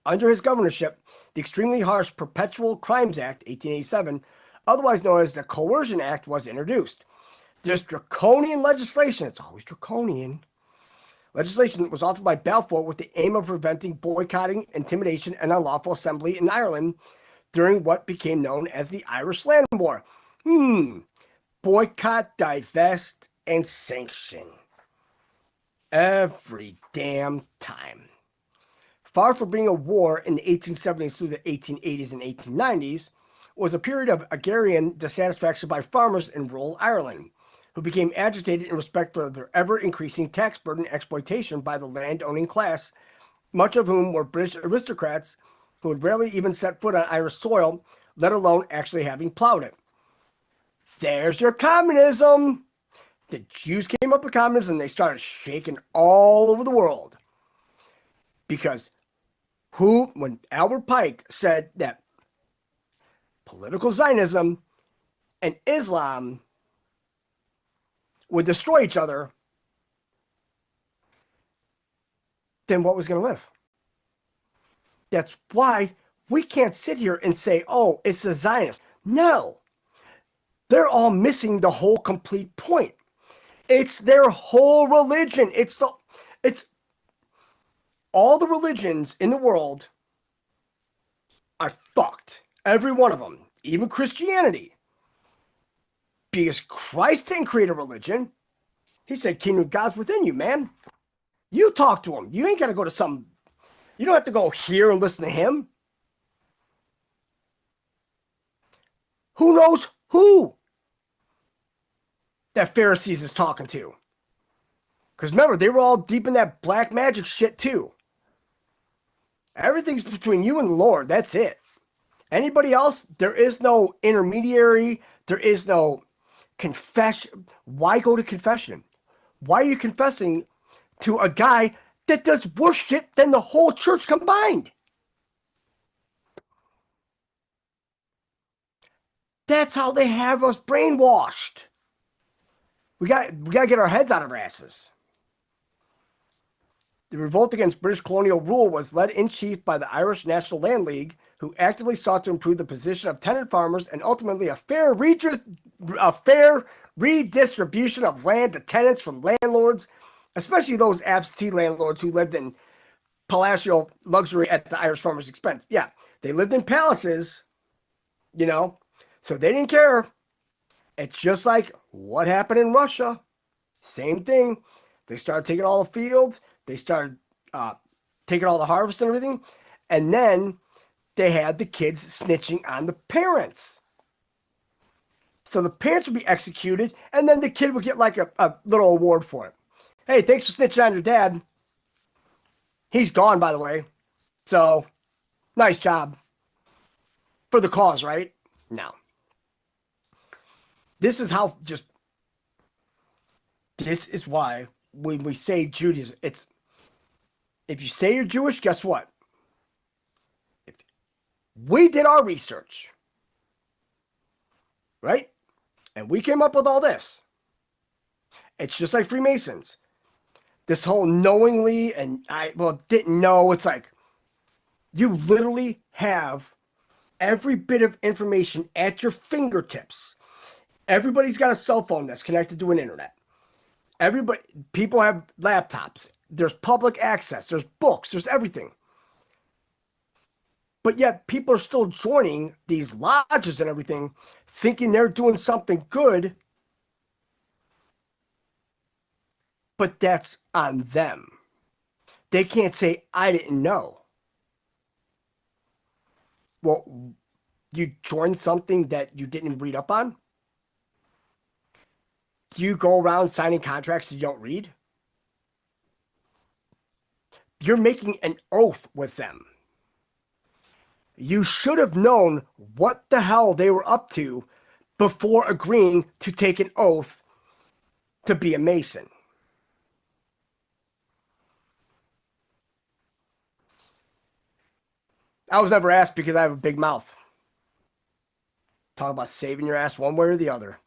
S4: Under his governorship, the extremely harsh Perpetual Crimes Act, 1887, otherwise known as the Coercion Act, was introduced. This draconian legislation, it's always draconian, legislation was authored by Balfour with the aim of preventing boycotting, intimidation, and unlawful assembly in Ireland during what became known as the Irish Land War. Boycott, divest, and sanction. Every damn time. Far from being a war in the 1870s through the 1880s and 1890s, was a period of agrarian dissatisfaction by farmers in rural Ireland, who became agitated in respect for their ever-increasing tax burden and exploitation by the land-owning class, much of whom were British aristocrats who had rarely even set foot on Irish soil, let alone actually having plowed it. There's your communism! The Jews came up with communism and they started shaking all over the world. Because when Albert Pike said that political Zionism and Islam would destroy each other, then what was going to live? That's why we can't sit here and say, oh, it's the Zionists. No. They're all missing the whole complete point. It's their whole religion. It's all the religions in the world are fucked. Every one of them. Even Christianity. Because Christ didn't create a religion. He said, kingdom of God's within you, man. You talk to him. You ain't got to go to some... You don't have to go here and listen to him. Who knows who that Pharisees is talking to? Because remember, they were all deep in that black magic shit too. Everything's between you and the Lord. That's it. Anybody else, there is no intermediary. There is no confession. Why go to confession? Why are you confessing to a guy that does worse shit than the whole church combined? That's how they have us brainwashed. We got to get our heads out of our asses. The revolt against British colonial rule was led in chief by the Irish National Land League, who actively sought to improve the position of tenant farmers and ultimately a fair redistribution of land to tenants from landlords, especially those absentee landlords who lived in palatial luxury at the Irish farmers' expense. Yeah, they lived in palaces, you know, so they didn't care. It's just like what happened in Russia. Same thing. They started taking all the fields. They started taking all the harvest and everything. And then they had the kids snitching on the parents. So the parents would be executed, and then the kid would get like a little award for it. Hey, thanks for snitching on your dad. He's gone, by the way. So, nice job. For the cause, right? No. This is how this is why when we say Judaism, it's, if you say you're Jewish, guess what? If we did our research, right? And we came up with all this. It's just like Freemasons. This whole knowingly and didn't know. It's like you literally have every bit of information at your fingertips. Everybody's got a cell phone that's connected to an internet. People have laptops. There's public access. There's books. There's everything. But yet people are still joining these lodges and everything, thinking they're doing something good. But that's on them. They can't say, I didn't know. Well, you joined something that you didn't read up on? Do you go around signing contracts you don't read? You're making an oath with them. You should have known what the hell they were up to before agreeing to take an oath to be a Mason. I was never asked because I have a big mouth. Talk about saving your ass one way or the other.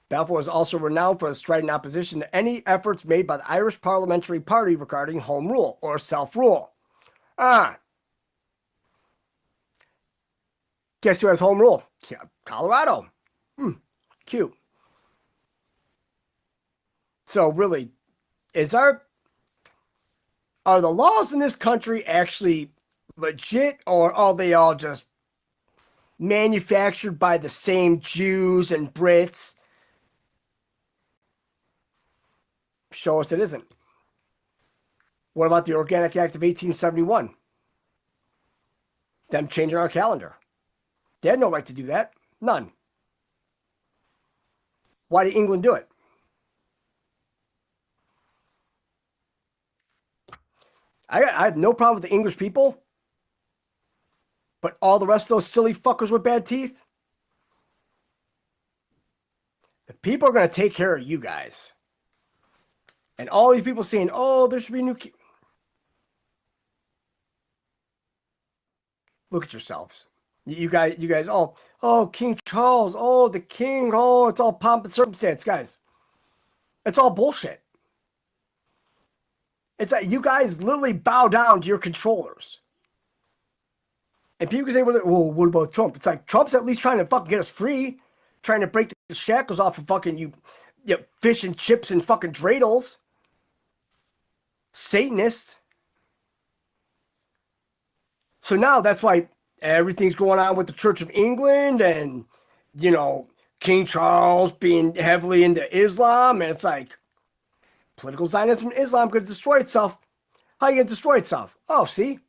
S4: Balfour is also renowned for his strident opposition to any efforts made by the Irish Parliamentary Party regarding home rule or self-rule. Guess who has home rule? Colorado. Cute. So really, are the laws in this country actually legit, or are they all just manufactured by the same Jews and Brits? Show us it isn't. What about the Organic Act of 1871? Them changing our calendar. They had no right to do that. None. Why did England do it? I had no problem with the English people, but all the rest of those silly fuckers with bad teeth, the people are going to take care of you guys. And all these people saying, oh, there should be a new king. Look at yourselves. You guys, oh, King Charles, oh, the king, oh, it's all pomp and circumstance, guys. It's all bullshit. It's like you guys literally bow down to your controllers. And people can say, well, what about Trump? It's like Trump's at least trying to fucking get us free, trying to break the shackles off of fucking you fish and chips and fucking dreidels. Satanist. So now that's why everything's going on with the Church of England and, King Charles being heavily into Islam. And it's like, political Zionism and Islam could destroy itself. How are you going to destroy itself? Oh, see?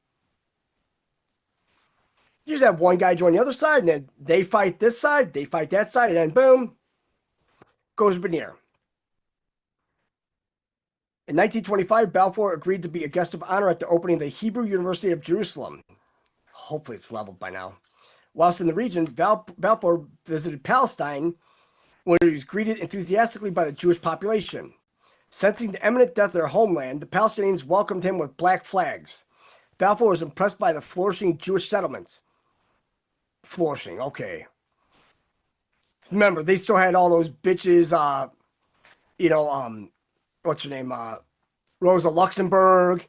S4: You just have one guy join the other side, and then they fight this side, they fight that side, and then boom, goes veneer. In 1925, Balfour agreed to be a guest of honor at the opening of the Hebrew University of Jerusalem. Hopefully it's leveled by now. Whilst in the region, Balfour visited Palestine, where he was greeted enthusiastically by the Jewish population. Sensing the imminent death of their homeland, the Palestinians welcomed him with black flags. Balfour was impressed by the flourishing Jewish settlements. Flourishing, okay. Remember, they still had all those bitches, what's her name, Rosa Luxemburg,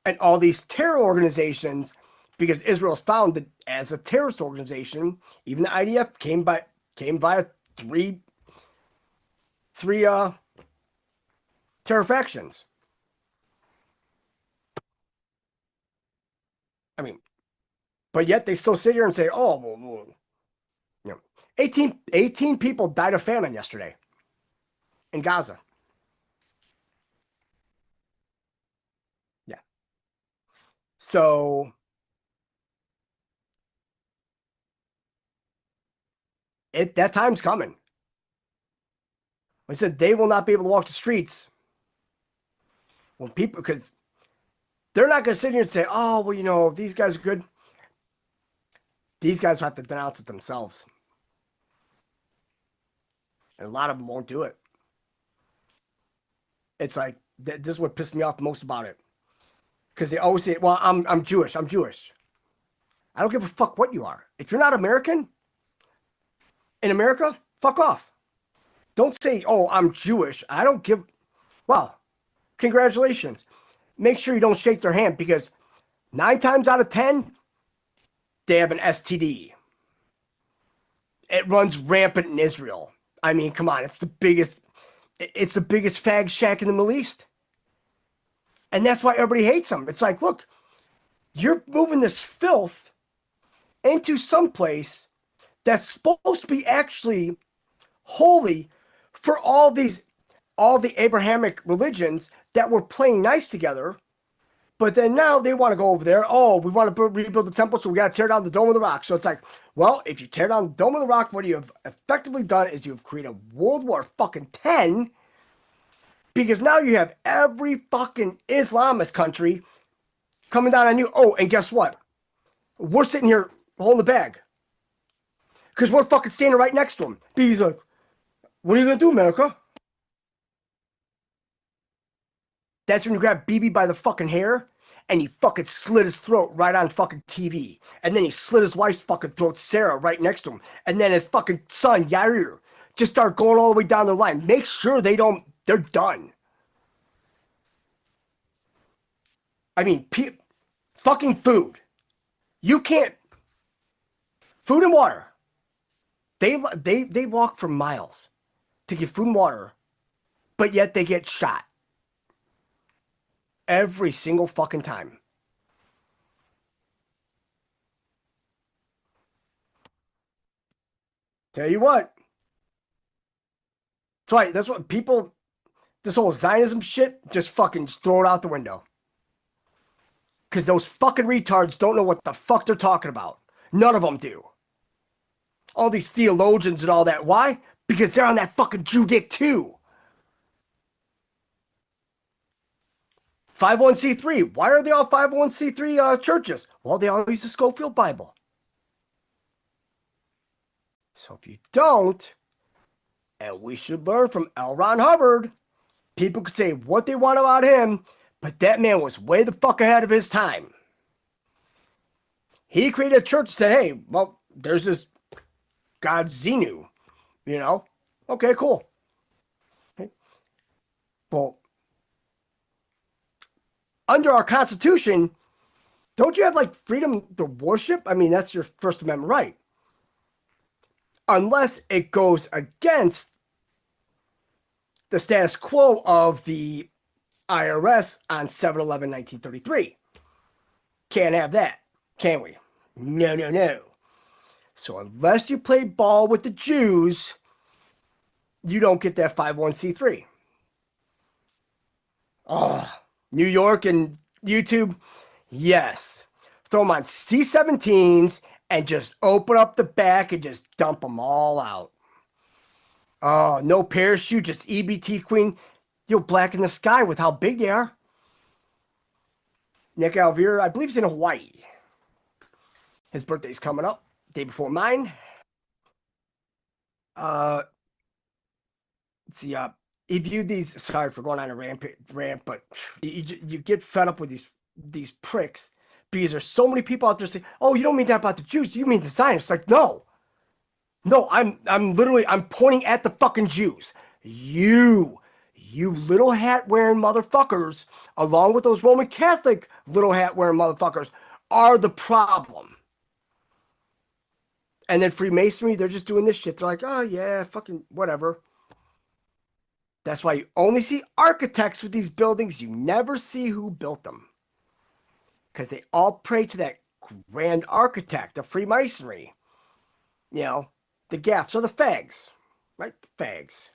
S4: and all these terror organizations, because Israel is founded as a terrorist organization. Even the IDF came via three terror factions. I mean, but yet they still sit here and say, oh, 18 people died of famine yesterday in Gaza. Yeah. So that time's coming. I said they will not be able to walk the streets when people, because they're not going to sit here and say, oh, well, these guys are good. These guys have to denounce it themselves. And a lot of them won't do it. It's like, this is what pissed me off most about it. Because they always say, well, I'm Jewish. I'm Jewish. I don't give a fuck what you are. If you're not American, in America, fuck off. Don't say, oh, I'm Jewish. I don't give, well, congratulations. Make sure you don't shake their hand, because 9 times out of 10, they have an STD. It runs rampant in Israel. I mean, come on, it's the biggest fag shack in the Middle East. And that's why everybody hates them. It's like, look, you're moving this filth into some place that's supposed to be actually holy for all the Abrahamic religions that were playing nice together. But then now they want to go over there. Oh, we want to rebuild the temple, so we got to tear down the Dome of the Rock. So it's like, well, if you tear down the Dome of the Rock, what you have effectively done is you've created World War fucking 10, because now you have every fucking Islamist country coming down on you. Oh, and guess what? We're sitting here holding the bag. Because we're fucking standing right next to him. BB's like, what are you going to do, America? That's when you grab BB by the fucking hair and he fucking slit his throat right on fucking TV. And then he slit his wife's fucking throat, Sarah, right next to him. And then his fucking son, Yair, just start going all the way down the line. Make sure they're done. I mean, fucking food. You can't. Food and water. They walk for miles to get food and water, but yet they get shot. Every single fucking time. Tell you what. That's right. That's what people, this whole Zionism shit, just fucking throw it out the window. Because those fucking retards don't know what the fuck they're talking about. None of them do. All these theologians and all that. Why? Because they're on that fucking Jew dick too. 501c3. Why are they all 501c3 churches? Well, they all use the Schofield Bible. So if you don't, and we should learn from L. Ron Hubbard, people could say what they want about him, but that man was way the fuck ahead of his time. He created a church and said, hey, well, there's this God Xenu, you know? Okay, cool. Okay. Well, under our Constitution, don't you have like freedom to worship? I mean, that's your First Amendment right. Unless it goes against the status quo of the IRS on 7/11/1933. Can't have that, can we? No, no, no. So unless you play ball with the Jews, you don't get that 501c3. Oh, New York and YouTube, yes. Throw them on C-17s and just open up the back and just dump them all out. Oh, no parachute, just EBT queen. You'll blacken the sky with how big they are. Nick Alvear, I believe he's in Hawaii. His birthday's coming up, day before mine. Let's see, he viewed these, sorry for going on a rant, but you get fed up with these pricks because there's so many people out there saying, oh, you don't mean that about the Jews, you mean the Zionists. Like, no, I'm pointing at the fucking Jews. You little hat wearing motherfuckers, along with those Roman Catholic little hat wearing motherfuckers, are the problem. And then Freemasonry, they're just doing this shit. They're like, oh yeah, fucking whatever. That's why you only see architects with these buildings. You never see who built them. Because they all pray to that grand architect of Freemasonry. You know, the gaffs or the fags. Right? The fags.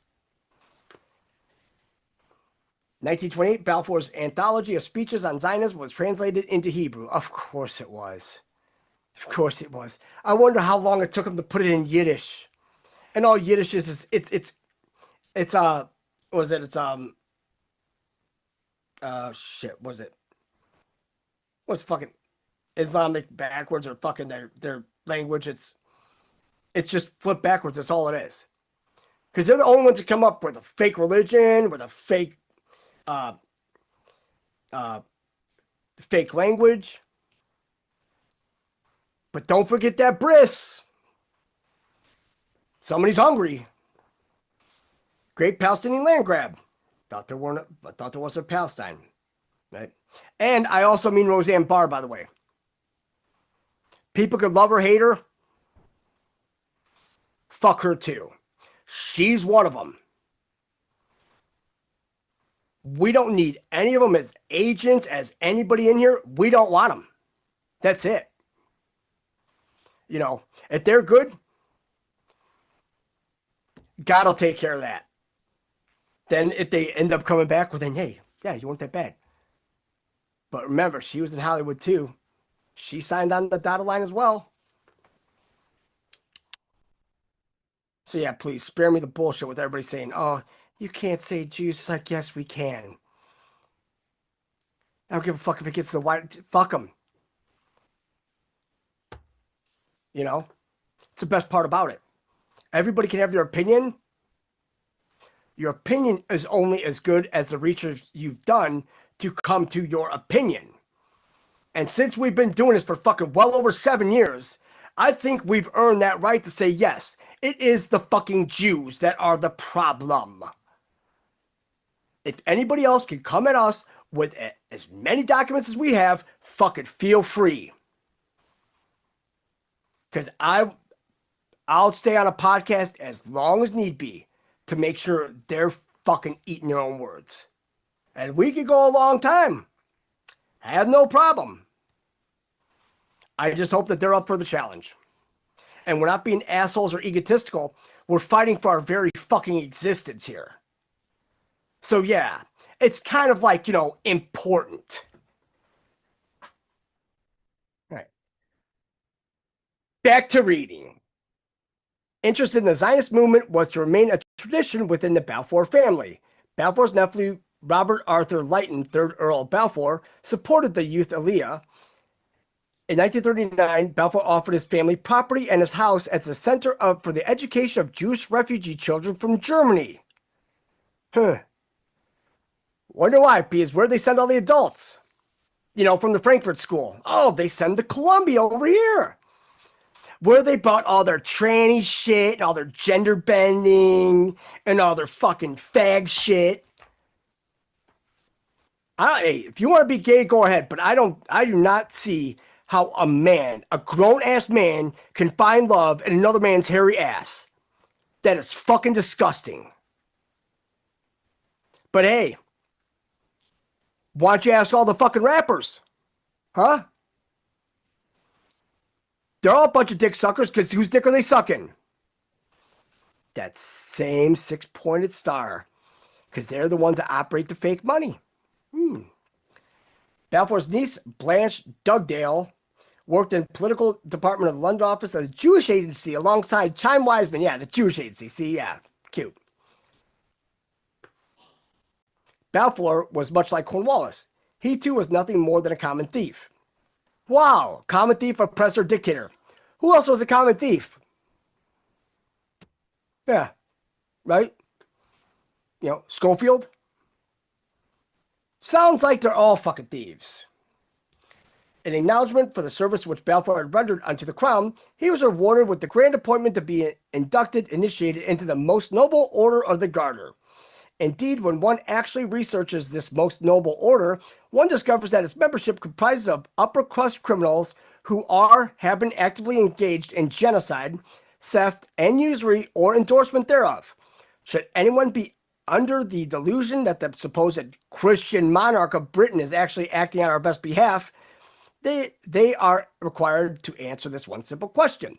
S4: 1928, Balfour's anthology of speeches on Zionism was translated into Hebrew. Of course it was. Of course it was. I wonder how long it took him to put it in Yiddish. And all Yiddish is shit, was it? What's fucking Islamic backwards or fucking their language? It's just flipped backwards. That's all it is. Because they're the only ones that come up with a fake religion, with a fake fake language. But don't forget that bris. Somebody's hungry. Great Palestinian land grab. Thought there wasn't a Palestine. Right? And I also mean Roseanne Barr, by the way. People could love her, hate her. Fuck her too. She's one of them. We don't need any of them as agents, as anybody in here. We don't want them. That's it. You know, if they're good, God will take care of that. Then if they end up coming back, well then, hey, yeah, you weren't that bad. But remember, she was in Hollywood too. She signed on the dotted line as well. So yeah, please spare me the bullshit with everybody saying, oh, you can't say Jews. It's like, yes, we can. I don't give a fuck if it gets to the white. Fuck them. You know, it's the best part about it. Everybody can have their opinion. Your opinion is only as good as the research you've done to come to your opinion. And since we've been doing this for fucking well over 7 years, I think we've earned that right to say, yes, it is the fucking Jews that are the problem. If anybody else can come at us with as many documents as we have, fuck it, feel free. Because I'll stay on a podcast as long as need be to make sure they're fucking eating their own words. And we could go a long time. I have no problem. I just hope that they're up for the challenge. And we're not being assholes or egotistical. We're fighting for our very fucking existence here. So yeah, it's kind of like, you know, important. All right. Back to reading. Interest in the Zionist movement was to remain a tradition within the Balfour family. Balfour's nephew, Robert Arthur Lytton, 3rd Earl of Balfour, supported the youth Aliyah. In 1939, Balfour offered his family property and his house as a center for the education of Jewish refugee children from Germany. Wonder why, because where they send all the adults? You know, from the Frankfurt School. Oh, they send the Columbia over here. Where they bought all their tranny shit, and all their gender bending, and all their fucking fag shit. Hey, if you want to be gay, go ahead. But I do not see how a man, a grown-ass man, can find love in another man's hairy ass. That is fucking disgusting. But hey, why don't you ask all the fucking rappers? Huh? They're all a bunch of dick suckers, because whose dick are they sucking? That same 6-pointed star. Because they're the ones that operate the fake money. Balfour's niece, Blanche Dugdale, worked in political department of the London office of the Jewish Agency alongside Chaim Weizmann. Yeah, the Jewish Agency. See, yeah, cute. Balfour was much like Cornwallis. He too was nothing more than a common thief. Wow, common thief, oppressor, dictator. Who else was a common thief? Yeah, right? You know, Schofield? Sounds like they're all fucking thieves. In acknowledgement for the service which Balfour had rendered unto the crown, he was rewarded with the grand appointment to be initiated into the most noble order of the Garter. Indeed, when one actually researches this most noble order, one discovers that its membership comprises of upper crust criminals who have been actively engaged in genocide, theft, and usury or endorsement thereof. Should anyone be under the delusion that the supposed Christian monarch of Britain is actually acting on our best behalf, they are required to answer this one simple question.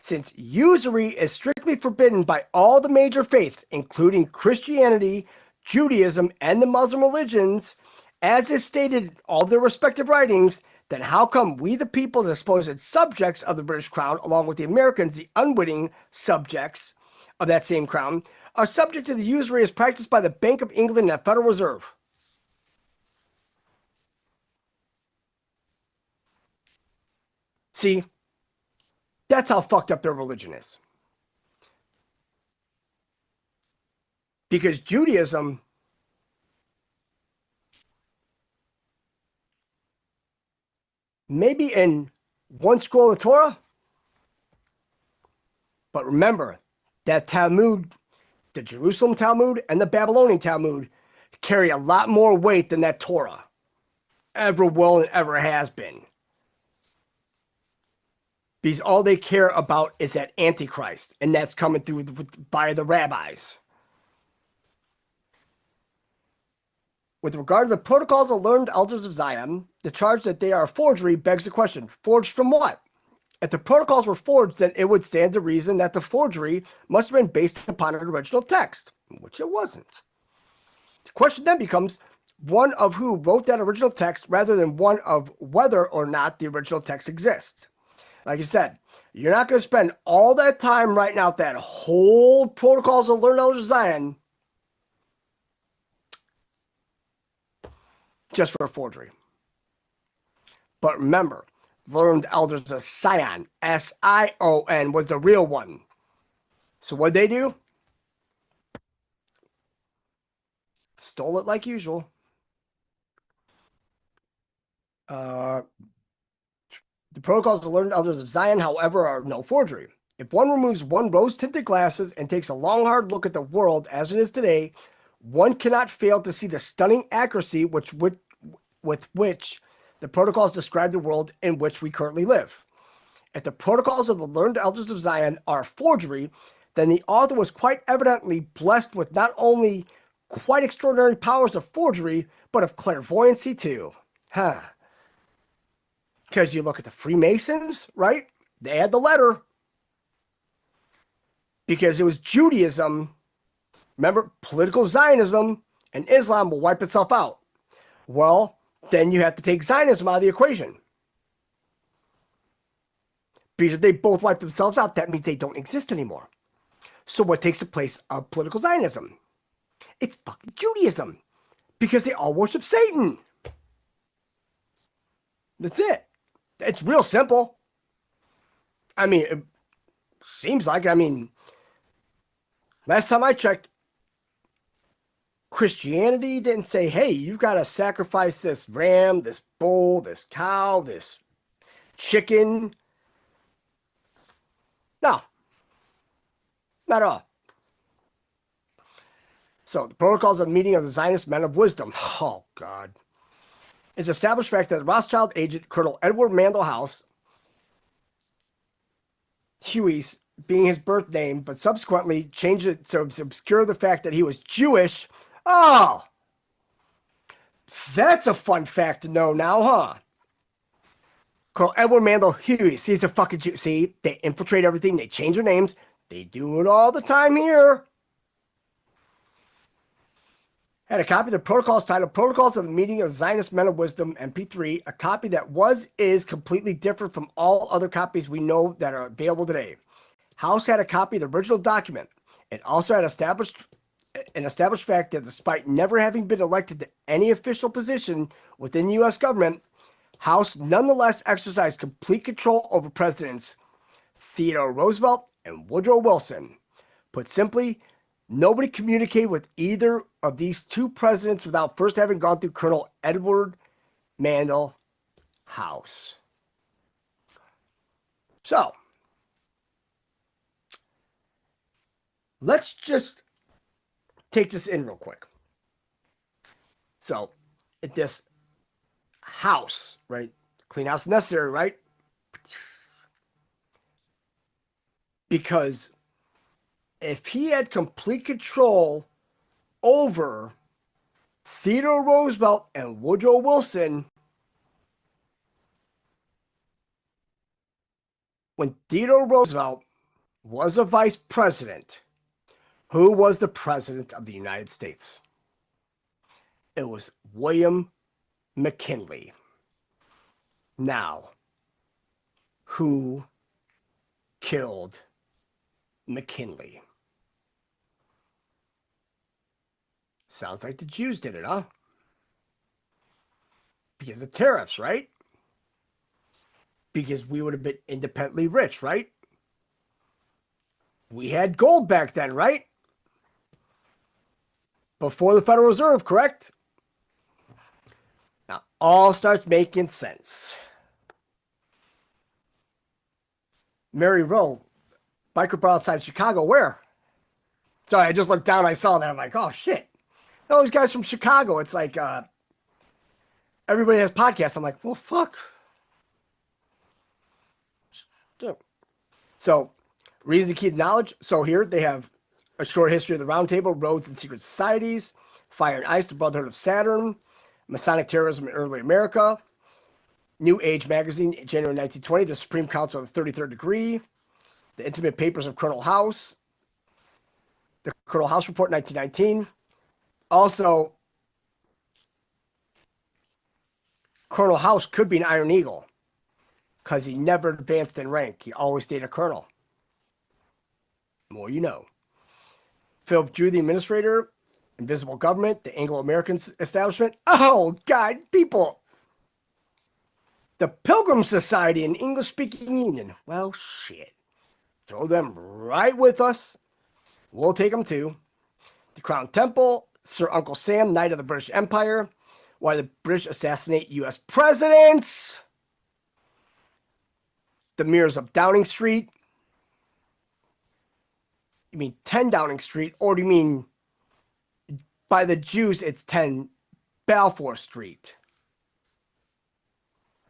S4: Since usury is strictly forbidden by all the major faiths, including Christianity, Judaism, and the Muslim religions, as is stated in all their respective writings, then how come we the people, the supposed subjects of the British crown, along with the Americans, the unwitting subjects of that same crown, are subject to the usury as practiced by the Bank of England and the Federal Reserve? See, that's how fucked up their religion is. Because Judaism maybe in one scroll of Torah, but remember that Talmud, the Jerusalem Talmud and the Babylonian Talmud, carry a lot more weight than that Torah ever will and ever has been. Because all they care about is that Antichrist, and that's coming through by the rabbis. With regard to the protocols of learned elders of Zion, the charge that they are a forgery begs the question, forged from what? If the protocols were forged, then it would stand to reason that the forgery must have been based upon an original text, which it wasn't. The question then becomes one of who wrote that original text rather than one of whether or not the original text exists. Like I said, you're not going to spend all that time writing out that whole protocols of learned elders of Zion just for forgery. But remember, Learned Elders of Zion, S-I-O-N, was the real one. So what'd they do? Stole it like usual. The protocols of the Learned Elders of Zion, however, are no forgery. If one removes one rose-tinted glasses and takes a long, hard look at the world as it is today, one cannot fail to see the stunning accuracy with which the protocols describe the world in which we currently live. If the protocols of the Learned Elders of Zion are forgery, then the author was quite evidently blessed with not only quite extraordinary powers of forgery, but of clairvoyancy too. Huh. Because you look at the Freemasons, right? They had the letter. Because it was Judaism. Remember, political Zionism and Islam will wipe itself out. Well, then you have to take Zionism out of the equation. Because if they both wipe themselves out, that means they don't exist anymore. So what takes the place of political Zionism? It's fucking Judaism. Because they all worship Satan. That's it. It's real simple. I mean, it seems like, last time I checked, Christianity didn't say, hey, you've got to sacrifice this ram, this bull, this cow, this chicken. No. Not at all. So, the protocols of the meeting of the Zionist men of wisdom. Oh, God. It's established fact that the Rothschild agent, Colonel Edward Mandel House, Huey's being his birth name, but subsequently changed it to obscure the fact that he was Jewish. Oh, that's a fun fact to know now, huh? Colonel Edward Mandel Huey's, he's a fucking Jew. See, they infiltrate everything. They change their names. They do it all the time here. Had a copy of the protocols titled Protocols of the Meeting of Zionist Men of Wisdom, MP3, a copy that is completely different from all other copies we know that are available today. House had a copy of the original document. It also had an established fact that despite never having been elected to any official position within the U.S. government, House nonetheless exercised complete control over Presidents Theodore Roosevelt and Woodrow Wilson. Put simply, nobody communicated with either of these two presidents without first having gone through Colonel Edward Mandel House. So, let's just take this in real quick. So, at this house, right? Clean house is necessary, right? Because if he had complete control over Theodore Roosevelt and Woodrow Wilson, when Theodore Roosevelt was a vice president, who was the president of the United States? It was William McKinley. Now, who killed McKinley? Sounds like the Jews did it, huh? Because of tariffs, right? Because we would have been independently rich, right? We had gold back then, right? Before the Federal Reserve, correct? Now, all starts making sense. Mary Rowe, biker bar outside Chicago, where? Sorry, I just looked down, I saw that. I'm like, oh, shit. Those guys from Chicago, it's like everybody has podcasts. I'm like, well, fuck. So, reason to keep knowledge. So here they have a short history of the Round Table, Roads and Secret Societies, Fire and Ice, the Brotherhood of Saturn, Masonic Terrorism in Early America, New Age Magazine, January 1920, the Supreme Council of the 33rd Degree, the Intimate Papers of Colonel House, the Colonel House Report, 1919. Also, Colonel House could be an Iron Eagle because he never advanced in rank. He always stayed a colonel. More you know. Philip Drew, the administrator, Invisible government, the Anglo-American establishment. Oh, God, people. The Pilgrim Society and English-speaking Union. Well, shit. Throw them right with us. We'll take them too. The Crown Temple, Sir Uncle Sam, Knight of the British Empire. Why the British assassinate U.S. presidents. The Mirrors of Downing Street. You mean 10 Downing Street, or do you mean by the Jews it's 10 Balfour Street?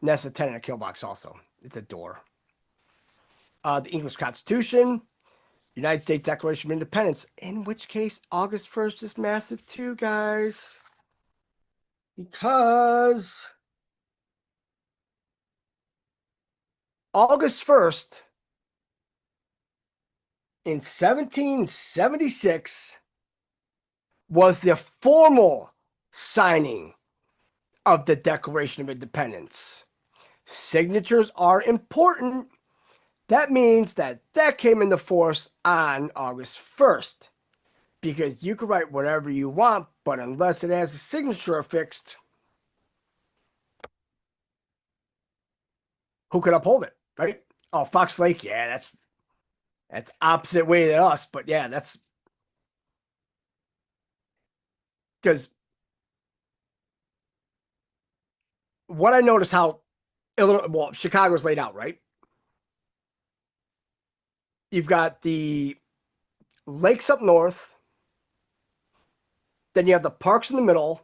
S4: And that's a 10 in a kill box also. It's a door. The English Constitution, United States Declaration of Independence, in which case August 1st is massive too, guys. Because August 1st in 1776 was the formal signing of the Declaration of Independence. Signatures are important. That means that came into force on August 1st. Because you can write whatever you want, but unless it has a signature affixed, who can uphold it, right? Oh, Fox Lake, yeah, that's opposite way than us, but yeah, that's because what I noticed how Chicago's laid out, right? You've got the lakes up north, then you have the parks in the middle,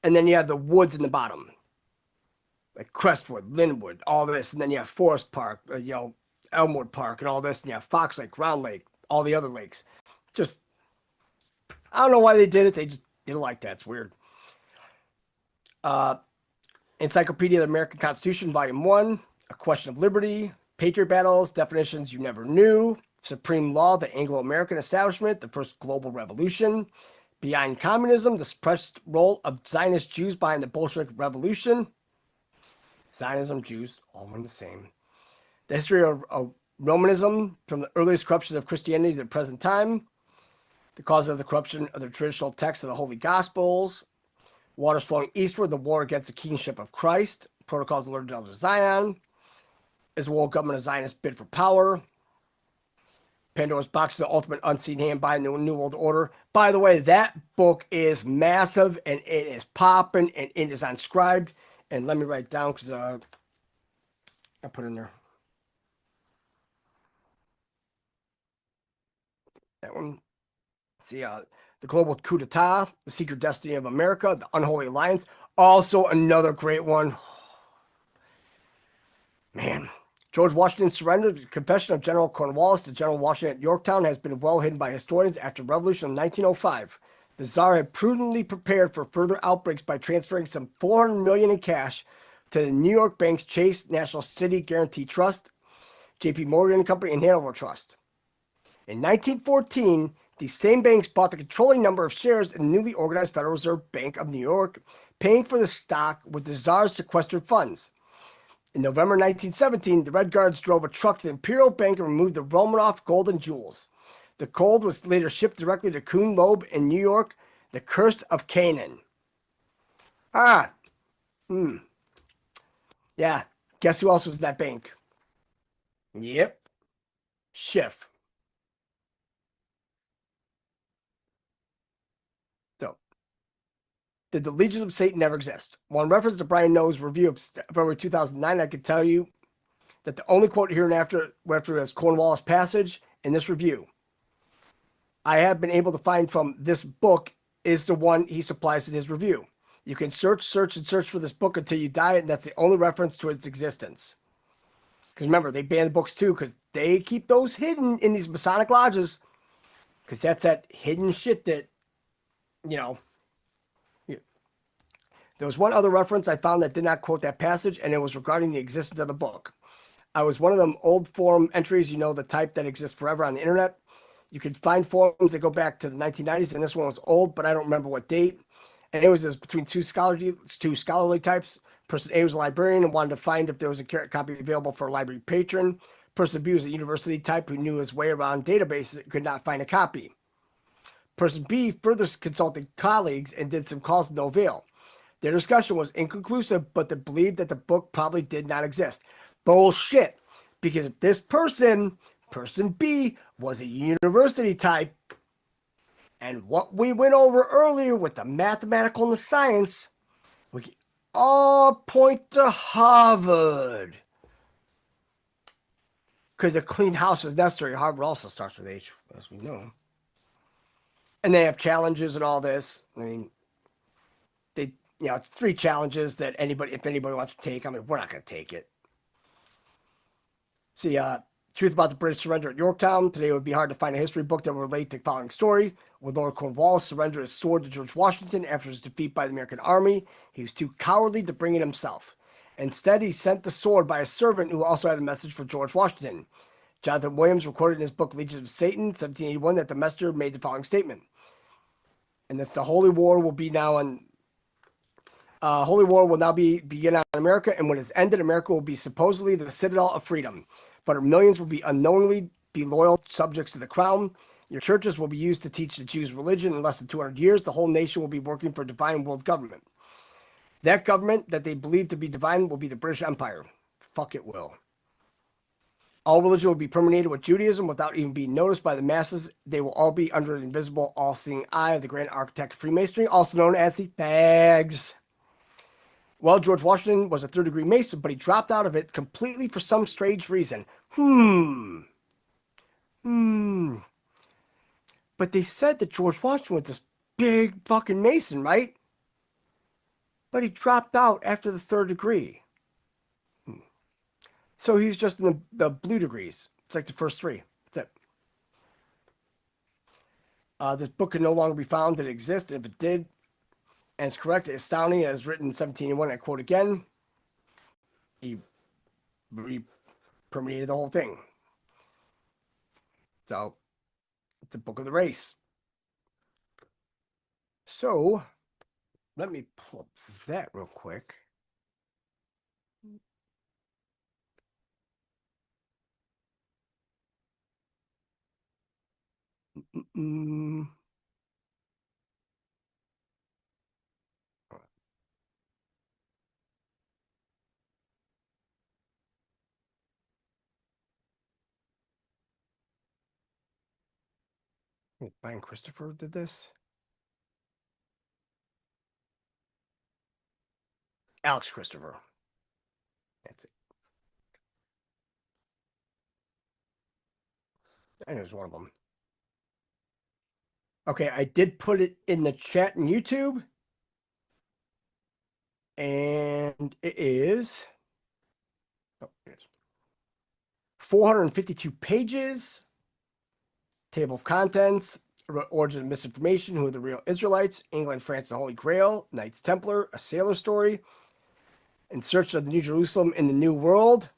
S4: and then you have the woods in the bottom, like Crestwood, Linwood, all this, and then you have Forest Park, Elmwood Park, and all this, and you have Fox Lake, Round Lake, all the other lakes. Just, I don't know why they did it. They just didn't like that. It's weird. Encyclopedia of the American Constitution, Volume 1, A Question of Liberty, Patriot Battles, Definitions You Never Knew, Supreme Law, the Anglo-American Establishment, the First Global Revolution, Behind Communism, the Suppressed Role of Zionist Jews behind the Bolshevik Revolution. Zionism, Jews, all one the same. The history of Romanism, from the earliest corruption of Christianity to the present time. The cause of the corruption of the traditional text of the Holy Gospels. Waters flowing eastward, the war against the kingship of Christ. Protocols of the Lord of Zion. Is the world government a Zionist bid for power? Pandora's Box is the ultimate unseen hand by the New World Order. By the way, that book is massive, and it is popping, and it is inscribed. And let me write it down, because I put it in there. That one. See, the Global Coup d'etat, The Secret Destiny of America, The Unholy Alliance. Also another great one. Man. George Washington's surrender, the confession of General Cornwallis to General Washington at Yorktown, has been well hidden by historians after the Revolution of 1905. The Tsar had prudently prepared for further outbreaks by transferring some $400 million in cash to the New York Bank's Chase National City Guarantee Trust, J.P. Morgan Company, and Hanover Trust. In 1914, these same banks bought the controlling number of shares in the newly organized Federal Reserve Bank of New York, paying for the stock with the Tsar's sequestered funds. In November 1917, the Red Guards drove a truck to the Imperial Bank and removed the Romanov gold and jewels. The gold was later shipped directly to Kuhn Loeb in New York, the Curse of Canaan. Yeah, guess who else was in that bank? Yep, Schiff. So, did the Legion of Satan never exist? Well, in reference to Brian Noe's review of February 2009, I could tell you that the only quote here and after is Cornwallis passage in this review I have been able to find from this book is the one he supplies in his review. You can search for this book until you die, and that's the only reference to its existence. Because remember, they banned books too, because they keep those hidden in these Masonic lodges, because that's that hidden shit that, There was one other reference I found that did not quote that passage, and it was regarding the existence of the book. I was one of them old forum entries, the type that exists forever on the internet. You can find forums that go back to the 1990s, and this one was old, but I don't remember what date. And it was just between two scholarly types. Person A was a librarian and wanted to find if there was a copy available for a library patron. Person B was a university type who knew his way around databases and could not find a copy. Person B further consulted colleagues and did some calls to no avail. Their discussion was inconclusive, but they believed that the book probably did not exist. Bullshit. Because if this person B, was a university type, and what we went over earlier with the mathematical and the science, we can all point to Harvard. Because a clean house is necessary. Harvard also starts with H, as we know. And they have challenges and all this. I mean, it's 3 challenges that if anybody wants to take, I mean, we're not going to take it. See, truth about the British surrender at Yorktown. Today it would be hard to find a history book that would relate to the following story. When Lord Cornwallis surrendered his sword to George Washington after his defeat by the American army, he was too cowardly to bring it himself. Instead, he sent the sword by a servant who also had a message for George Washington. Jonathan Williams recorded in his book Legions of Satan, 1781, that the messenger made the following statement. And that's the Holy War will be now on. Holy War will now begin on America, and when it's ended, America will be supposedly the citadel of freedom. But our millions will be unknowingly be loyal subjects to the crown. Your churches will be used to teach the Jews religion. In less than 200 years, the whole nation will be working for divine world government. That government that they believe to be divine will be the British Empire. Fuck it will. All religion will be permeated with Judaism without even being noticed by the masses. They will all be under the invisible, all-seeing eye of the grand architect of Freemasonry, also known as the Fags. Well, George Washington was a third-degree Mason, but he dropped out of it completely for some strange reason. But they said that George Washington was this big fucking Mason, right? But he dropped out after the third degree. So he's just in the blue degrees. It's like the first 3. That's it. This book can no longer be found. Did it exist? And if it did, and it's correct, it's astounding, as written in 1781, I quote again, he permeated the whole thing. So, it's a book of the race. So, let me pull up that real quick. Brian Christopher did this. Alex Christopher. That's it. I know it was one of them. Okay, I did put it in the chat in YouTube. And it is 452 pages. Table of contents, origin of misinformation, who are the real Israelites, England, France, the Holy Grail, Knights Templar, a sailor story, In Search of the New Jerusalem in the New World,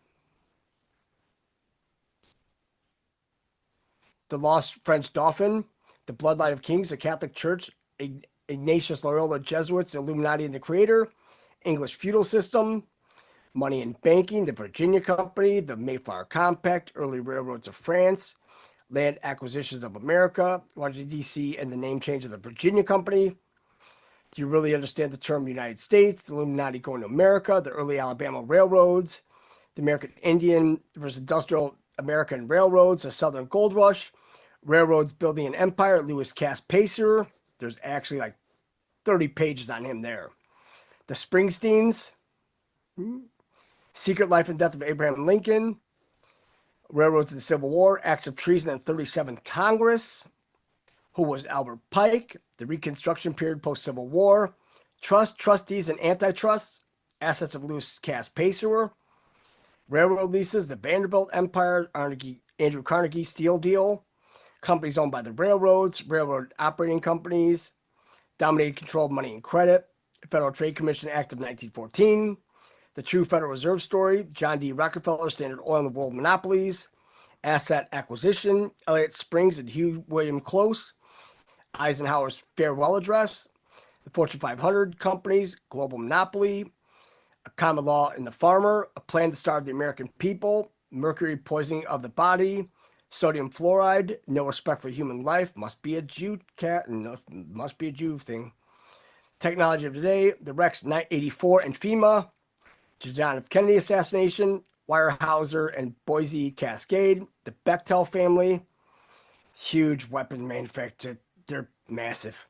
S4: The Lost French Dauphin, The Bloodline of Kings, The Catholic Church, Ignatius Loyola Jesuits, The Illuminati and the Creator, English Feudal System, Money and Banking, The Virginia Company, The Mayflower Compact, Early Railroads of France, Land Acquisitions of America, Washington, D.C., and the name change of the Virginia Company. Do you really understand the term United States, the Illuminati going to America, the early Alabama railroads, the American Indian versus Industrial American Railroads, the Southern Gold Rush, Railroads Building an Empire, Lewis Cass Pacer. There's actually like 30 pages on him there. The Springsteens, Secret Life and Death of Abraham Lincoln, Railroads of the Civil War, Acts of Treason in the 37th Congress, Who was Albert Pike, the Reconstruction Period Post-Civil War, Trust, Trustees, and Antitrusts, Assets of Lewis Cass Pacer, Railroad Leases, the Vanderbilt Empire, Andrew Carnegie Steel Deal, Companies Owned by the Railroads, Railroad Operating Companies, Dominated Control of Money and Credit, Federal Trade Commission Act of 1914, The True Federal Reserve Story, John D. Rockefeller, Standard Oil and the World Monopolies, Asset Acquisition, Elliott Springs and Hugh William Close, Eisenhower's Farewell Address, The Fortune 500 Companies, Global Monopoly, A Common Law and the Farmer, A Plan to Starve the American People, Mercury Poisoning of the Body, Sodium fluoride, no respect for human life, must be a Jew cat, and must be a Jew thing. Technology of today, the Rex 984 and FEMA, John F. Kennedy assassination, Weyerhaeuser and Boise Cascade, the Bechtel family, huge weapon manufacturer, they're massive.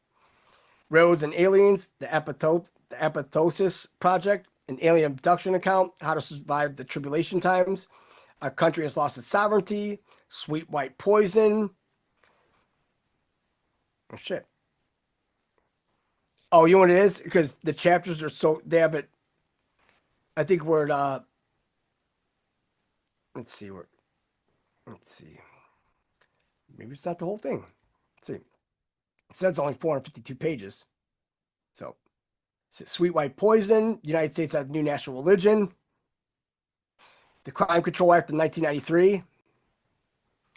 S4: Roads and aliens, the Apoptosis Project, an alien abduction account, how to survive the tribulation times, a country has lost its sovereignty, sweet white poison. Oh, shit. Oh, you know what it is? Because the chapters are so, they have it, I think we're at, let's see. Maybe it's not the whole thing. Let's see. It says only 452 pages. So, sweet white poison, United States has a new national religion. The Crime Control Act of 1993.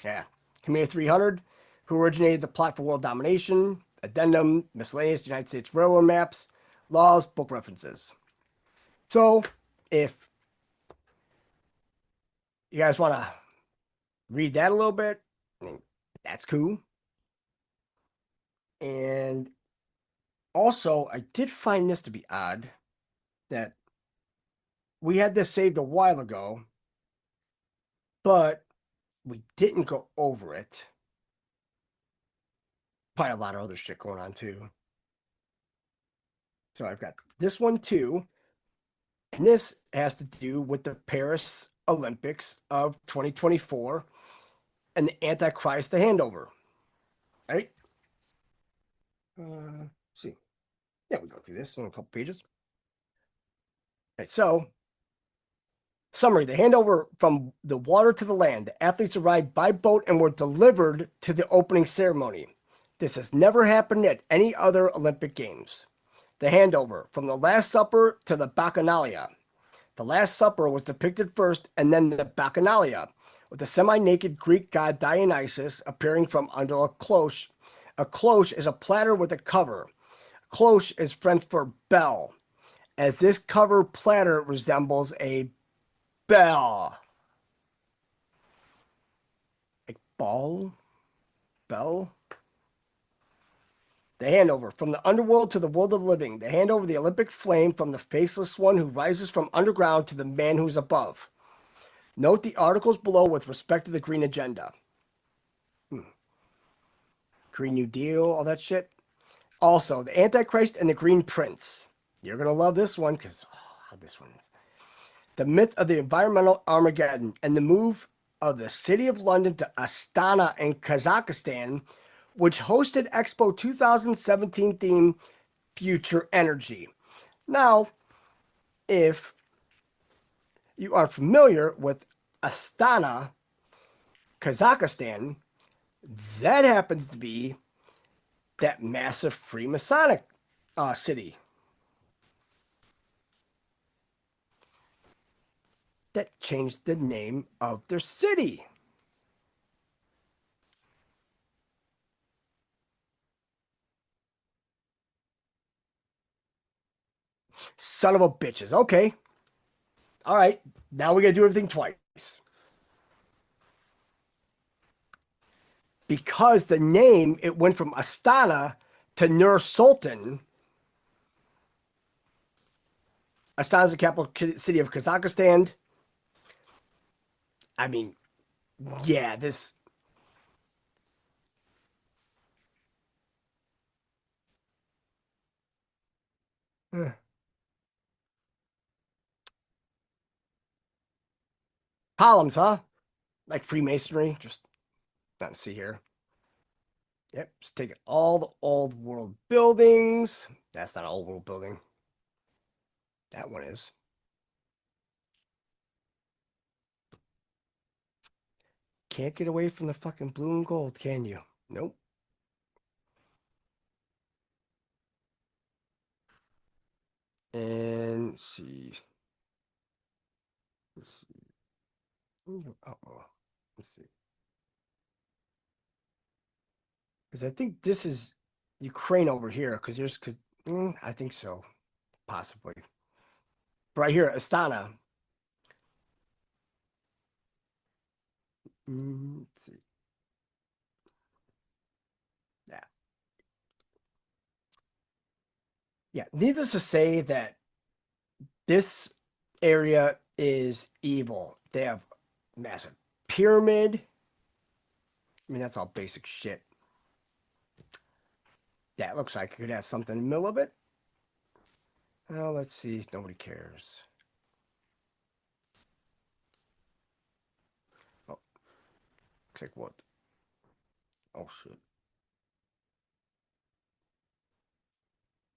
S4: Yeah. Committee 300, who originated the plot for world domination. Addendum, miscellaneous United States railroad maps, laws, book references. So, if you guys want to read that a little bit, I mean, that's cool. And also, I did find this to be odd, that we had this saved a while ago, but we didn't go over it. Probably a lot of other shit going on too. So I've got this one too. And this has to do with the Paris Olympics of 2024 and the Antichrist, the handover. Right? Let's see. Yeah, we go through this in a couple pages. Okay, so summary, the handover from the water to the land. The athletes arrived by boat and were delivered to the opening ceremony. This has never happened at any other Olympic Games. The handover from the Last Supper to the Bacchanalia. The Last Supper was depicted first and then the Bacchanalia, with the semi-naked Greek god Dionysus appearing from under a cloche. A cloche is a platter with a cover. Cloche is French for bell, as this cover platter resembles a bell. Like ball? Bell? The handover from the underworld to the world of the living. The handover of the Olympic flame from the faceless one who rises from underground to the man who's above. Note the articles below with respect to the green agenda. Green New Deal, all that shit. Also, the Antichrist and the Green Prince. You're going to love this one because, how this one is. The myth of the environmental Armageddon and the move of the city of London to Astana in Kazakhstan, which hosted Expo 2017 theme Future Energy. Now, if you are familiar with Astana, Kazakhstan, that happens to be that massive Freemasonic city. That changed the name of their city. Son of a bitches. Okay. All right. Now we got to do everything twice. Because the name, it went from Astana to Nur Sultan. Astana is the capital city of Kazakhstan. I mean, yeah, this... Columns, huh? Like Freemasonry. Just not to see here. Yep, just taking all the old world buildings. That's not an old world building. That one is. Can't get away from the fucking blue and gold, can you? Nope. And let's see. Let's see. Let's see. Because I think this is Ukraine over here. Because there's, I think so, possibly. Right here, Astana. Let's see. Yeah, needless to say that this area is evil. They have massive pyramid. I mean, that's all basic shit. Yeah, it looks like it could have something in the middle of it. Well, let's see. Nobody cares. Oh, looks like what? Oh, shit.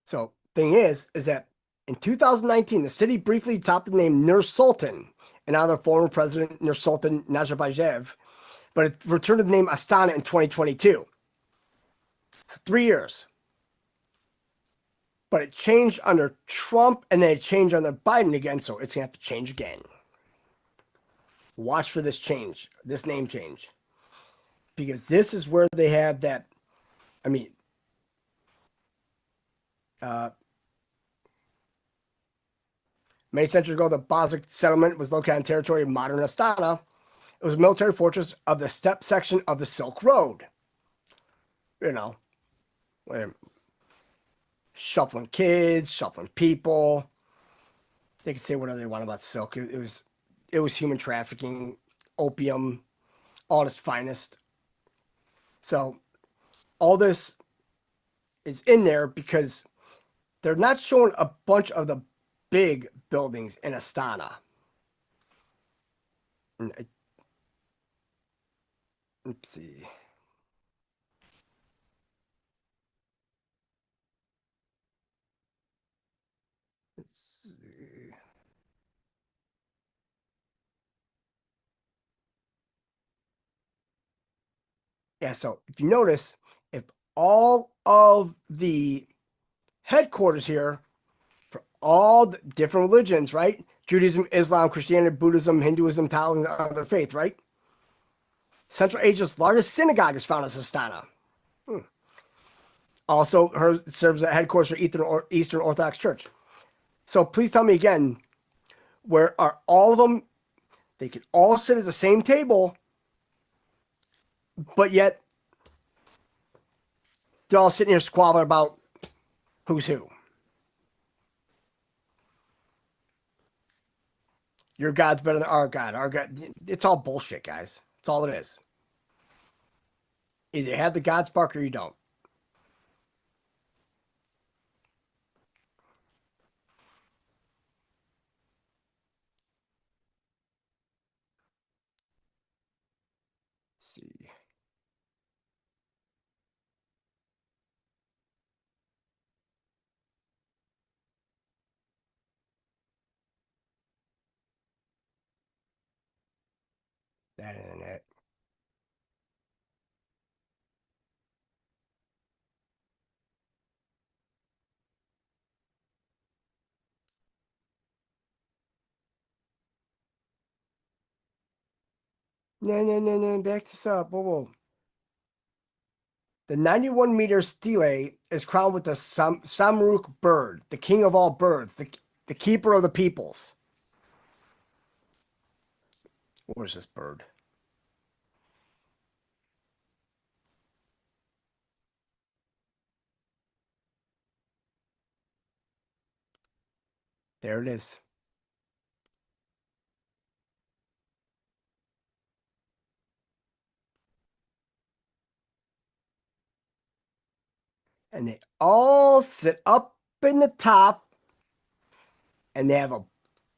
S4: So, thing is that in 2019, the city briefly adopted the name Nur Sultan in honor of former President Nur Sultan Nazarbayev, but it returned to the name Astana in 2022. It's 3 years. But it changed under Trump, and then it changed under Biden again, so it's going to have to change again. Watch for this change, this name change. Because this is where they have that, I mean, many centuries ago, the Bosniak settlement was located on territory of modern Astana. It was a military fortress of the steppe section of the Silk Road. You know, where shuffling kids, shuffling people. They could say whatever they want about silk. It was human trafficking, opium, all its finest. So all this is in there because they're not showing a bunch of the big buildings in Astana. Let's see. Yeah, so if you notice, if all of the headquarters here for all the different religions, right? Judaism, Islam, Christianity, Buddhism, Hinduism, Taoism, other faith, right? Central Asia's largest synagogue is found in Astana. Also, serves as headquarters for Eastern Orthodox Church. So please tell me again, where are all of them? They could all sit at the same table, but yet they're all sitting here squabbling about who's who. Your God's better than our God. Our God, it's all bullshit, guys. That's all it is. Either you have the God spark or you don't. Let's see. That internet. No. Back this up. Whoa. The 91-meter stele is crowned with the Samruk bird, the king of all birds, the keeper of the peoples. Where's this bird? There it is. And they all sit up in the top, and they have a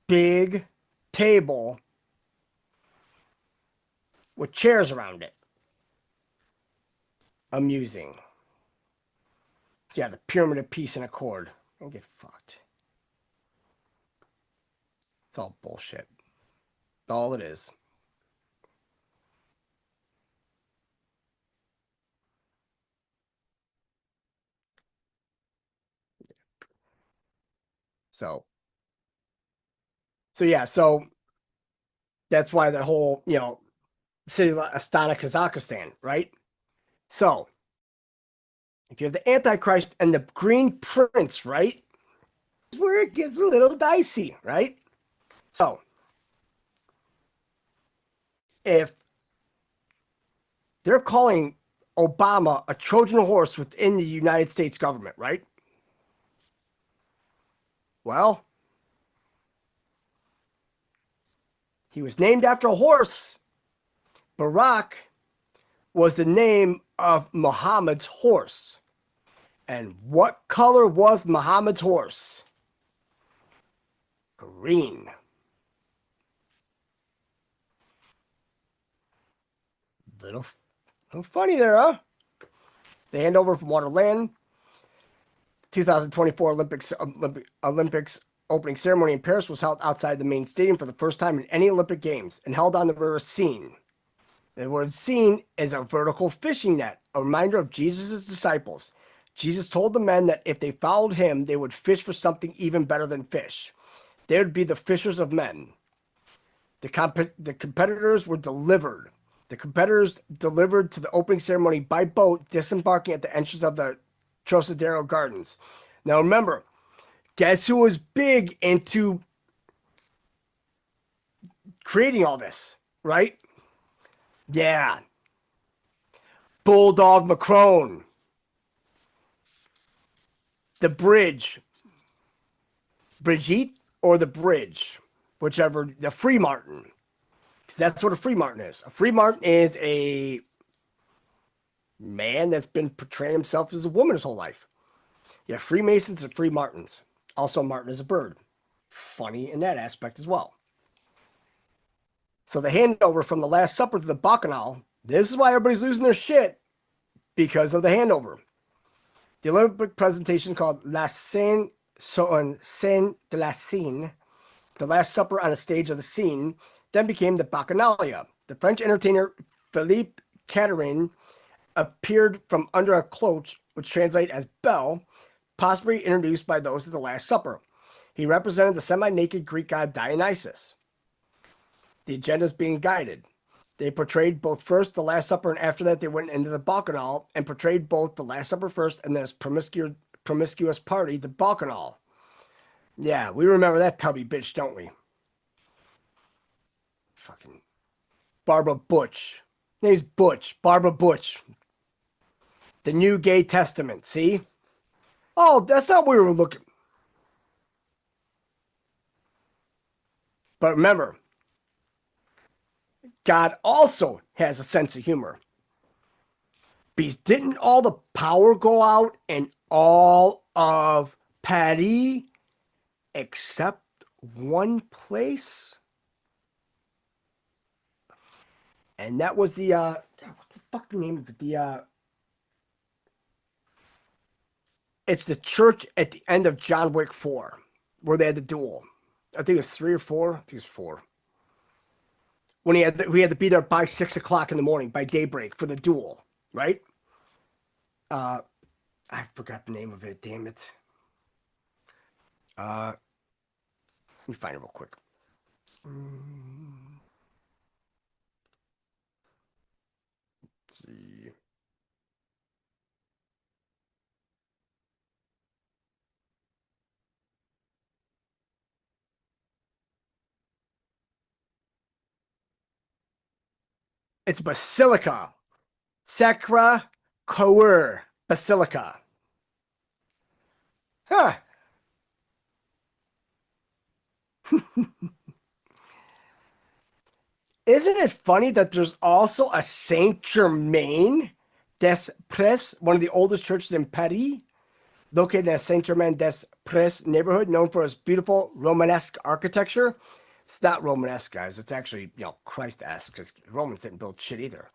S4: big table with chairs around it. Amusing. Yeah, the pyramid of peace and accord. Don't get fucked. It's all bullshit. That's all it is. So that's why that whole, city of Astana, Kazakhstan, right? So if you have the Antichrist and the Green Prince, right? That's where it gets a little dicey, right? So if they're calling Obama a Trojan horse within the United States government, right? Well, he was named after a horse. Barak was the name of Muhammad's horse. And what color was Muhammad's horse? Green. Little funny there, huh? The handover from Waterland. 2024 Olympics opening ceremony in Paris was held outside the main stadium for the first time in any Olympic Games and held on the river Seine. The word Seine is a vertical fishing net, a reminder of Jesus' disciples. Jesus told the men that if they followed him, they would fish for something even better than fish. They would be the fishers of men. The competitors were delivered. The competitors delivered to the opening ceremony by boat, disembarking at the entrance of the Trocadero Gardens. Now remember, guess who was big into creating all this, right? Yeah. Bulldog Macron. The bridge. Brigitte or the bridge, whichever, the Free Martin. Because that's what a Free Martin is. A Free Martin is a man that's been portraying himself as a woman his whole life. You have Freemasons and Free Martins. Also, Martin is a bird. Funny in that aspect as well. So the handover from the Last Supper to the Bacchanal, this is why everybody's losing their shit, because of the handover. The Olympic presentation called La Scène de la Seine, the Last Supper on a stage of the Seine, then became the Bacchanalia. The French entertainer Philippe Catherine appeared from under a cloak, which translates as bell, possibly introduced by those at the Last Supper. He represented the semi-naked Greek god Dionysus. The agenda is being guided. They portrayed both first the Last Supper, and after that they went into the Bacchanal and portrayed both the Last Supper first and this promiscuous party, the Bacchanal. Yeah, we remember that tubby bitch, don't we? Fucking Barbara Butch. Name's Butch. Barbara Butch. The New Gay Testament, see? Oh, that's not where we were looking. But remember, God also has a sense of humor. Because didn't all the power go out in all of Paris except one place? And that was the, what the fucking name of it? It's the church at the end of John Wick 4, where they had the duel. I think it was 3 or 4. I think it was 4. When we had to be there by 6 o'clock in the morning, by daybreak, for the duel, right? I forgot the name of it, damn it. Let me find it real quick. Let's see. It's Basilica. Sacra Coeur Basilica. Huh. Isn't it funny that there's also a Saint Germain des Prés, one of the oldest churches in Paris, located in a Saint Germain des Prés neighborhood, known for its beautiful Romanesque architecture? It's not Romanesque, guys. It's actually, Christ-esque, because Romans didn't build shit either.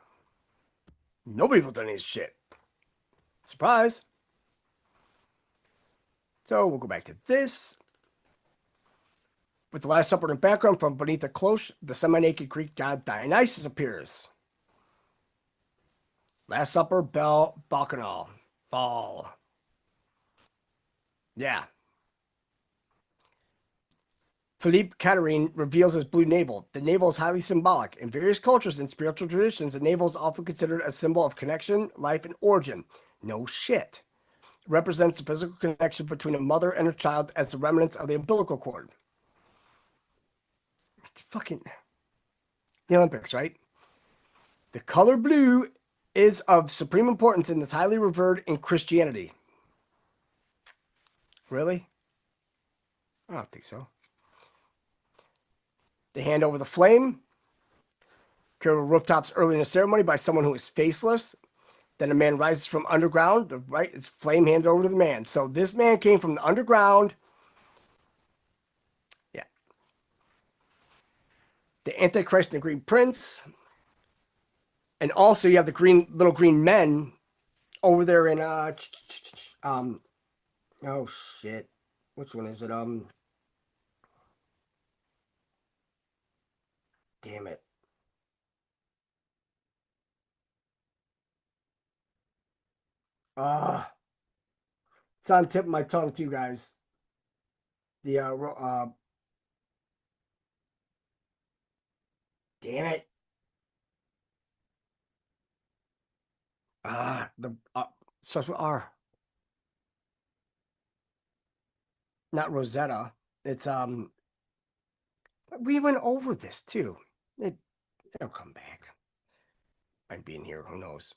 S4: Nobody built any shit. Surprise. So we'll go back to this. With the Last Supper in the background, from beneath the cloche, the semi-naked Greek god Dionysus appears. Last Supper, bell, bacchanal, ball. Yeah. Philippe Catherine reveals his blue navel. The navel is highly symbolic. In various cultures and spiritual traditions, the navel is often considered a symbol of connection, life, and origin. No shit. It represents the physical connection between a mother and her child as the remnants of the umbilical cord. It's fucking the Olympics, right? The color blue is of supreme importance and is highly revered in Christianity. Really? I don't think so. They hand over the flame. Carried over rooftops early in the ceremony by someone who is faceless. Then a man rises from underground. The right is flame handed over to the man. So this man came from the underground. Yeah. The Antichrist and the Green Prince. And also you have the little green men over there in oh shit. Which one is it? Damn it. It's on the tip of my tongue too, guys. The damn it. Starts with R. Not Rosetta. It's we went over this too. It'll come back. Might be in here, who knows?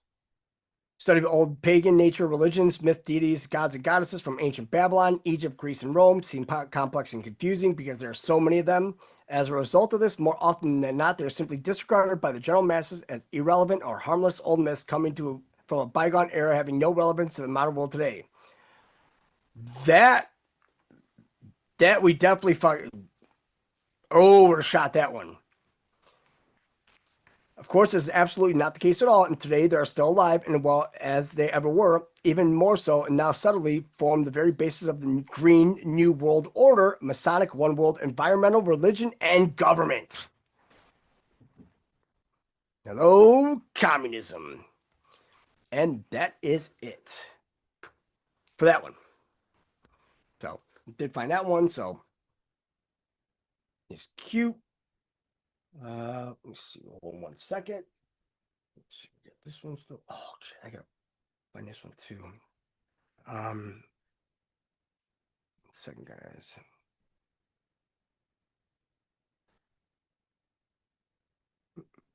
S4: Study of old pagan nature, religions, myth, deities, gods, and goddesses from ancient Babylon, Egypt, Greece, and Rome seem complex and confusing because there are so many of them. As a result of this, more often than not, they're simply disregarded by the general masses as irrelevant or harmless old myths coming from a bygone era having no relevance to the modern world today. That we definitely overshot that one. Of course, this is absolutely not the case at all, and today they are still alive and well as they ever were, even more so, and now subtly form the very basis of the Green New World Order, Masonic One World Environmental, Religion, and Government. Hello, communism. And that is it for that one. So, did find that one, so it's cute. Let me see. Hold on 1 second. Let's see. Get this one still. Oh, shit, I gotta find this one too. 1 second, guys.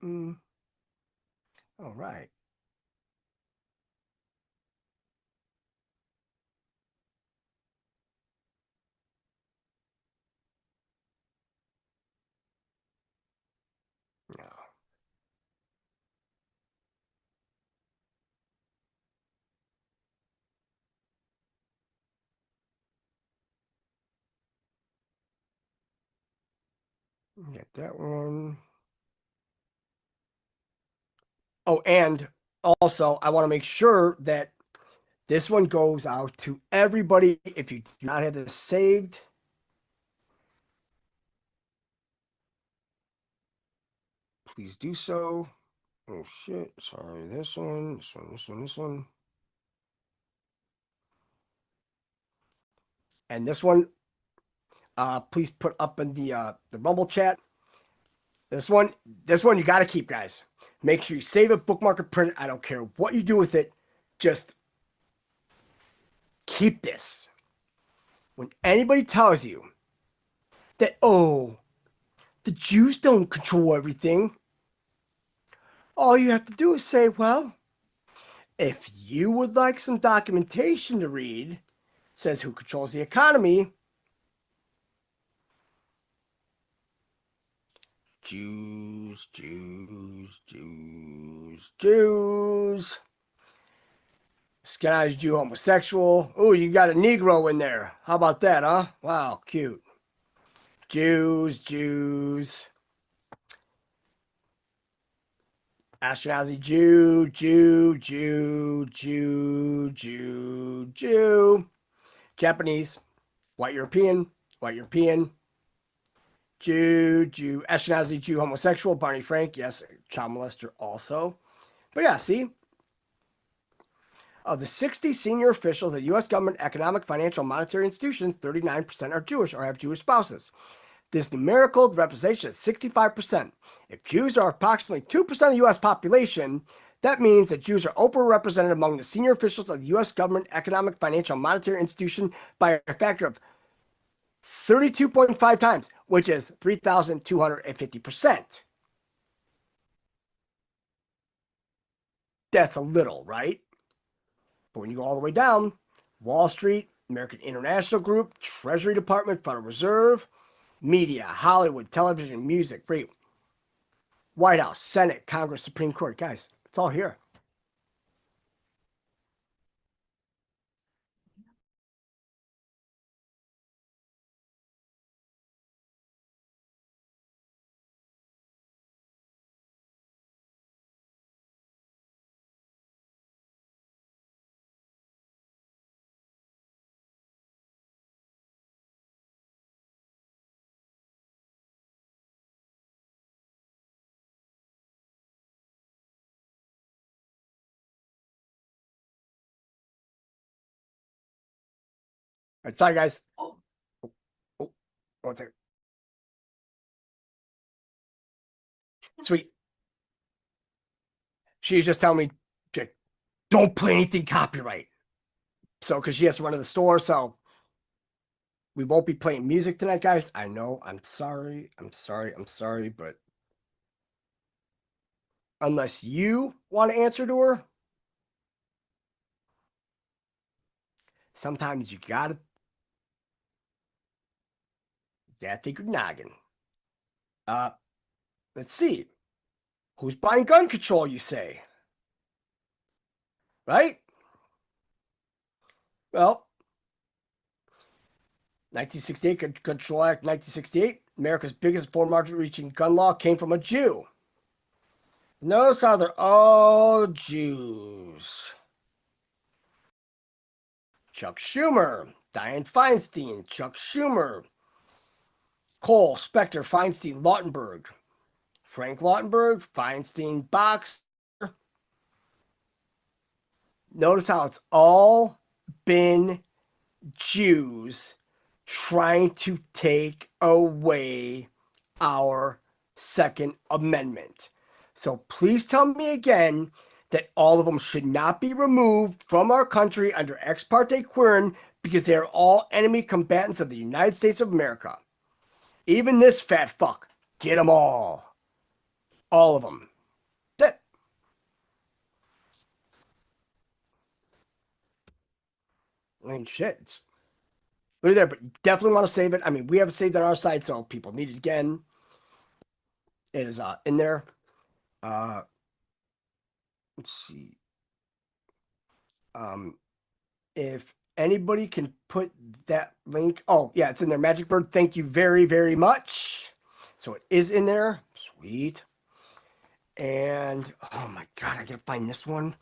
S4: All right. No. Get that one. Oh, and also, I want to make sure that this one goes out to everybody. If you do not have this saved, please do so. Oh, shit. Sorry. This one. And this one, please put up in the Rumble chat. This one you got to keep, guys. Make sure you save it, bookmark it, print it. I don't care what you do with it. Just keep this. When anybody tells you that, oh, the Jews don't control everything, all you have to do is say, well, if you would like some documentation to read, says who controls the economy, Jews. Scandalized Jew, homosexual. Oh, you got a Negro in there. How about that, huh? Wow, cute. Jews. Ashkenazi Jew. Japanese, white European. Jew, Ashkenazi Jew, homosexual, Barney Frank, yes, child molester also. But yeah, see, of the 60 senior officials at U.S. government, economic, financial, monetary institutions, 39% are Jewish or have Jewish spouses. This numerical representation is 65%. If Jews are approximately 2% of the U.S. population, that means that Jews are overrepresented among the senior officials of the U.S. government, economic, financial, monetary institution by a factor of 32.5 times, which is 3,250%. That's a little, right? But when you go all the way down, Wall Street, American International Group, Treasury Department, Federal Reserve, media, Hollywood, television, music, radio, White House, Senate, Congress, Supreme Court. Guys, it's all here. All right, sorry, guys. Oh, one second. Sweet. She's just telling me, Jake, don't play anything copyright. So, because she has to run to the store, so we won't be playing music tonight, guys. I know. I'm sorry, but unless you want to answer to her, sometimes you gotta think your noggin. Let's see. Who's buying gun control, you say? Right? Well, 1968 Control Act, 1968. America's biggest foreign market-reaching gun law came from a Jew. Notice how they're all Jews. Chuck Schumer, Dianne Feinstein, Chuck Schumer, Cole, Specter, Feinstein, Lautenberg, Frank Lautenberg, Feinstein, Boxer. Notice how it's all been Jews trying to take away our Second Amendment. So please tell me again that all of them should not be removed from our country under ex parte Quirin because they are all enemy combatants of the United States of America. Even this fat fuck. Get them all. All of them. That. I mean, shit. It's literally there, but you definitely want to save it. I mean, we have it saved on our site, so people need it again. It is in there. Let's see. If anybody can put that link. Oh, yeah, it's in there. Magic Bird, thank you very, very much. So it is in there. Sweet. And, oh my God, I gotta find this one.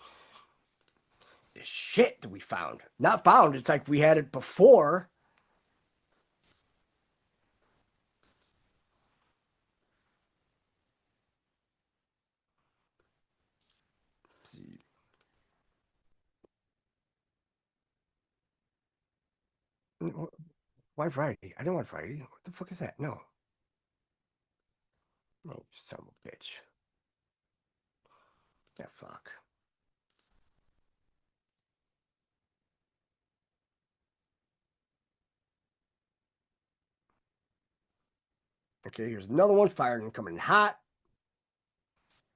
S4: The shit that we found. Not found. It's like we had it before. Let's see. Why variety? I don't want variety. What the fuck is that? No. Oh, son of a bitch. Yeah, fuck. Okay, here's another one fired and coming hot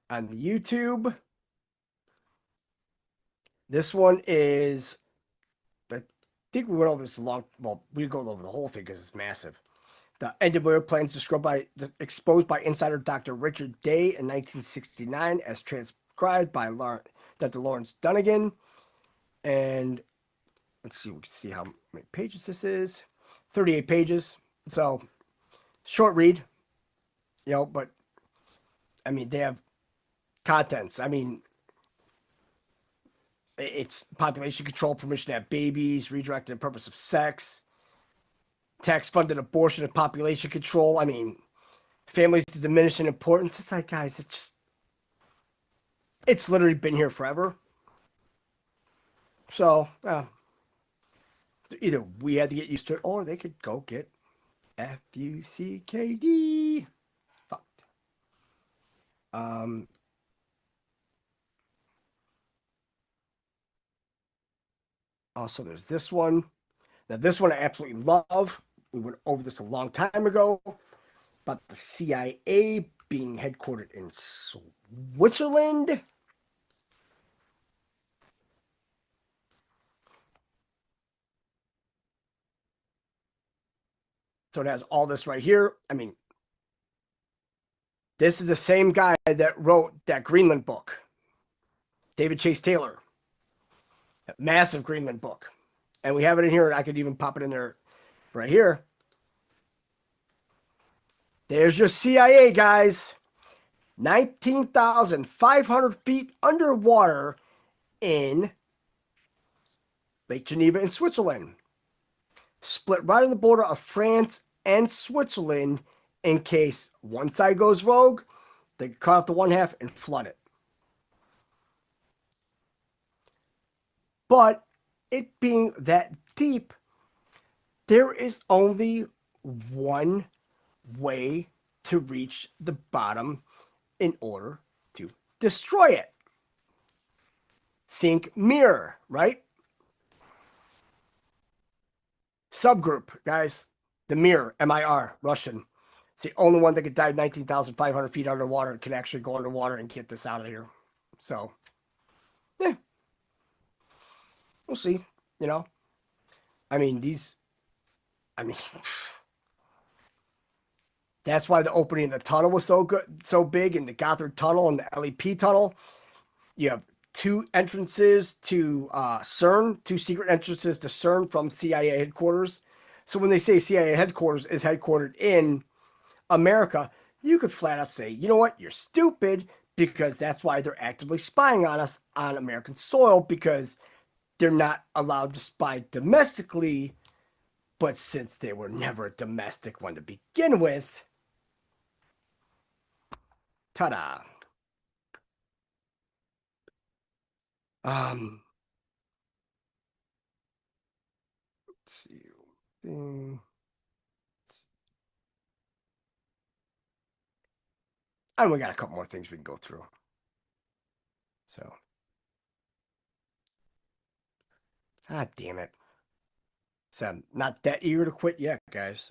S4: on the YouTube. This one is, I think we went over this well, we go over the whole thing because it's massive. The NWO plans exposed by insider Dr. Richard Day in 1969 as transcribed by Dr. Lawrence Dunnigan. And let's see, we can see how many pages this is. 38 pages. So short read, but I mean, they have contents. I mean, it's population control, permission to have babies, redirected the purpose of sex, tax-funded abortion and population control. I mean, families to diminish in importance. It's like, guys, it's literally been here forever. So, either we had to get used to it, or they could go get FUCKD. Fucked. Also, there's this one. Now, this one I absolutely love. We went over this a long time ago about the CIA being headquartered in Switzerland. So it has all this right here. I mean, this is the same guy that wrote that Greenland book, David Chase Taylor, that massive Greenland book. And we have it in here, and I could even pop it in there right here. There's your CIA, guys. 19,500 feet underwater in Lake Geneva in Switzerland. Split right on the border of France and Switzerland in case one side goes rogue, they cut off the one half and flood it. But it being that deep, there is only one way to reach the bottom in order to destroy it. Think mirror, right? Subgroup, guys. The mirror, MIR, Russian. It's the only one that could dive 19,500 feet underwater and can actually go underwater and get this out of here. So, yeah. We'll see, you know. I mean, that's why the opening of the tunnel was so good, so big, and the Gothard Tunnel and the LEP Tunnel. You have two entrances to CERN, two secret entrances to CERN from CIA headquarters. So when they say CIA headquarters is headquartered in America, you could flat out say, you know what, you're stupid, because that's why they're actively spying on us on American soil, because they're not allowed to spy domestically. But since they were never a domestic one to begin with, ta-da. Let's see. And we got a couple more things we can go through. So. Ah, damn it. So I'm not that eager to quit yet, guys.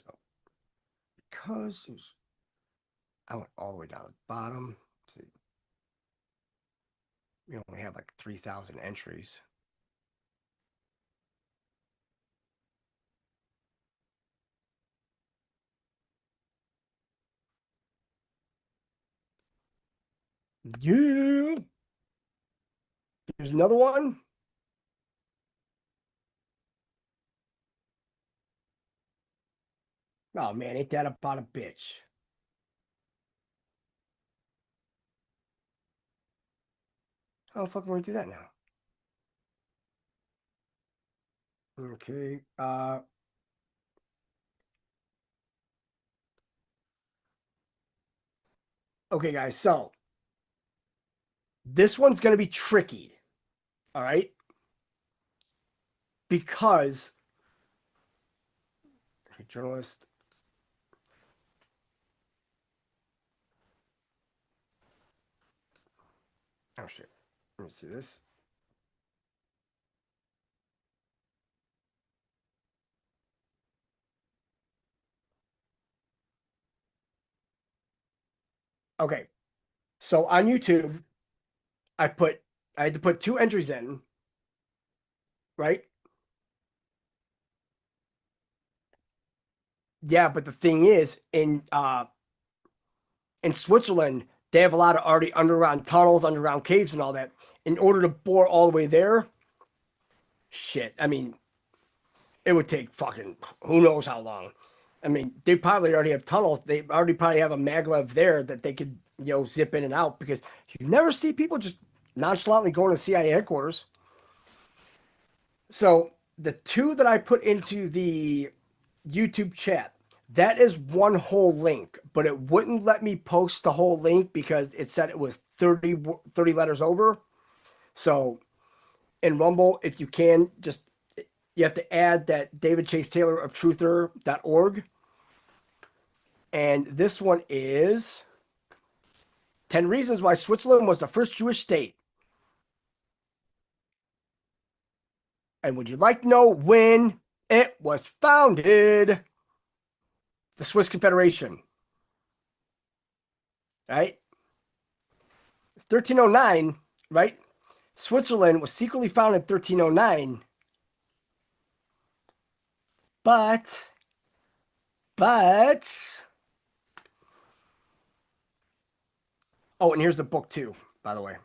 S4: Because it was, I went all the way down to the bottom. Let's see. We only have like 3,000 entries. Yeah. Here's another one. Oh man, ain't that about a bitch? How the fuck am I gonna do that now? Okay. Okay, guys. So this one's gonna be tricky. All right. Because journalist. Oh shit. Let me see this. Okay. So on YouTube, I had to put 2 entries in, right? Yeah, but the thing is, in Switzerland, they have a lot of already underground tunnels, underground caves and all that. In order to bore all the way there, shit, I mean, it would take fucking who knows how long. I mean, they probably already have tunnels. They already probably have a maglev there that they could, you know, zip in and out, because you never see people just nonchalantly going to CIA headquarters. So the 2 that I put into the YouTube chat, that is one whole link, but it wouldn't let me post the whole link because it said it was 30 letters over. So in Rumble, if you can, just, you have to add that David Chase Taylor of truther.org. And this one is 10 reasons why Switzerland was the first Jewish state. And would you like to know when it was founded? The Swiss Confederation. Right? 1309, right? Switzerland was secretly founded in 1309. But But oh, and here's the book too, by the way.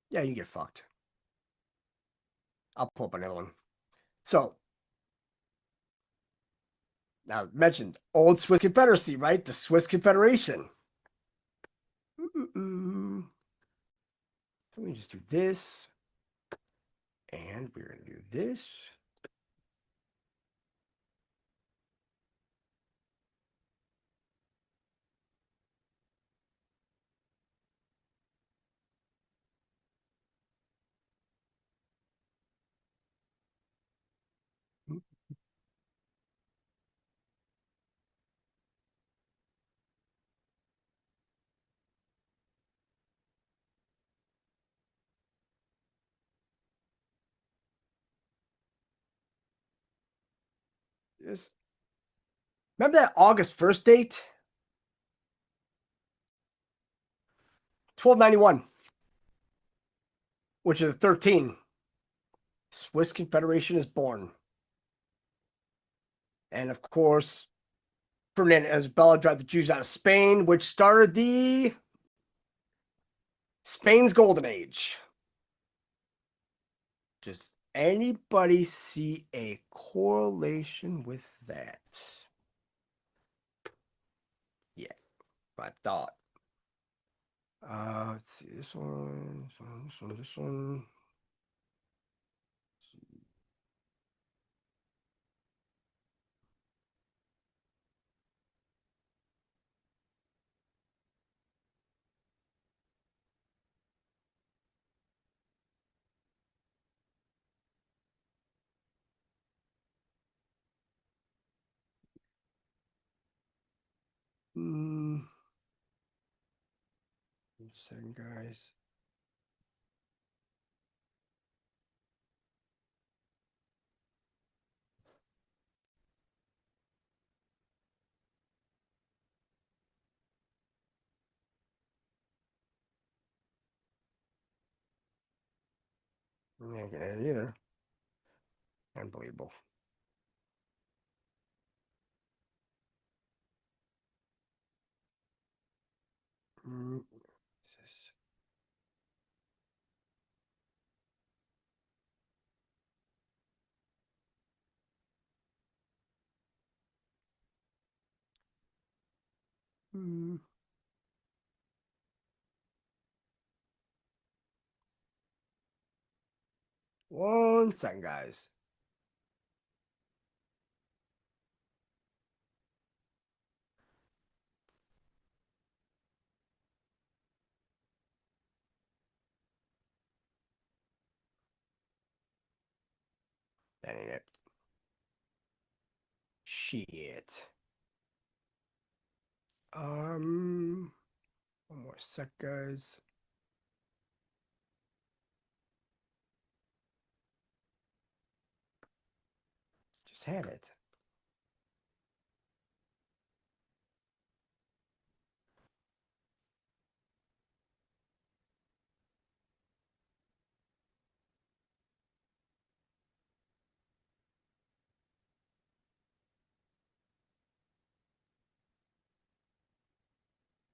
S4: Yeah, you get fucked. I'll pull up another one. So now I mentioned old Swiss Confederacy, right? The Swiss Confederation. Let me just do this. And we're going to do this. Just remember that August 1st date? 1291, which is 13. Swiss Confederation is born. And of course, Ferdinand Isabella drive the Jews out of Spain, which started the Spain's Golden Age. Does anybody see a correlation with that? Yeah, I thought. Let's see, this one, this one. One second, guys. I ain't gonna add it either. Unbelievable. One second, guys. That ain't it. Shit. One more sec, guys. Just had it.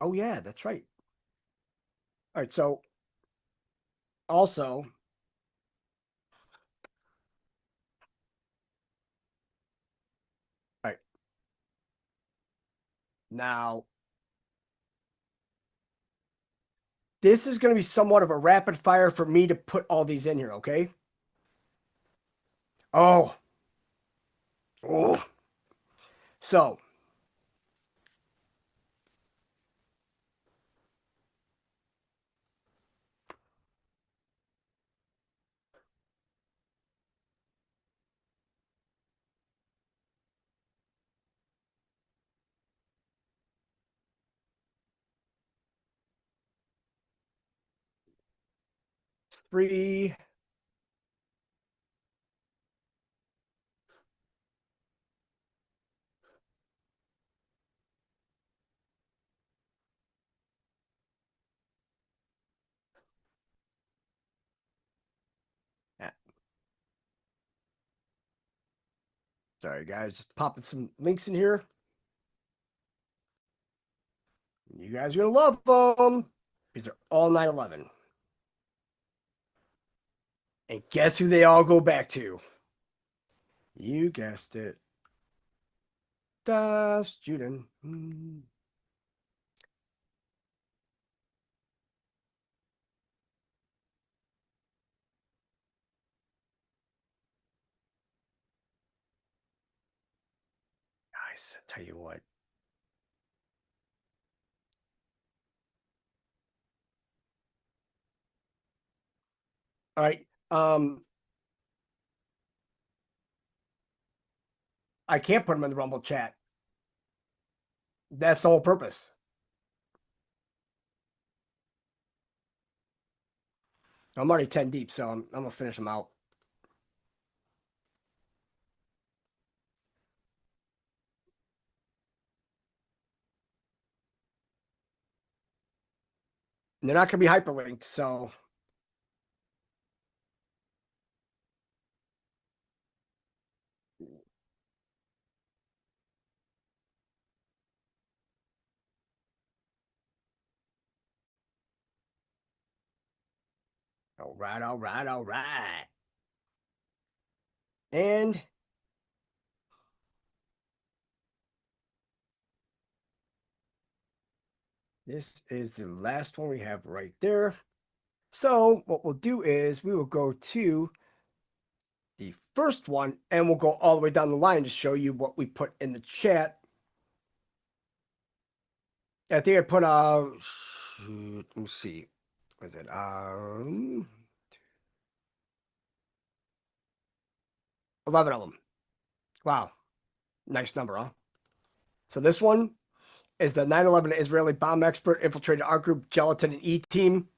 S4: Oh yeah, that's right. All right, so also all right. Now this is going to be somewhat of a rapid fire for me to put all these in here, okay? Oh. Oh. So three. Sorry, guys, just popping some links in here. You guys are going to love them because they're all 9/11. And guess who they all go back to? You guessed it. Das Juden. Guys, I tell you what. All right. I can't put them in the Rumble chat. That's the whole purpose. I'm already 10 deep, so I'm going to finish them out. And they're not going to be hyperlinked, so. All right, all right, all right. And this is the last one we have right there. So what we'll do is we will go to the first one and we'll go all the way down the line to show you what we put in the chat. I think I put let me see. Was it 11 of them. Wow. Nice number, huh? So this one is the 9/11 Israeli bomb expert infiltrated our group, Gelatin and E-Team.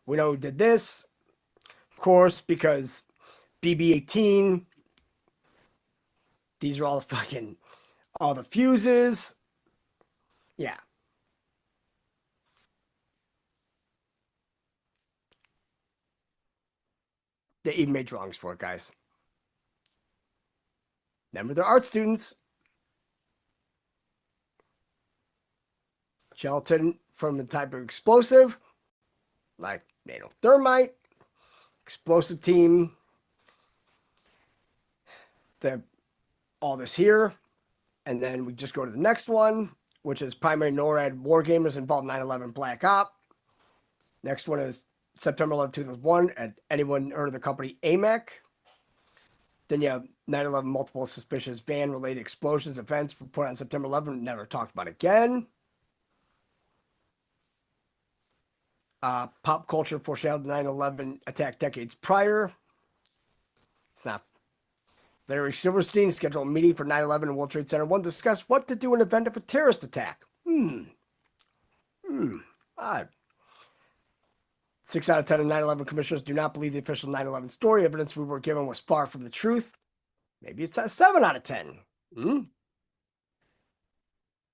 S4: We know who did this, of course, because BB-18. These are all the fuses. Yeah. They even made drawings for it, guys. Remember, they're art students. Gelatin from the type of explosive, like thermite, explosive team. All this here. And then we just go to the next one, which is primary NORAD war gamers involved 9/11 Black Op. Next one is September 11, 2001. And anyone heard of the company AMAC? Then you have 9/11 multiple suspicious van-related explosions events reported on September 11, never talked about again. Pop culture foreshadowed the 9/11 attack decades prior. It's not. Larry Silverstein scheduled a meeting for 9/11 and World Trade Center 1 to discuss what to do in the event of a terrorist attack. Odd. 6 out of 10 of 9/11 commissioners do not believe the official 9/11 story. Evidence we were given was far from the truth. Maybe it's a 7 out of 10.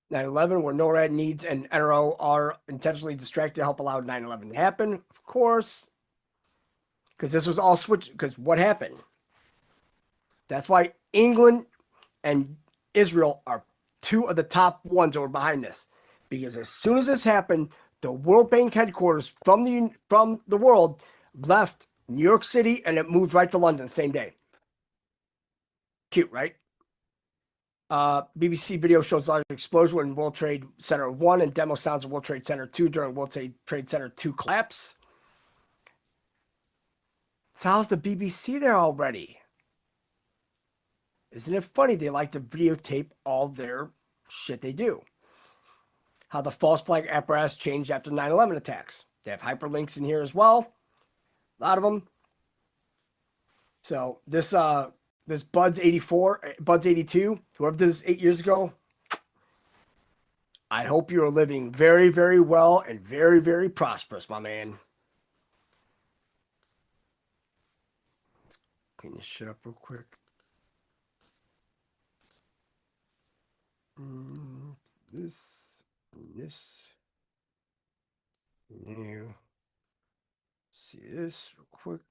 S4: 9/11, where NORAD needs and NRO are intentionally distracted to help allow 9/11 to happen, of course. Because this was all switched. Because what happened? That's why England and Israel are two of the top ones that were behind this. Because as soon as this happened, the World Bank headquarters from the world left New York City and it moved right to London the same day. Cute, right? BBC video shows large explosion in World Trade Center 1 and demo sounds of World Trade Center 2 during World Trade Center 2 collapse. So how's the BBC there already? Isn't it funny they like to videotape all their shit they do? How the false flag apparatus changed after 9/11 attacks. They have hyperlinks in here as well. A lot of them. So this Buds 84, Buds 82, whoever did this 8 years ago, I hope you are living very, very well and very, very prosperous, my man. Let's clean this shit up real quick. This. New. See this real quick.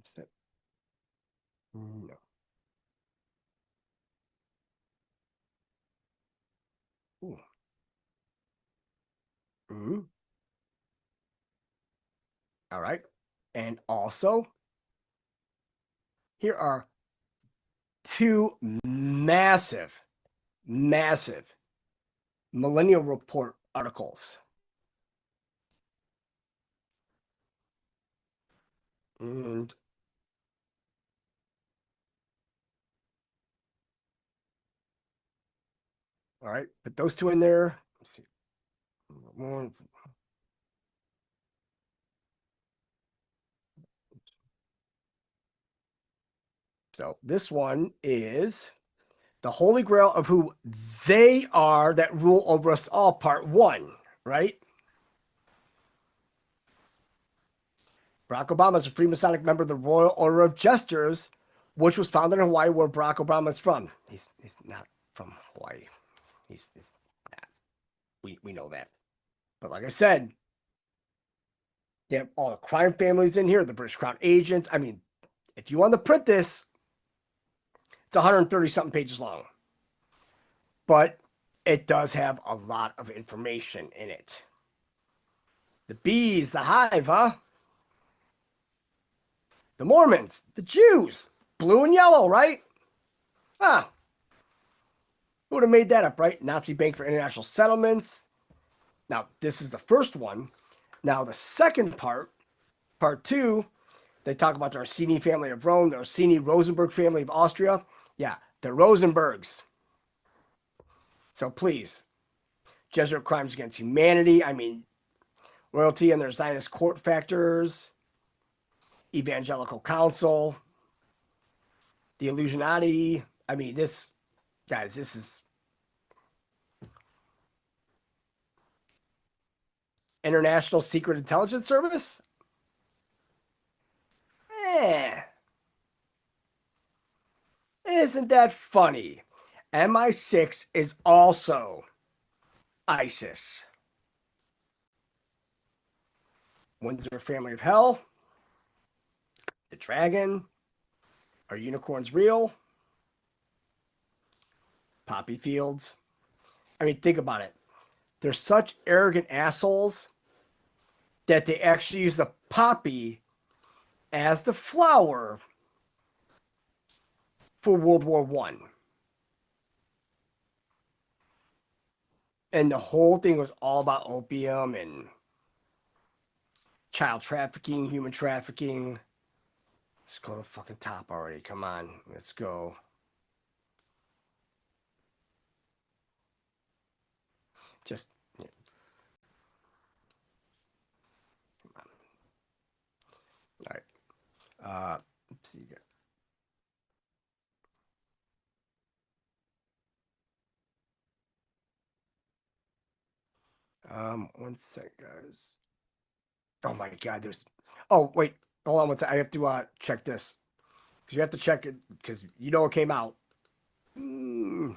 S4: Is that? No. Ooh. All right. And also, here are two massive Millennial Report articles. And all right, put those two in there. Let's see. So this one is the Holy Grail of who they are that rule over us all, part 1, right? Barack Obama is a Freemasonic member of the Royal Order of Jesters, which was founded in Hawaii, where Barack Obama is from. He's not from Hawaii. He's not. We know that. But like I said, they have all the crime families in here, the British Crown agents. I mean, if you want to print this, it's 130-something pages long. But it does have a lot of information in it. The bees, the hive, huh? The Mormons, the Jews, blue and yellow, right? Ah, who would have made that up, right? Nazi Bank for International Settlements. Now, this is the first one. Now, the second part, part 2, they talk about the Orsini family of Rome, the Orsini Rosenberg family of Austria. Yeah, the Rosenbergs. So please, Jesuit crimes against humanity. I mean, royalty and their Zionist court factors, evangelical council, the Illuminati. I mean, this, guys, this is International Secret Intelligence Service. Isn't that funny? MI6 is also ISIS. Windsor Family of Hell. The Dragon. Are unicorns real? Poppy fields. I mean, think about it. They're such arrogant assholes that they actually use the poppy as the flower for World War I. And the whole thing was all about opium and child trafficking, human trafficking. Let's go to the fucking top already. Come on. Let's go. Just, yeah. Come on. All right. Let's see. One sec, guys. Oh my God, there's. Oh wait, hold on one sec. I have to check this because you have to check it because you know it came out. Let's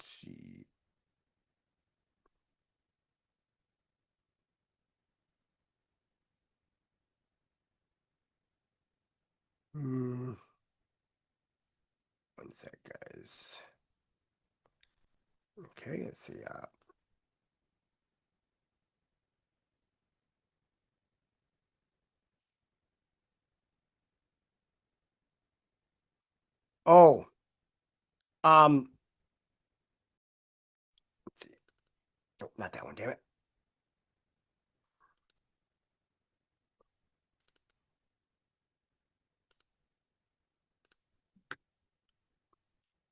S4: see. One sec, guys. Okay, let's see. Oh, let's see. Nope, not that one. Damn it.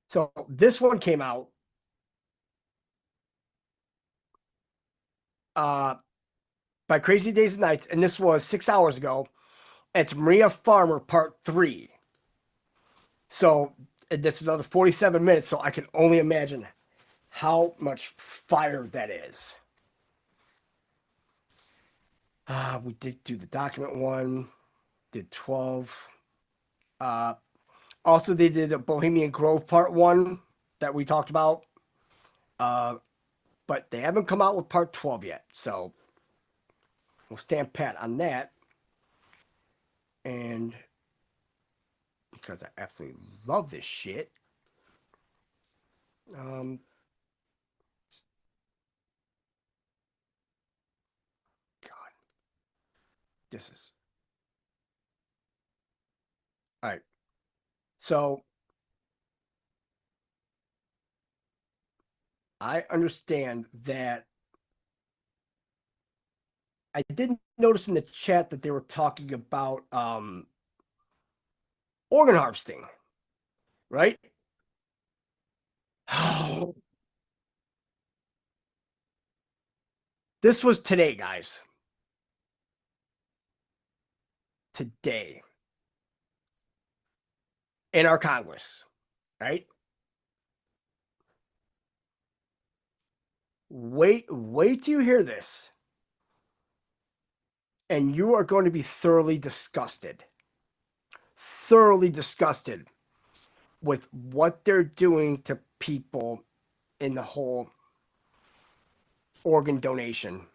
S4: So this one came out by Crazy Days and Nights, and this was 6 hours ago. It's Maria Farmer Part 3. So that's another 47 minutes. So I can only imagine how much fire that is. We did do the document one, did 12. Also, they did a Bohemian Grove Part 1 that we talked about. But they haven't come out with Part 12 yet. So we'll stand pat on that. And because I absolutely love this shit. God. This is... All right. So I understand that I didn't notice in the chat that they were talking about organ harvesting, right? This was today, guys. Today. In our Congress, right? Wait till you hear this. And you are going to be thoroughly disgusted with what they're doing to people in the whole organ donation.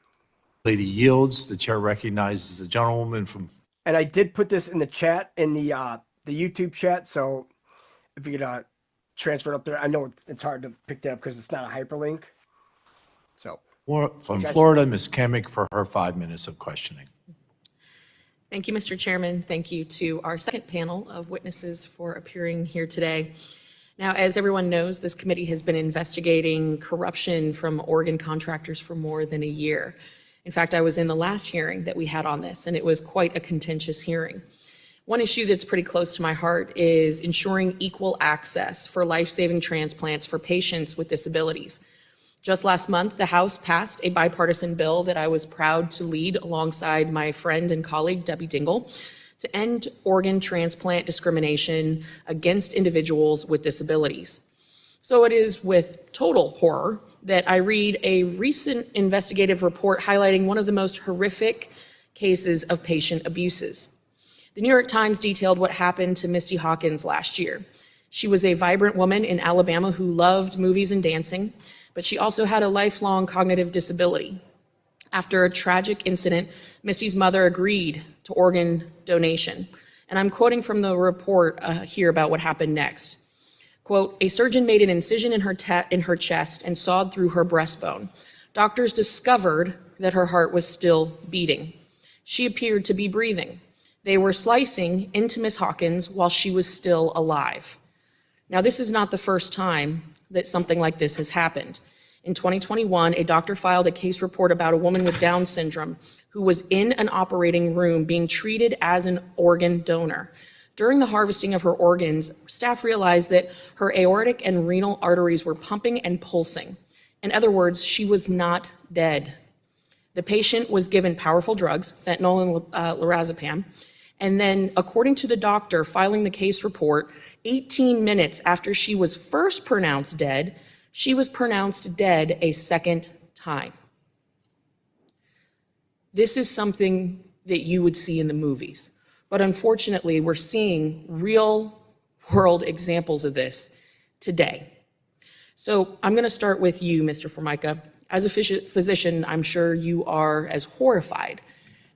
S16: Lady yields. The chair recognizes the gentlewoman from...
S4: And I did put this in the chat, in the YouTube chat, so if you could transfer it up there. I know it's hard to pick that up because it's not a hyperlink. So
S16: From Florida, Ms. Kemick for her 5 minutes of questioning.
S17: Thank you, Mr. Chairman. Thank you to our second panel of witnesses for appearing here today. Now, as everyone knows, this committee has been investigating corruption from organ contractors for more than a year. In fact, I was in the last hearing that we had on this, and it was quite a contentious hearing. One issue that's pretty close to my heart is ensuring equal access for life-saving transplants for patients with disabilities. Just last month, the House passed a bipartisan bill that I was proud to lead alongside my friend and colleague, Debbie Dingell, to end organ transplant discrimination against individuals with disabilities. So it is with total horror that I read a recent investigative report highlighting one of the most horrific cases of patient abuses. The New York Times detailed what happened to Misty Hawkins last year. She was a vibrant woman in Alabama who loved movies and dancing, but she also had a lifelong cognitive disability. After a tragic incident, Misty's mother agreed to organ donation. And I'm quoting from the report here about what happened next. Quote, "A surgeon made an incision in her chest and sawed through her breastbone. Doctors discovered that her heart was still beating. She appeared to be breathing. They were slicing into Miss Hawkins while she was still alive." Now, this is not the first time that something like this has happened. In 2021, a doctor filed a case report about a woman with Down syndrome who was in an operating room being treated as an organ donor. During the harvesting of her organs, staff realized that her aortic and renal arteries were pumping and pulsing. In other words, she was not dead. The patient was given powerful drugs, fentanyl and lorazepam, and then, according to the doctor filing the case report, 18 minutes after she was first pronounced dead, she was pronounced dead a second time. This is something that you would see in the movies, but unfortunately, we're seeing real world examples of this today. So I'm gonna start with you, Mr. Formica. As a physician, I'm sure you are as horrified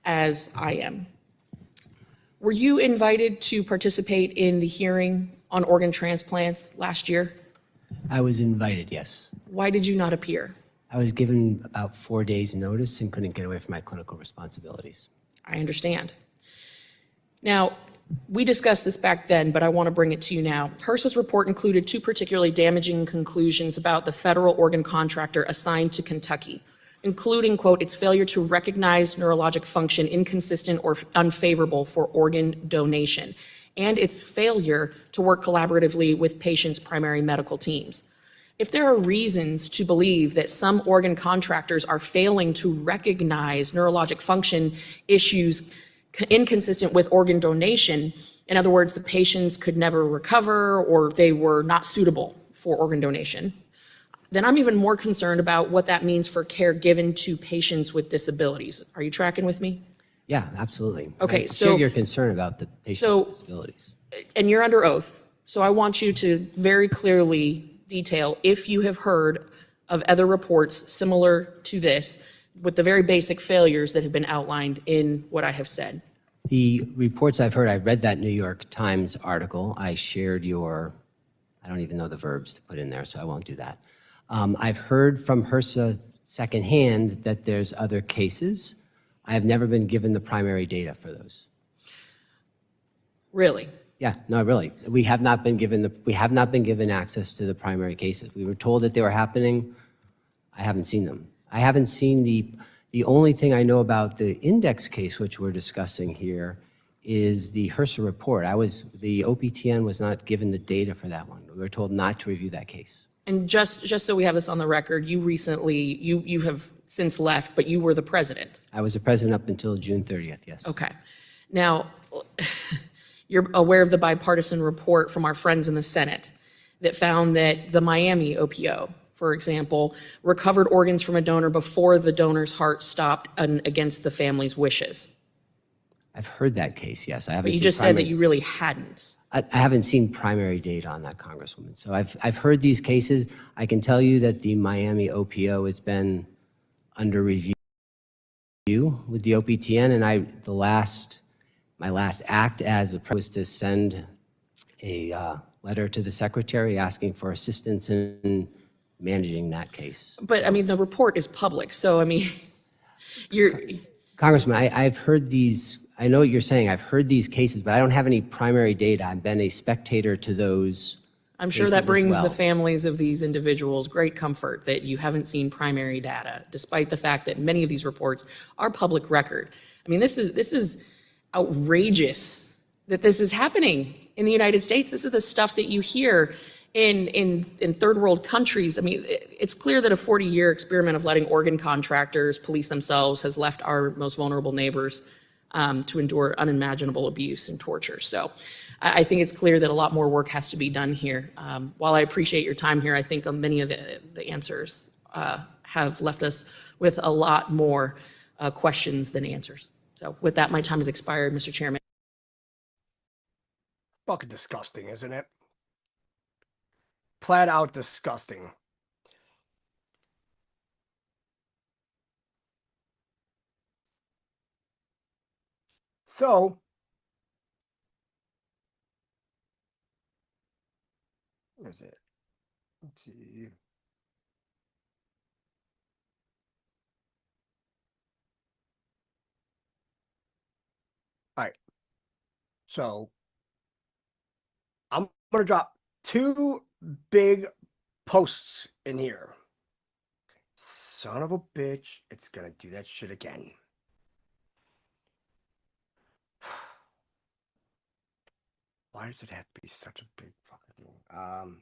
S17: as I am. Were you invited to participate in the hearing on organ transplants last year?
S18: I was invited, yes.
S17: Why did you not appear?
S18: I was given about 4 days' notice and couldn't get away from my clinical responsibilities.
S17: I understand. Now, we discussed this back then, but I want to bring it to you now. HRSA's report included two particularly damaging conclusions about the federal organ contractor assigned to Kentucky, including, quote, its failure to recognize neurologic function inconsistent or unfavorable for organ donation, and its failure to work collaboratively with patients' primary medical teams. If there are reasons to believe that some organ contractors are failing to recognize neurologic function issues inconsistent with organ donation, in other words, the patients could never recover or they were not suitable for organ donation, then I'm even more concerned about what that means for care given to patients with disabilities. Are you tracking with me?
S18: Yeah, absolutely.
S17: Okay,
S18: I share your concern about the patient's disabilities.
S17: And you're under oath, So I want you to very clearly detail if you have heard of other reports similar to this with the very basic failures that have been outlined in what I have said.
S18: The reports I've heard, I read that New York Times article. I shared your, I don't even know the verbs to put in there, so I won't do that. I've heard from HRSA secondhand that there's other cases. I have never been given the primary data for those.
S17: Really?
S18: Yeah, no, really. We have not been given access to the primary cases. We were told that they were happening. I haven't seen them. I haven't seen the only thing I know about the index case, which we're discussing here, is the HRSA report. The OPTN was not given the data for that one. We were told not to review that case.
S17: And just so we have this on the record, you recently, you have since left, but you were the president.
S18: I was the president up until June 30th, yes.
S17: Okay. Now, you're aware of the bipartisan report from our friends in the Senate that found that the Miami OPO, for example, recovered organs from a donor before the donor's heart stopped against the family's wishes.
S18: I've heard that case, yes. I haven't.
S17: But you just said that you really hadn't.
S18: I haven't seen primary data on that, Congresswoman. So I've heard these cases. I can tell you that the Miami OPO has been under review with the OPTN, and my last act as a president was to send a letter to the secretary asking for assistance in managing that case.
S17: But I mean, the report is public, so I mean,
S18: Congressman, I've heard these. I know what you're saying. I've heard these cases, but I don't have any primary data. I've been a spectator to those.
S17: I'm sure that brings the families of these individuals great comfort that you haven't seen primary data, despite the fact that many of these reports are public record. I mean, this is outrageous that this is happening in the United States. This is the stuff that you hear in third world countries. I mean, it's clear that a 40-year experiment of letting organ contractors police themselves has left our most vulnerable neighbors to endure unimaginable abuse and torture. So I think it's clear that a lot more work has to be done here. While I appreciate your time here, I think many of the answers have left us with a lot more questions than answers. So with that, my time has expired, Mr. Chairman.
S4: Fucking disgusting, isn't it? Flat out disgusting. So, where is it? Let's see. All right. So, I'm going to drop 2 big posts in here. Son of a bitch, it's going to do that shit again. Why does it have to be such a big fucking thing?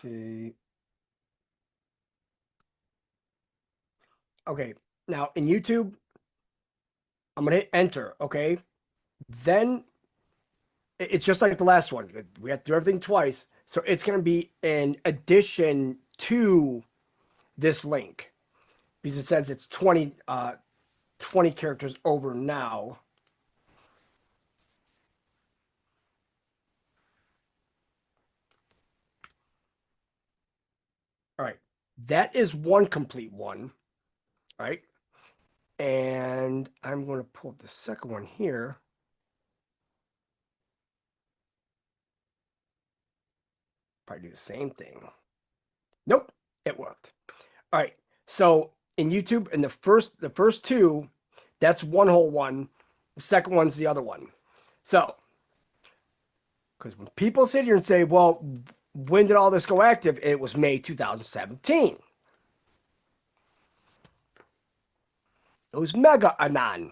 S4: See. Okay, now in YouTube, I'm going to hit enter, okay? Then it's just like the last one. We have to do everything twice. So it's going to be in addition to this link because it says it's 20 characters over now. All right. That is one complete one. All right. And I'm going to pull up the second one here. Probably do the same thing. Nope, it worked. All right. So in YouTube, in the first 2, that's one whole one. The second one's the other one. So, because when people sit here and say, well, when did all this go active? It was May 2017. It was mega anon.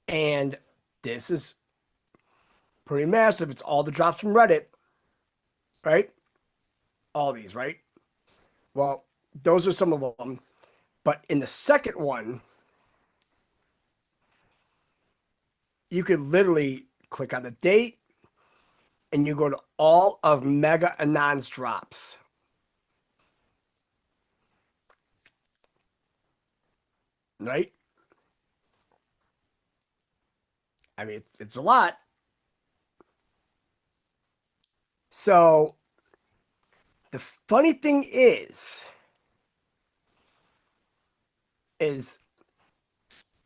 S4: And this is pretty massive. It's all the drops from Reddit, right? All these, right? Well, those are some of them. But in the second one, you could literally click on the date and you go to all of Mega Anon's drops. right? I mean, it's a lot. So the funny thing is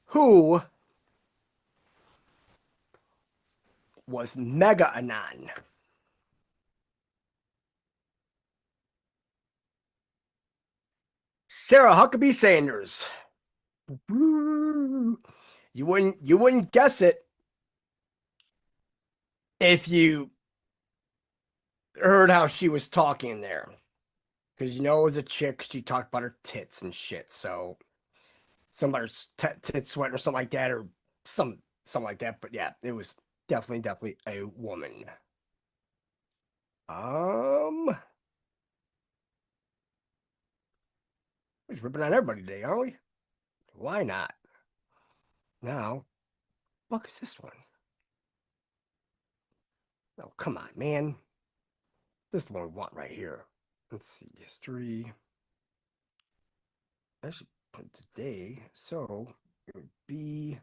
S4: who was Mega Anon? Sarah Huckabee Sanders. Woo. You wouldn't guess it if you heard how she was talking there. Because you know it was a chick, she talked about her tits and shit. So somebody's tit sweating or something like that, or something like that. But yeah, it was definitely a woman. We're just ripping on everybody today, aren't we? Why not? Now, fuck is this one? Oh, come on, man. This is the one we want right here. Let's see, history. I should put today, so it would be.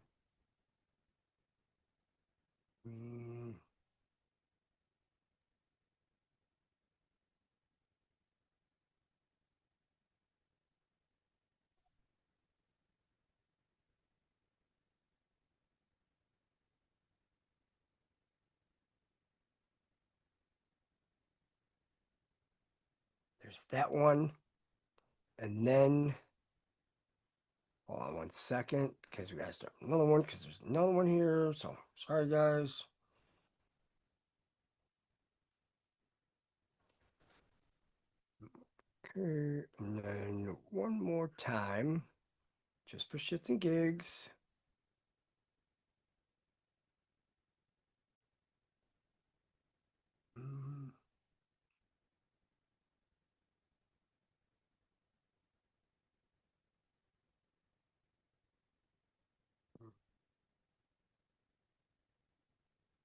S4: There's that one. And then, hold on 1 second, because we got to start another one, because there's another one here. So, sorry, guys. Okay, and then one more time, just for shits and gigs.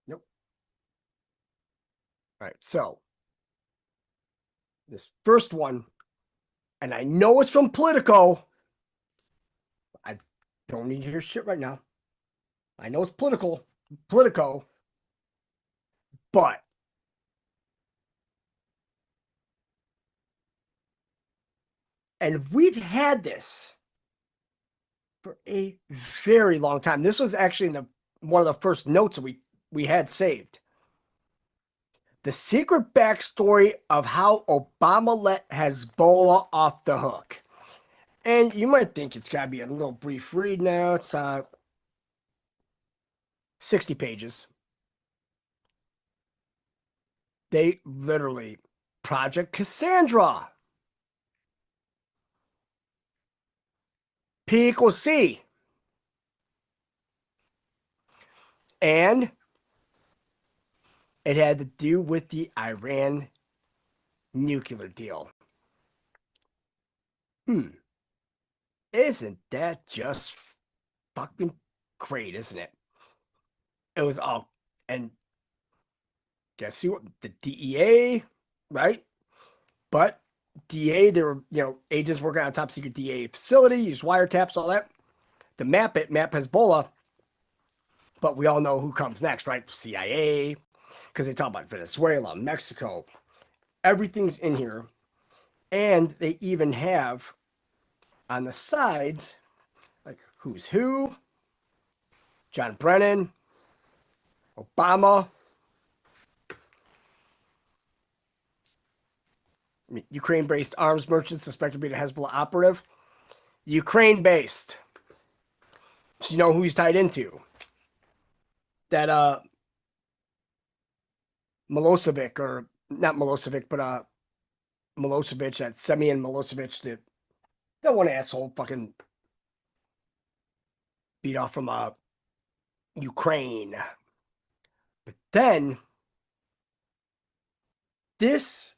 S4: Nope. All right, so this first one, and I know it's from Politico. I don't need to hear shit right now. I know it's Politico, but and we've had this for a very long time. This was actually in one of the first notes that we had saved. The secret backstory of how Obama let Hezbollah off the hook. And you might think it's got to be a little brief read now. It's 60 pages. They literally, Project Cassandra. P equals C. And it had to do with the Iran nuclear deal. Isn't that just fucking great, isn't it? It was all, and guess who? The DEA, right? But DEA, there were, agents working on a top secret DEA facility, use wiretaps, all that. To map Hezbollah. But we all know who comes next, right? CIA, because they talk about Venezuela, Mexico. Everything's in here. And they even have on the sides, like who's who, John Brennan, Obama, Ukraine-based arms merchant suspected to be the Hezbollah operative. Ukraine-based. So you know who he's tied into. That Milosevic, or not Milosevic, but Milosevic, that Semyon Milosevic, that one asshole fucking beat off from Ukraine. But then this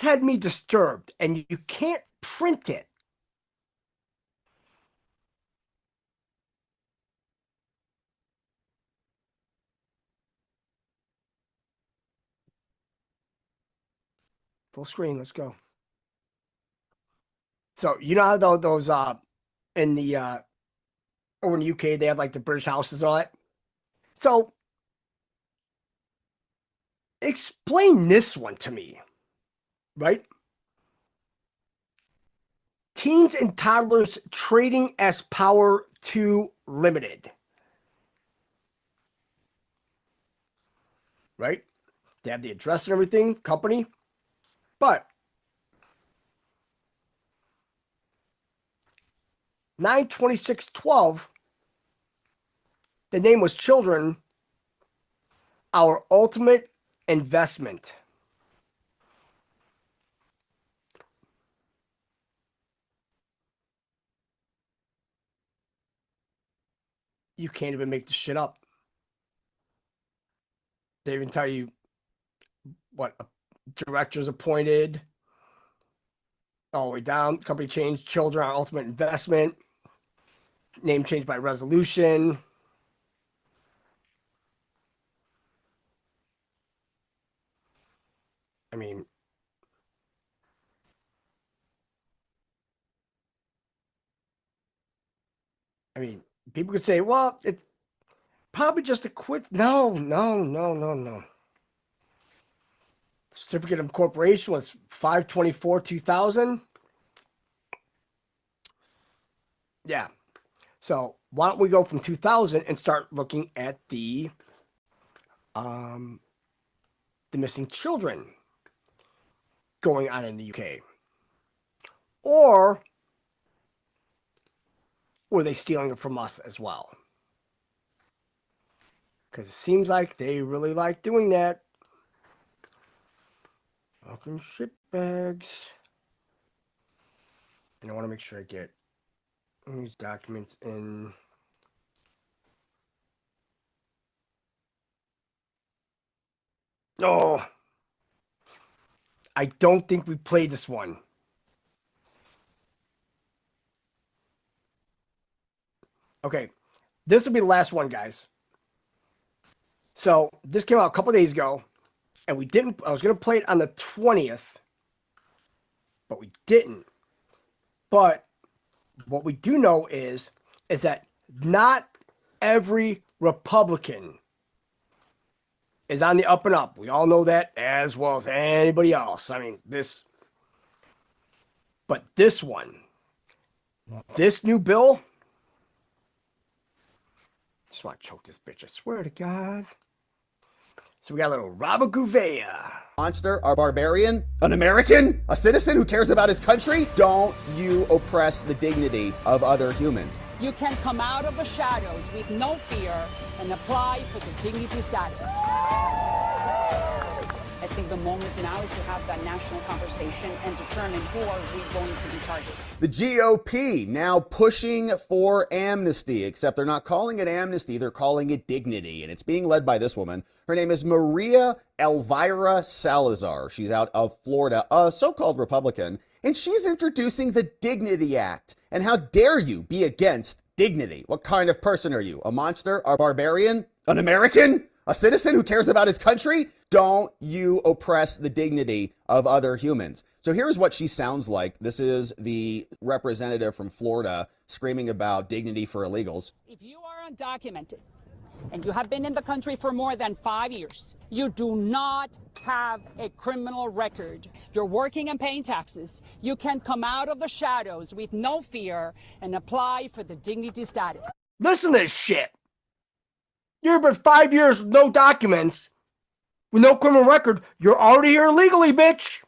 S4: had me disturbed, and you can't print it. Full screen, let's go. So you know how those in the over in the UK they have like the British houses and all that. So explain this one to me, right? Teens and toddlers trading as power too limited. Right? They have the address and everything, company. But 9/26/12, the name was Children, Our Ultimate Investment. You can't even make this shit up. They even tell you what directors appointed, all the way down. Company change, Children, Our Ultimate Investment. Name changed by resolution. I mean, people could say, well, it's probably just a quit. No. Certificate of incorporation was 5/24/2000. Yeah. So why don't we go from 2000 and start looking at the missing children going on in the UK? Or were they stealing it from us as well? Because it seems like they really like doing that. Fucking shit bags. And I want to make sure I get these documents in. Oh, I don't think we played this one. Okay, this will be the last one, guys. So this came out a couple days ago, and we didn't. I was going to play it on the 20th, but we didn't. But what we do know is that not every Republican is on the up and up. We all know that as well as anybody else. I mean, but this one, this new bill, just want to choke this bitch, I swear to God. So we got a little Robert Gouveia.
S19: Monster, a barbarian, an American, a citizen who cares about his country? Don't you oppress the dignity of other humans.
S20: You can come out of the shadows with no fear and apply for the dignity status. I think the moment now is to have that national conversation and determine who are we going to be targeting.
S19: The GOP now pushing for amnesty, except they're not calling it amnesty, they're calling it dignity. And it's being led by this woman. Her name is Maria Elvira Salazar. She's out of Florida, a so-called Republican, and she's introducing the Dignity Act. And how dare you be against dignity? What kind of person are you? A monster? A barbarian? An American? A citizen who cares about his country? Don't you oppress the dignity of other humans. So here's what she sounds like. This is the representative from Florida screaming about dignity for illegals.
S20: If you are undocumented and you have been in the country for more than 5 years, you do not have a criminal record, you're working and paying taxes, you can come out of the shadows with no fear and apply for the dignity status.
S4: Listen to this shit. You're been 5 years with no documents, with no criminal record. You're already here illegally, bitch.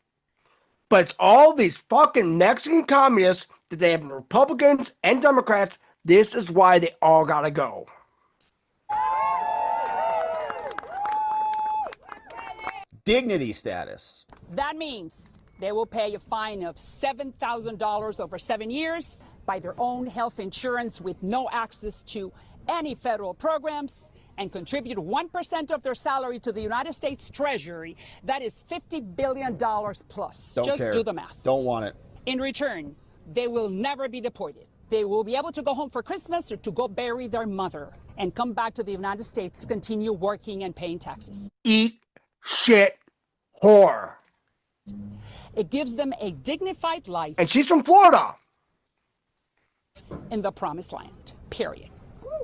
S4: But it's all these fucking Mexican communists that they have Republicans and Democrats. This is why they all gotta go.
S19: Dignity status.
S20: That means they will pay a fine of $7,000 over 7 years, buy their own health insurance with no access to any federal programs, and contribute 1% of their salary to the United States Treasury. That is $50 billion plus.
S19: Don't
S20: Just
S19: care.
S20: do the math.
S19: Don't want it.
S20: In return, they will never be deported. They will be able to go home for Christmas or to go bury their mother and come back to the United States to continue working and paying taxes.
S4: Eat shit whore.
S20: It gives them a dignified life.
S4: And she's from Florida.
S20: in the promised land, period.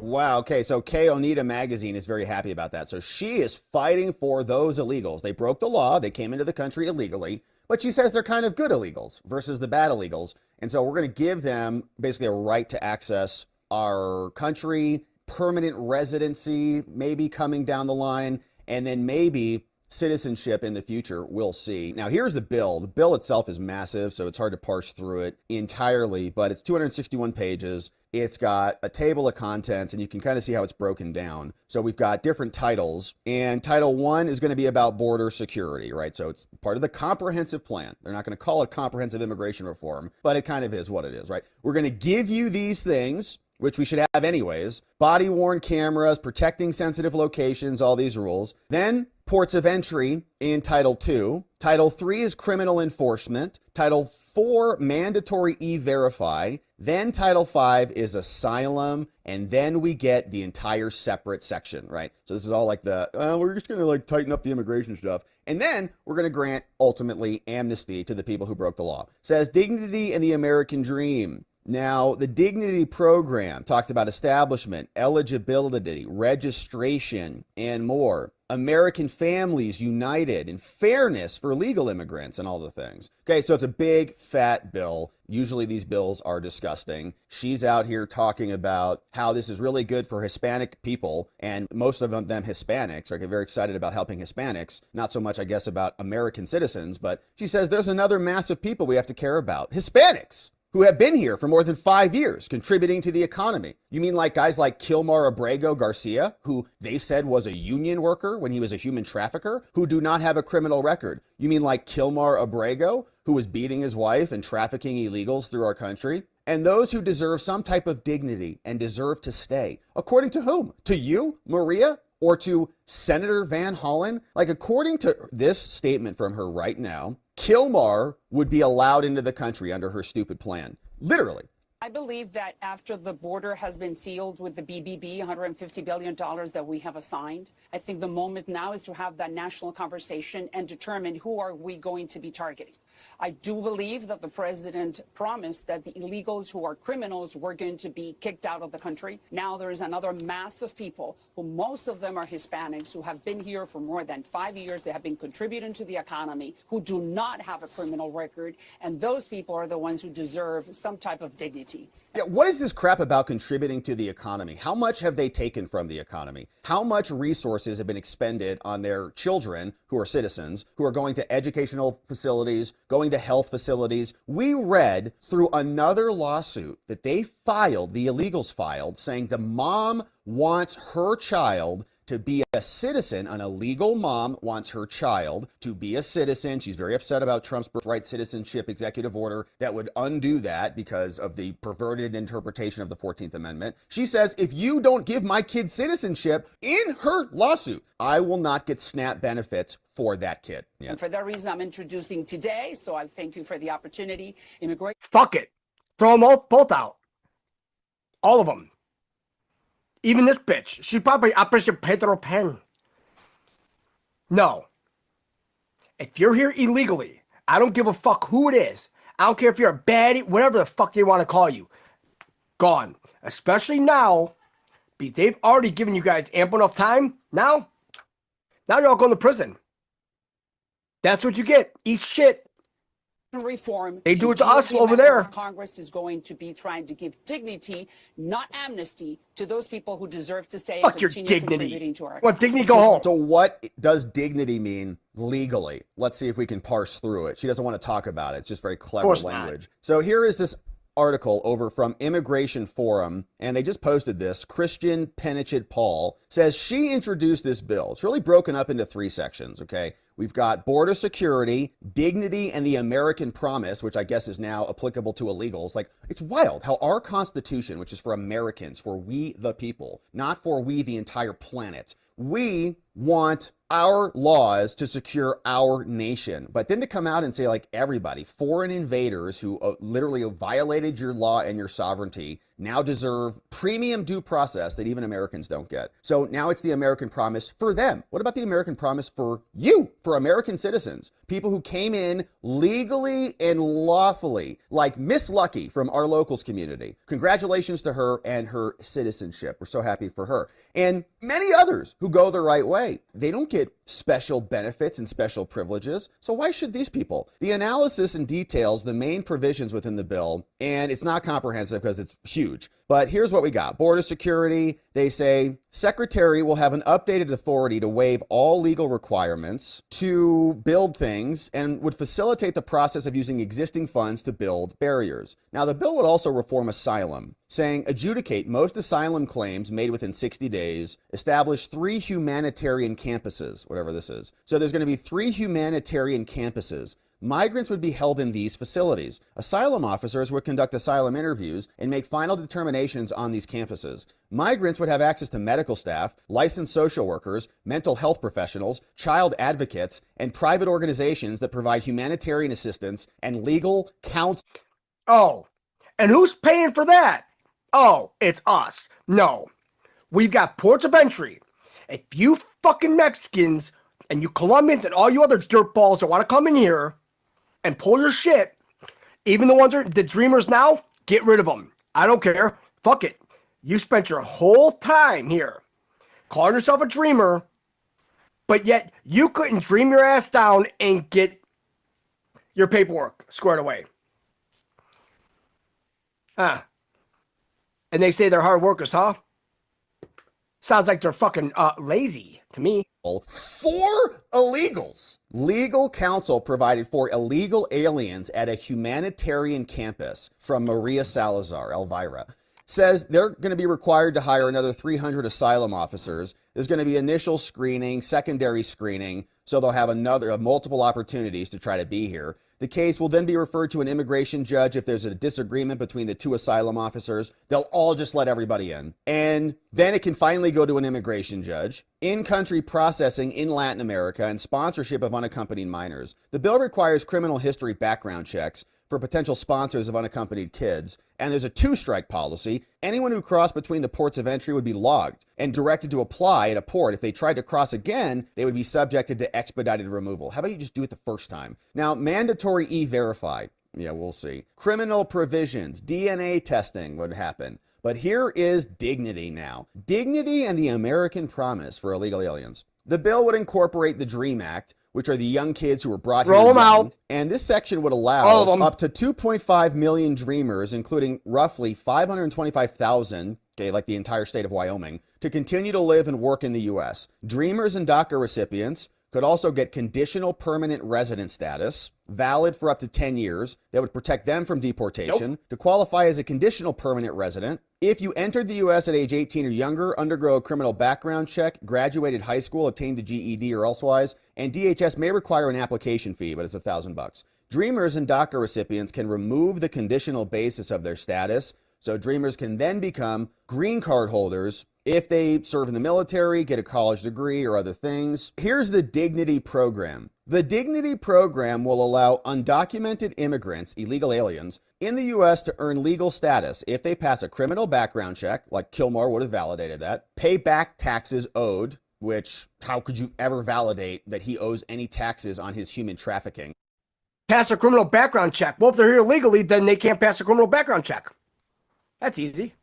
S19: Wow. Okay. So Kay Onita magazine is very happy about that. So she is fighting for those illegals. They broke the law. They came into the country illegally, but she says they're kind of good illegals versus the bad illegals. And so we're going to give them basically a right to access our country, permanent residency, maybe coming down the line, and then maybe citizenship in the future. We'll see. Now, here's the bill. The bill itself is massive, so it's hard to parse through it entirely, but it's 261 pages. It's got a table of contents, and you can kind of see how it's broken down. So we've got different titles, and Title 1 is going to be about border security, right? So it's part of the comprehensive plan. They're not going to call it comprehensive immigration reform, but it kind of is what it is, right? We're going to give you these things, which we should have anyways, body-worn cameras, protecting sensitive locations, all these rules. Then ports of entry in Title 2. Title 3 is criminal enforcement. Title 4, mandatory e-verify. Then Title 5 is asylum. And then we get the entire separate section, right? So this is all like we're just going to like tighten up the immigration stuff. And then we're going to grant ultimately amnesty to the people who broke the law. It says dignity and the American dream. Now, the Dignity Program talks about establishment, eligibility, registration, and more. American families united and fairness for legal immigrants and all the things. Okay, so it's a big, fat bill. Usually these bills are disgusting. She's out here talking about how this is really good for Hispanic people, and most of them Hispanics. Are very excited about helping Hispanics. Not so much, I guess, about American citizens, but she says there's another mass of people we have to care about. Hispanics, who have been here for more than 5 years, contributing to the economy. You mean like guys like Kilmar Abrego Garcia, who they said was a union worker when he was a human trafficker, who do not have a criminal record? You mean like Kilmar Abrego, who was beating his wife and trafficking illegals through our country? And those who deserve some type of dignity and deserve to stay. According to whom? To you, Maria? Or to Senator Van Hollen? Like, according to this statement from her right now, Kilmar would be allowed into the country under her stupid plan. Literally.
S20: I believe that after the border has been sealed with the BBB, $150 billion that we have assigned, I think the moment now is to have that national conversation and determine who are we going to be targeting. I do believe that the president promised that the illegals who are criminals were going to be kicked out of the country. Now there is another mass of people, who most of them are Hispanics, who have been here for more than 5 years. They have been contributing to the economy, who do not have a criminal record. And those people are the ones who deserve some type of dignity.
S19: Yeah, what is this crap about contributing to the economy? How much have they taken from the economy? How much resources have been expended on their children who are citizens, who are going to educational facilities, going to health facilities? We read through another lawsuit that they filed, the illegals filed, saying the mom wants her child to be a citizen. An illegal mom wants her child to be a citizen. She's very upset about Trump's birthright citizenship executive order that would undo that because of the perverted interpretation of the 14th Amendment. She says, if you don't give my kid citizenship, in her lawsuit, I will not get SNAP benefits for that kid. Yeah.
S20: And for that reason, I'm introducing today, so I thank you for the opportunity.
S4: Fuck it. Throw them both out. All of them. Even this bitch. She probably Operation Pedro Pan. No. If you're here illegally, I don't give a fuck who it is. I don't care if you're a baddie, whatever the fuck they want to call you. Gone. Especially now, because they've already given you guys ample enough time. Now you're all going to prison. That's what you get. Eat shit.
S20: Reform.
S4: They do it to us over there.
S20: Congress is going to be trying to give dignity, not amnesty, to those people who deserve to stay and continue contributing to our
S4: What dignity? Go home.
S19: So what does dignity mean legally? Let's see if we can parse through it. She doesn't want to talk about it. It's just very clever language. So here is this article over from Immigration Forum, and they just posted this. Christian Pennichet Paul says she introduced this bill. It's really broken up into 3 sections, okay? We've got border security, dignity, and the American promise, which I guess is now applicable to illegals. Like, it's wild how our Constitution, which is for Americans, for we the people, not for we the entire planet, we want our laws to secure our nation. But then to come out and say, like, everybody, foreign invaders who literally violated your law and your sovereignty, now deserve premium due process that even Americans don't get. So now it's the American promise for them. What about the American promise for you, for American citizens? People who came in legally and lawfully, like Miss Lucky from our locals community. Congratulations to her and her citizenship. We're so happy for her. And many others who go the right way. They don't get special benefits and special privileges. So why should these people? The analysis and details the main provisions within the bill, and it's not comprehensive because it's huge. But here's what we got. Border security, they say, Secretary will have an updated authority to waive all legal requirements to build things and would facilitate the process of using existing funds to build barriers. Now, the bill would also reform asylum, saying adjudicate most asylum claims made within 60 days, establish 3 humanitarian campuses, whatever this is. So there's going to be 3 humanitarian campuses. Migrants would be held in these facilities. Asylum officers would conduct asylum interviews and make final determinations on these campuses. Migrants would have access to medical staff, licensed social workers, mental health professionals, child advocates, and private organizations that provide humanitarian assistance and legal counsel.
S4: Oh, and who's paying for that? Oh, it's us. No, we've got ports of entry. If you fucking Mexicans and you Colombians and all you other dirtballs that want to come in here and pull your shit, even the ones that are the dreamers now, get rid of them. I don't care. Fuck it. You spent your whole time here calling yourself a dreamer, but yet you couldn't dream your ass down and get your paperwork squared away. Huh. And they say they're hard workers, huh? Sounds like they're fucking lazy to me.
S19: For illegals. Legal counsel provided for illegal aliens at a humanitarian campus from Maria Salazar, Elvira, says they're going to be required to hire another 300 asylum officers. There's going to be initial screening, secondary screening, so they'll have multiple opportunities to try to be here. The case will then be referred to an immigration judge if there's a disagreement between the 2 asylum officers. They'll all just let everybody in. And then it can finally go to an immigration judge. In-country processing in Latin America and sponsorship of unaccompanied minors. The bill requires criminal history background checks for potential sponsors of unaccompanied kids. And there's a 2-strike policy. Anyone who crossed between the ports of entry would be logged and directed to apply at a port. If they tried to cross again, they would be subjected to expedited removal. How about you just do it the first time? Now, mandatory E-Verify. Yeah, we'll see. Criminal provisions, DNA testing would happen. But here is dignity now. Dignity and the American promise for illegal aliens. The bill would incorporate the DREAM Act, which are the young kids who were brought here.
S4: Roll them out.
S19: And this section would allow up to 2.5 million dreamers, including roughly 525,000, okay, like the entire state of Wyoming, to continue to live and work in the U.S. Dreamers and DACA recipients could also get conditional permanent resident status, valid for up to 10 years, that would protect them from deportation. To qualify as a conditional permanent resident, if you entered the U.S. at age 18 or younger, undergo a criminal background check, graduated high school, obtained a GED or elsewise, and DHS may require an application fee, but it's $1,000. Dreamers and DACA recipients can remove the conditional basis of their status, so dreamers can then become green card holders if they serve in the military, get a college degree, or other things. Here's the Dignity Program. The Dignity Program will allow undocumented immigrants, illegal aliens, in the U.S. to earn legal status if they pass a criminal background check, like Kilmore would have validated that, pay back taxes owed, which how could you ever validate that he owes any taxes on his human trafficking?
S4: Pass a criminal background check. Well, if they're here illegally, then they can't pass a criminal background check. That's easy.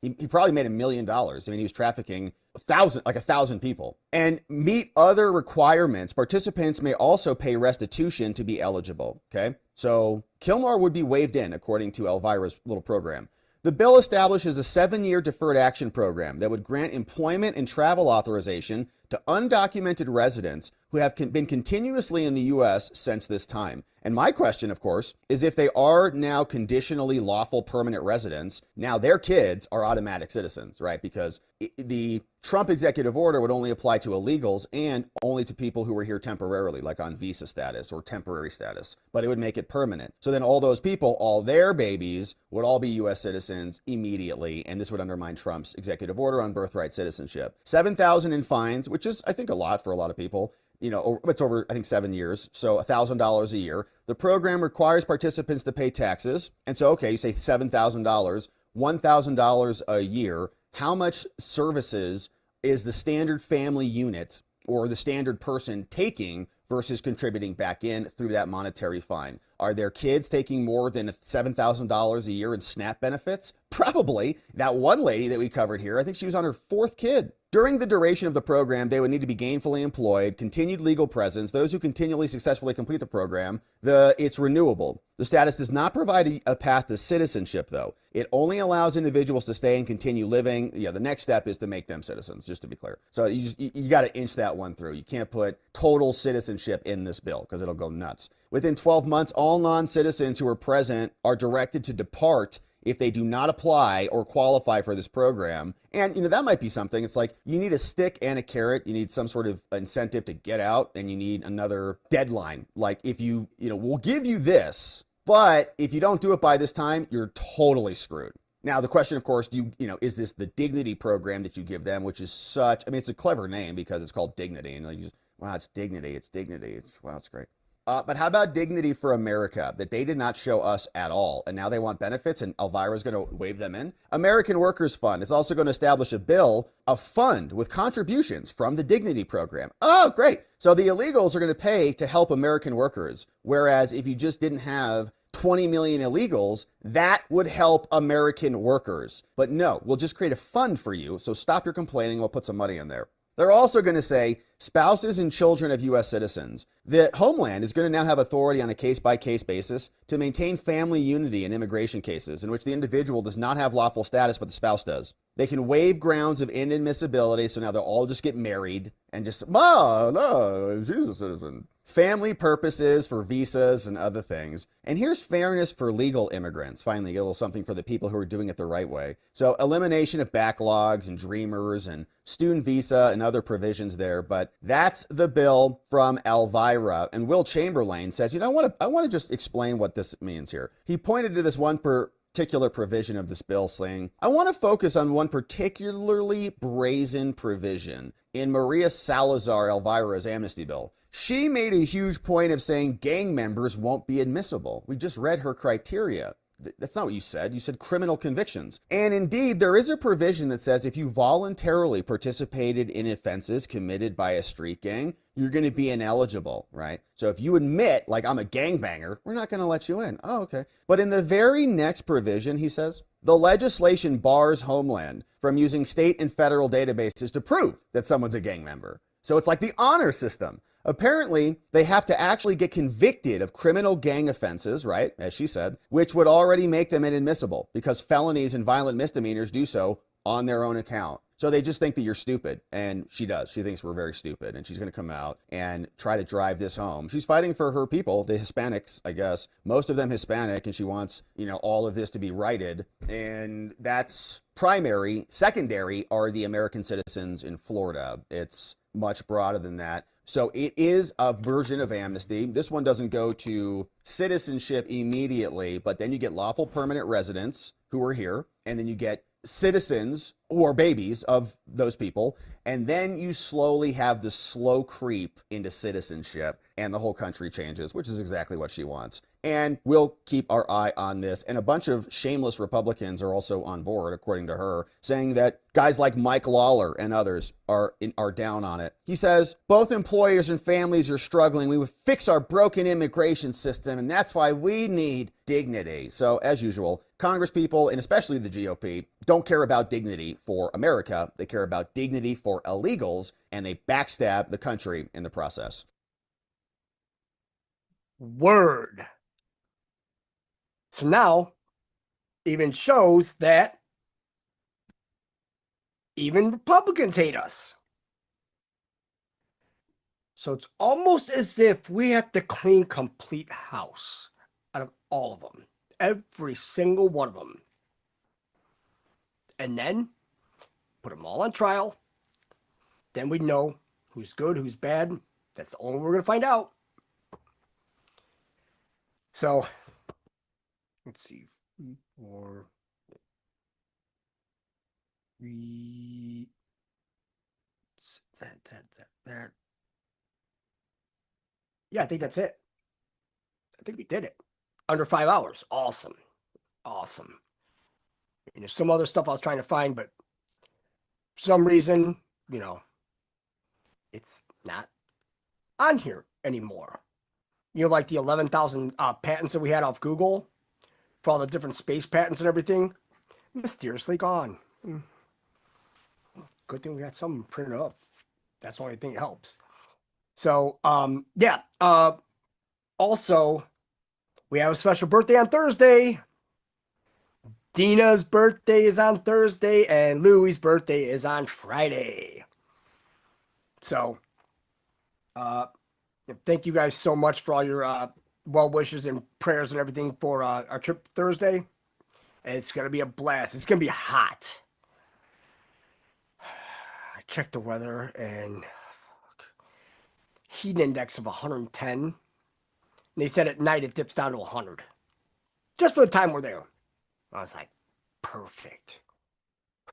S19: He probably made $1 million. I mean, he was trafficking 1,000 people. And meet other requirements. Participants may also pay restitution to be eligible. Okay, so Kilmore would be waived in according to Elvira's little program. The bill establishes a 7-year deferred action program that would grant employment and travel authorization to undocumented residents who have been continuously in the U.S. since this time. And my question, of course, is if they are now conditionally lawful permanent residents, now their kids are automatic citizens, right? Because the Trump executive order would only apply to illegals and only to people who were here temporarily, like on visa status or temporary status, but it would make it permanent. So then all those people, all their babies would all be U.S. citizens immediately, and this would undermine Trump's executive order on birthright citizenship. $7,000 in fines, which is, I think, a lot for a lot of people. You know, it's over, I think, 7 years, so $1,000 a year. The program requires participants to pay taxes, and so, okay, you say $7,000. $1,000 a year, how much services is the standard family unit or the standard person taking versus contributing back in through that monetary fine? Are their kids taking more than $7,000 a year in SNAP benefits? Probably. That one lady that we covered here, I think she was on her 4th kid. During the duration of the program, they would need to be gainfully employed, continued legal presence. Those who continually successfully complete the program, it's renewable. The status does not provide a path to citizenship, though. It only allows individuals to stay and continue living. Yeah, the next step is to make them citizens, just to be clear. So you got to inch that one through. You can't put total citizenship in this bill because it'll go nuts. Within 12 months, all non-citizens who are present are directed to depart if they do not apply or qualify for this program. And, that might be something. It's like you need a stick and a carrot. You need some sort of incentive to get out, and you need another deadline. Like if we'll give you this, but if you don't do it by this time, you're totally screwed. Now, the question, of course, is this the dignity program that you give them, which is it's a clever name because it's called dignity. And wow, it's dignity. It's dignity. Wow, it's great. But how about dignity for America that they did not show us at all? And now they want benefits and Elvira's going to wave them in. American Workers Fund is also going to establish a fund with contributions from the dignity program. Oh, great. So the illegals are going to pay to help American workers. Whereas if you just didn't have 20 million illegals, that would help American workers. But no, we'll just create a fund for you. So stop your complaining. We'll put some money in there. They're also going to say spouses and children of U.S. citizens. The Homeland is going to now have authority on a case-by-case basis to maintain family unity in immigration cases in which the individual does not have lawful status, but the spouse does. They can waive grounds of inadmissibility, so now they'll all just get married and just, no, she's a citizen. Family purposes for visas and other things. And here's fairness for legal immigrants. Finally, a little something for the people who are doing it the right way. So elimination of backlogs and dreamers and student visa and other provisions there. But that's the bill from Elvira. And Will Chamberlain says, I want to just explain what this means here. He pointed to this one particular provision of this bill saying, I want to focus on one particularly brazen provision in Maria Salazar Elvira's amnesty bill. She made a huge point of saying gang members won't be admissible. We just read her criteria. That's not what you said. You said criminal convictions. And indeed, there is a provision that says if you voluntarily participated in offenses committed by a street gang, you're going to be ineligible, right? So if you admit, like, I'm a gangbanger, we're not going to let you in. Oh, okay. But in the very next provision, he says, the legislation bars Homeland from using state and federal databases to prove that someone's a gang member. So it's like the honor system. Apparently, they have to actually get convicted of criminal gang offenses, right, as she said, which would already make them inadmissible because felonies and violent misdemeanors do so on their own account. So they just think that you're stupid, and she does. She thinks we're very stupid, and she's going to come out and try to drive this home. She's fighting for her people, the Hispanics, I guess, most of them Hispanic, and she wants, all of this to be righted, and that's primary. Secondary are the American citizens in Florida. It's much broader than that. So it is a version of amnesty. This one doesn't go to citizenship immediately, but then you get lawful permanent residents who are here, and then you get citizens who are babies of those people, and then you slowly have the slow creep into citizenship, and the whole country changes, which is exactly what she wants. And we'll keep our eye on this. And a bunch of shameless Republicans are also on board, according to her, saying that guys like Mike Lawler and others are down on it. He says, both employers and families are struggling. We would fix our broken immigration system, and that's why we need dignity. So, as usual, Congress people, and especially the GOP, don't care about dignity for America. They care about dignity for illegals, and they backstab the country in the process.
S4: Word. So now, even shows that even Republicans hate us. So it's almost as if we have to clean complete house out of all of them. Every single one of them. And then put them all on trial. Then we know who's good, who's bad. That's the only way we're going to find out. So, let's see. 4, 3, that. Yeah, I think that's it. I think we did it. Under 5 hours. Awesome. Awesome. And there's some other stuff I was trying to find, but for some reason, it's not on here anymore. Like the 11,000 patents that we had off Google for all the different space patents and everything, mysteriously gone. Good thing we got something printed up. That's the only thing that helps. So, yeah. Also, we have a special birthday on Thursday. Dina's birthday is on Thursday, and Louie's birthday is on Friday. So, thank you guys so much for all your well wishes and prayers and everything for our trip Thursday. It's going to be a blast. It's going to be hot. I checked the weather, and heat index of 110. And they said at night it dips down to 100. Just for the time we're there. I was like, perfect.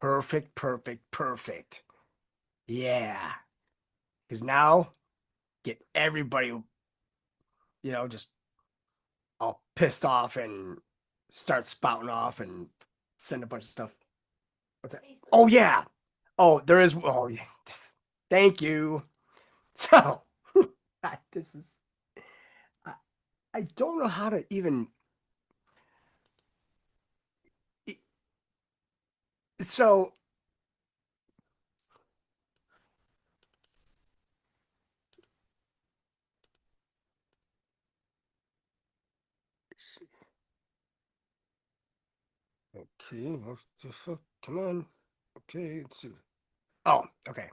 S4: Perfect, perfect, perfect. Yeah. Because now, get everybody, just all pissed off and start spouting off and send a bunch of stuff. What's that? Oh, yeah. Oh, there is. Oh, yeah. Thank you. So, this is. I don't know how to even. So, okay, what the fuck? Come on. Okay, let's see. Oh, okay.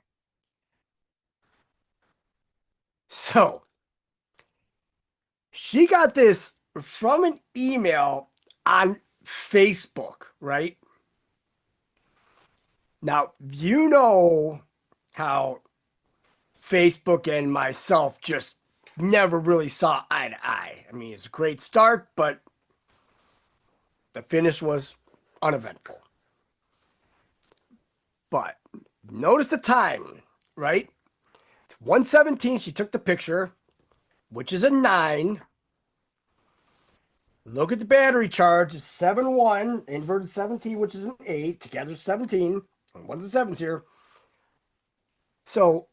S4: So, she got this from an email on Facebook, right? Now, you know how Facebook and myself just never really saw eye to eye. I mean, it's a great start, but the finish was uneventful. But notice the time, right? It's 1:17. She took the picture, which is a 9. Look at the battery charge. It's 7-1, inverted 17, which is an 8. Together 17. And 1's and 7's here. So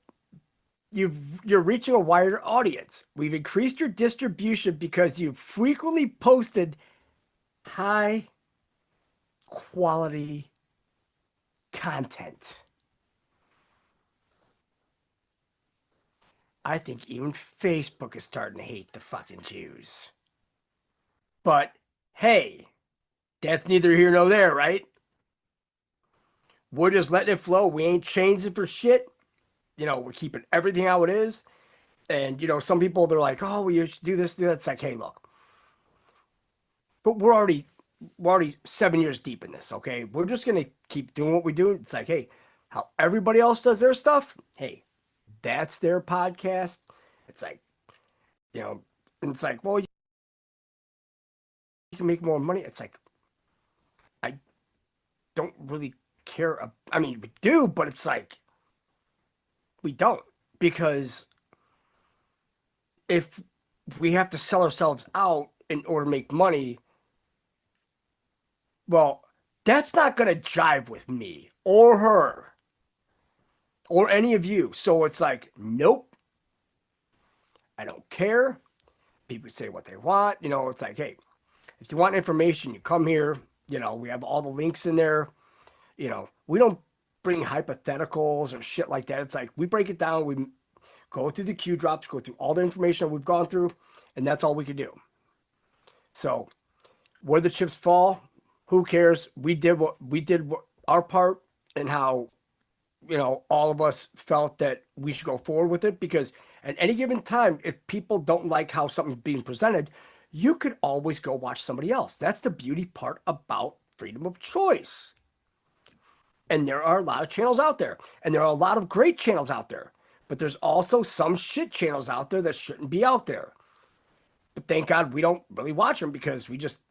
S4: you're reaching a wider audience. We've increased your distribution because you've frequently posted high quality content. I think even Facebook is starting to hate the fucking Jews. But hey, that's neither here nor there, right? We're just letting it flow. We ain't changing for shit. We're keeping everything how it is. And, some people, they're like, oh, well, you should do this, do that. It's like, hey, look. But we're already 7 years deep in this, okay? We're just going to keep doing what we do. It's like, hey, how everybody else does their stuff, hey, that's their podcast. It's like, and it's like, well, you can make more money. It's like, I don't really care. I mean, we do, but it's like, we don't, because if we have to sell ourselves out in order to make money, well, that's not going to jive with me or her or any of you. So it's like, nope, I don't care. People say what they want. It's like, hey, if you want information, you come here. We have all the links in there. We don't bring hypotheticals or shit like that. It's like, we break it down. We go through the Q drops, go through all the information we've gone through, and that's all we can do. So where the chips fall, who cares? We did our part, and how, all of us felt that we should go forward with it, because at any given time, if people don't like how something's being presented, you could always go watch somebody else. That's the beauty part about freedom of choice. And there are a lot of channels out there, and there are a lot of great channels out there, but there's also some shit channels out there that shouldn't be out there. But thank God we don't really watch them, because we just,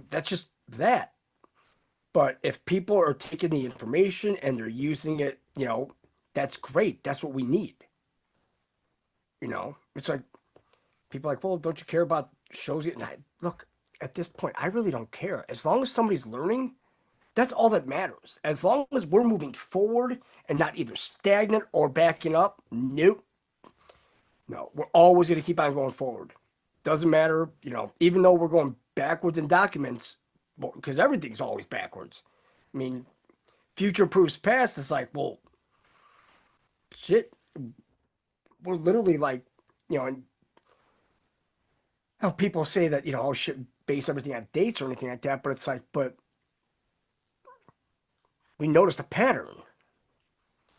S4: that's just that. But if people are taking the information and they're using it, that's great. That's what we need. It's like, people are like, well, don't you care about shows? Look, at this point, I really don't care. As long as somebody's learning, that's all that matters. As long as we're moving forward and not either stagnant or backing up, nope. No, we're always going to keep on going forward. Doesn't matter, even though we're going backwards in documents, because everything's always backwards. I mean, future proofs past is like, well, shit. We're literally like, and how people say that, oh, shouldn't base everything on dates or anything like that, but it's like, but we noticed a pattern.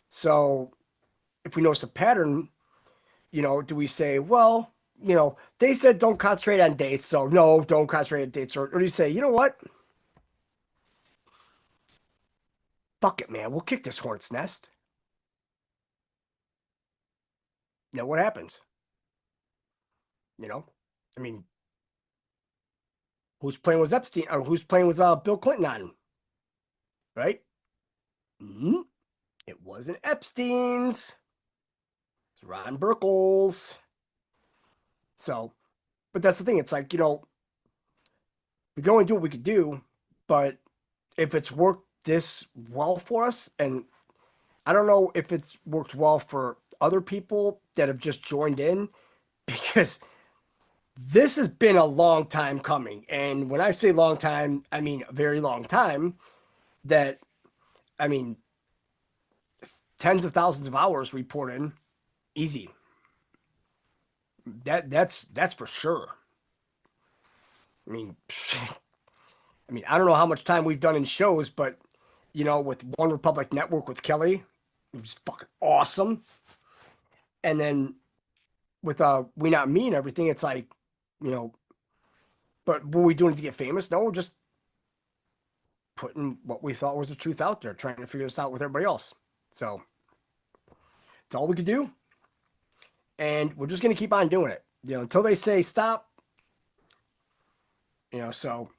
S4: So if we notice a pattern, do we say, well, they said don't concentrate on dates, so no, don't concentrate on dates, or do you say, you know what? Fuck it, man. We'll kick this hornet's nest. Now what happens? I mean, who's playing with Epstein, or who's playing with Bill Clinton on? Right? It wasn't Epstein's. It's Ron Burkle's. So, but that's the thing. It's like, we go and do what we could do, but if it's worked this well for us, and I don't know if it's worked well for other people that have just joined in, because this has been a long time coming. And when I say long time, I mean a very long time. Tens of thousands of hours we poured in, easy. That's for sure. I don't know how much time we've done in shows, but with One Republic Network with Kelly, it was fucking awesome. And then with WeNotMe and everything, it's like, but were we doing it to get famous? No, we're just putting what we thought was the truth out there, trying to figure this out with everybody else. So it's all we could do. And we're just going to keep on doing it, until they say stop. So,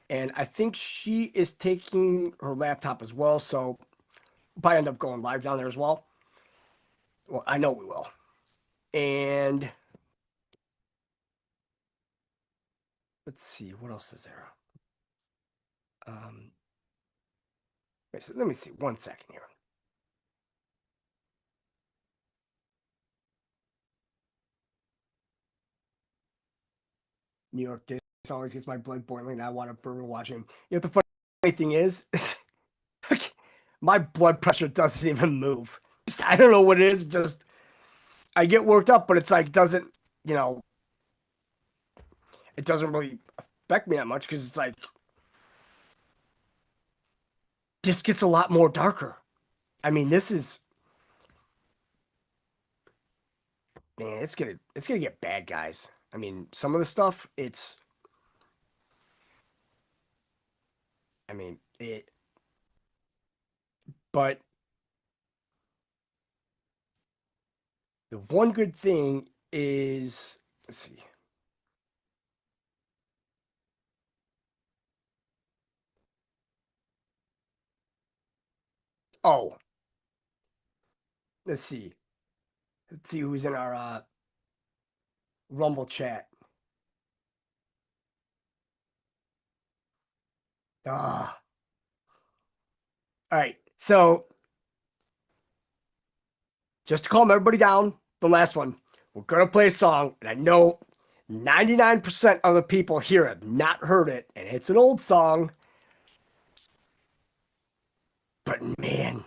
S4: and I think she is taking her laptop as well. So we'll probably end up going live down there as well. Well, I know we will. And let's see, what else is there? Let me see 1 second here. New York Jason always gets my blood boiling. I want to burn watching. The funny thing is, my blood pressure doesn't even move. I don't know what it is. Just I get worked up, but it's like it doesn't really affect me that much, because it's like this gets a lot more darker. This is, man, it's gonna get bad, guys. Some of the stuff, but the one good thing is, let's see. Oh, let's see. Let's see who's in our Rumble chat. All right. So just to calm everybody down, the last one, we're going to play a song, and I know 99% of the people here have not heard it, and it's an old song. But man,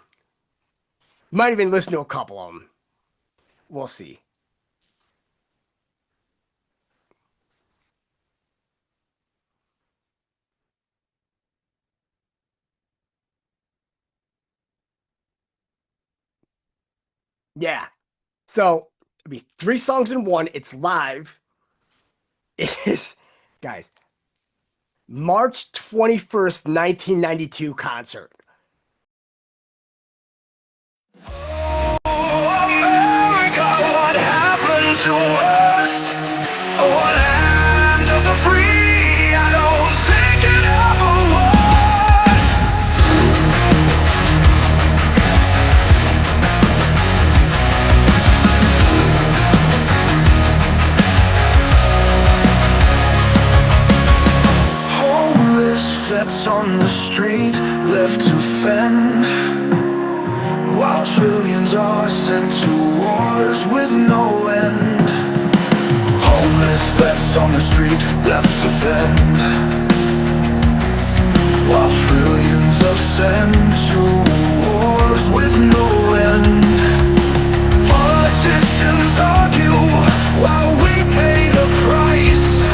S4: might even listen to a couple of them. We'll see. Yeah. So it'll be 3 songs in one. It's live. It is, guys, March 21st, 1992 concert.
S21: What happened to us? A land of the free. I don't think it ever was. defend, while trillions are sent to wars with no end. Homeless vets on the street left to fend, while trillions are sent to wars with no end. Politicians argue while we pay the price,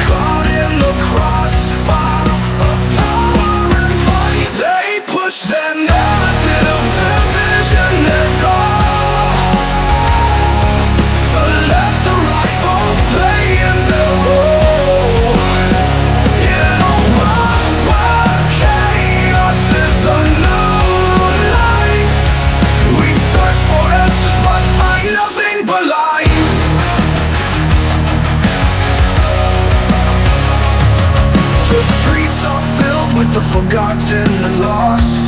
S21: caught in the crossfire of power and fight. They push their narrative of division and goal. The left, the right, both playing their role. You know why chaos is the new life. We search for answers but find nothing but lies. The streets are filled with the forgotten and lost,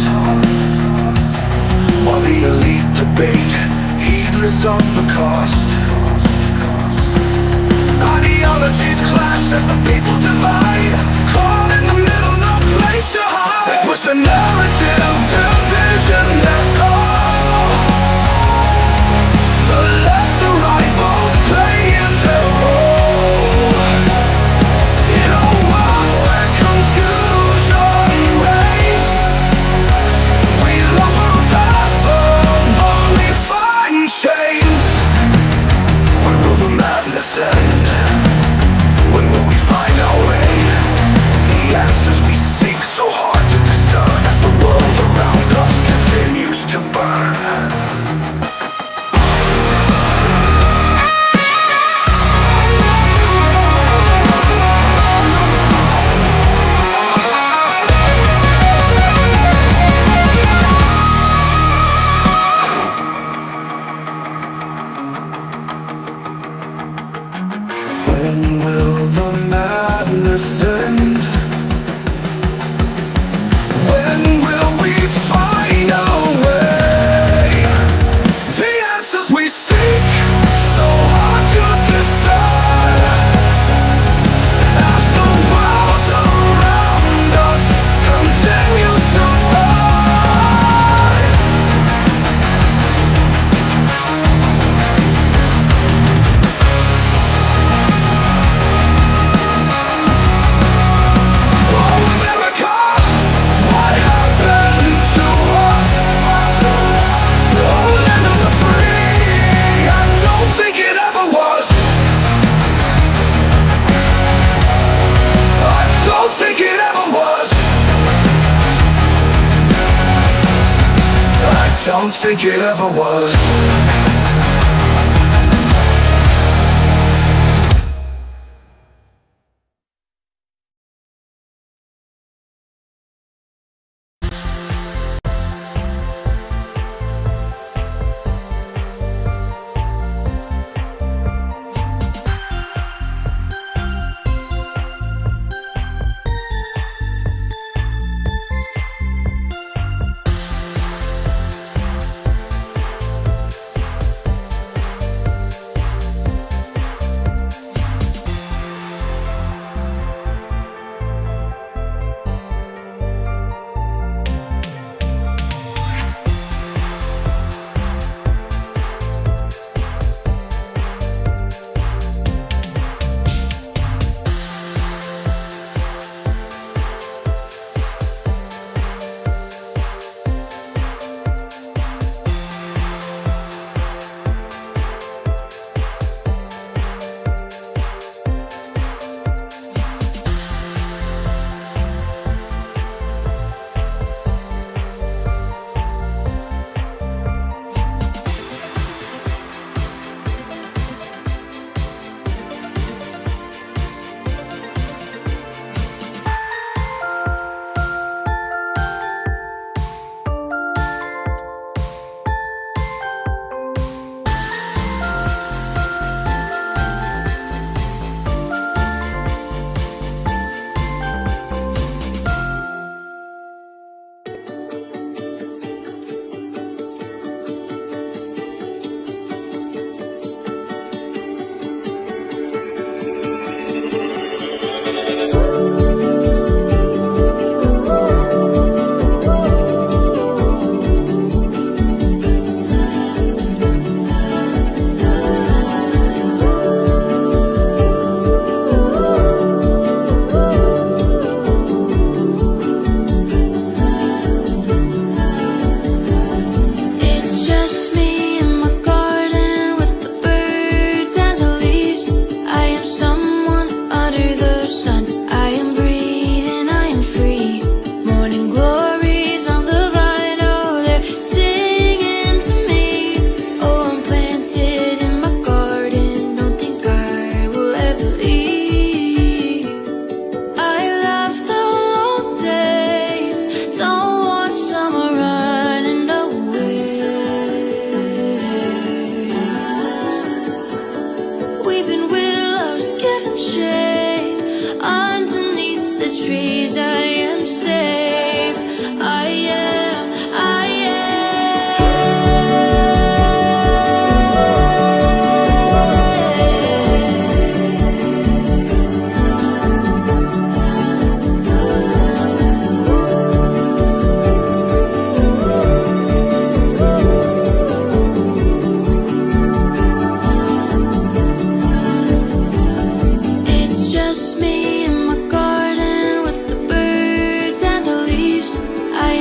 S21: while the elite debate, heedless of the cost. Ideologies clash as the people divide, caught in the middle, no place to hide. They push the narrative of division and goal. The left, the right, both playing their role. You know where confusion reigns. We long for a path, but only find chains. When will the madness end? When will we find our way? The answers we seek so hard to discern as the world around us continues to burn. When will the madness end? When will we find our way? The answers we seek, so hard to discern, as the world around us continues to burn. Oh, America, what happened to us? The land of the free, I don't think it ever was. I don't think it ever was. I don't think it ever was.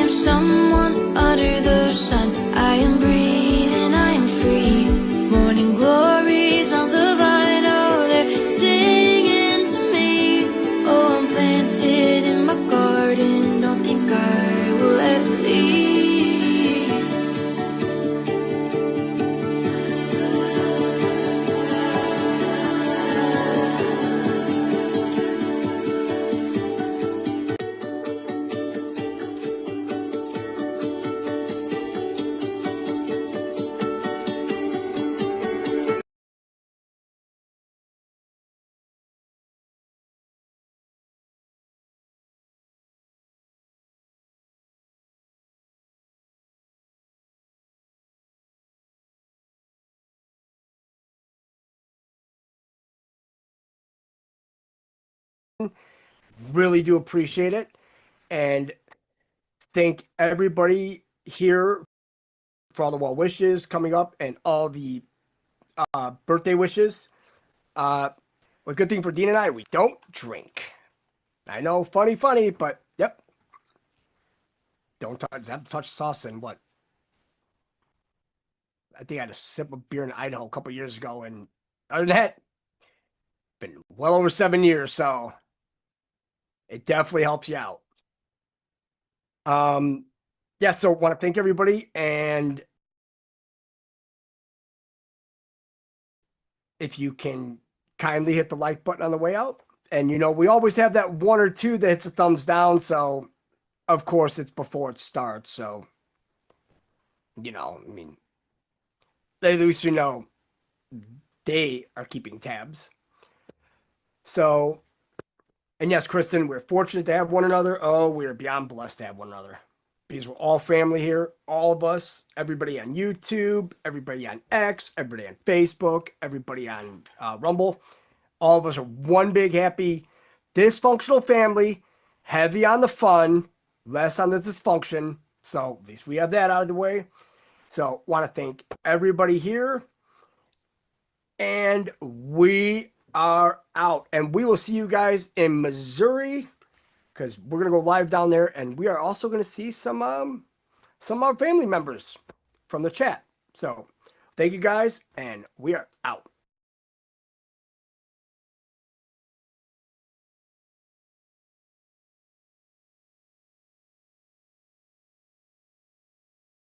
S21: find someone under the sun. I am breathing, I am free. Morning glories on the vine, oh, they're singing to me. Oh, I'm planted in my garden, don't think I will ever leave.
S4: Really do appreciate it, and thank everybody here for all the well wishes coming up and all the birthday wishes. A good thing for Dean and I, we don't drink. I know, funny, but yep. Don't have to touch sauce in what? I think I had a sip of beer in Idaho a couple years ago, and other than that, been well over 7 years, so it definitely helps you out. Yeah, so want to thank everybody, and if you can kindly hit the like button on the way out. And you know, we always have that one or two that hits a thumbs down, so of course it's before it starts, so you know, I mean, at least you know they are keeping tabs. So, and yes, Kristen, we're fortunate to have one another. Oh, we are beyond blessed to have one another, because we're all family here, all of us, everybody on YouTube, everybody on X, everybody on Facebook, everybody on Rumble. All of us are one big, happy, dysfunctional family, heavy on the fun, less on the dysfunction. So at least we have that out of the way. So want to thank everybody here. And we are out. And we will see you guys in Missouri, because we're going to go live down there. And we are also going to see some of our family members from the chat. So thank you guys, and we are out.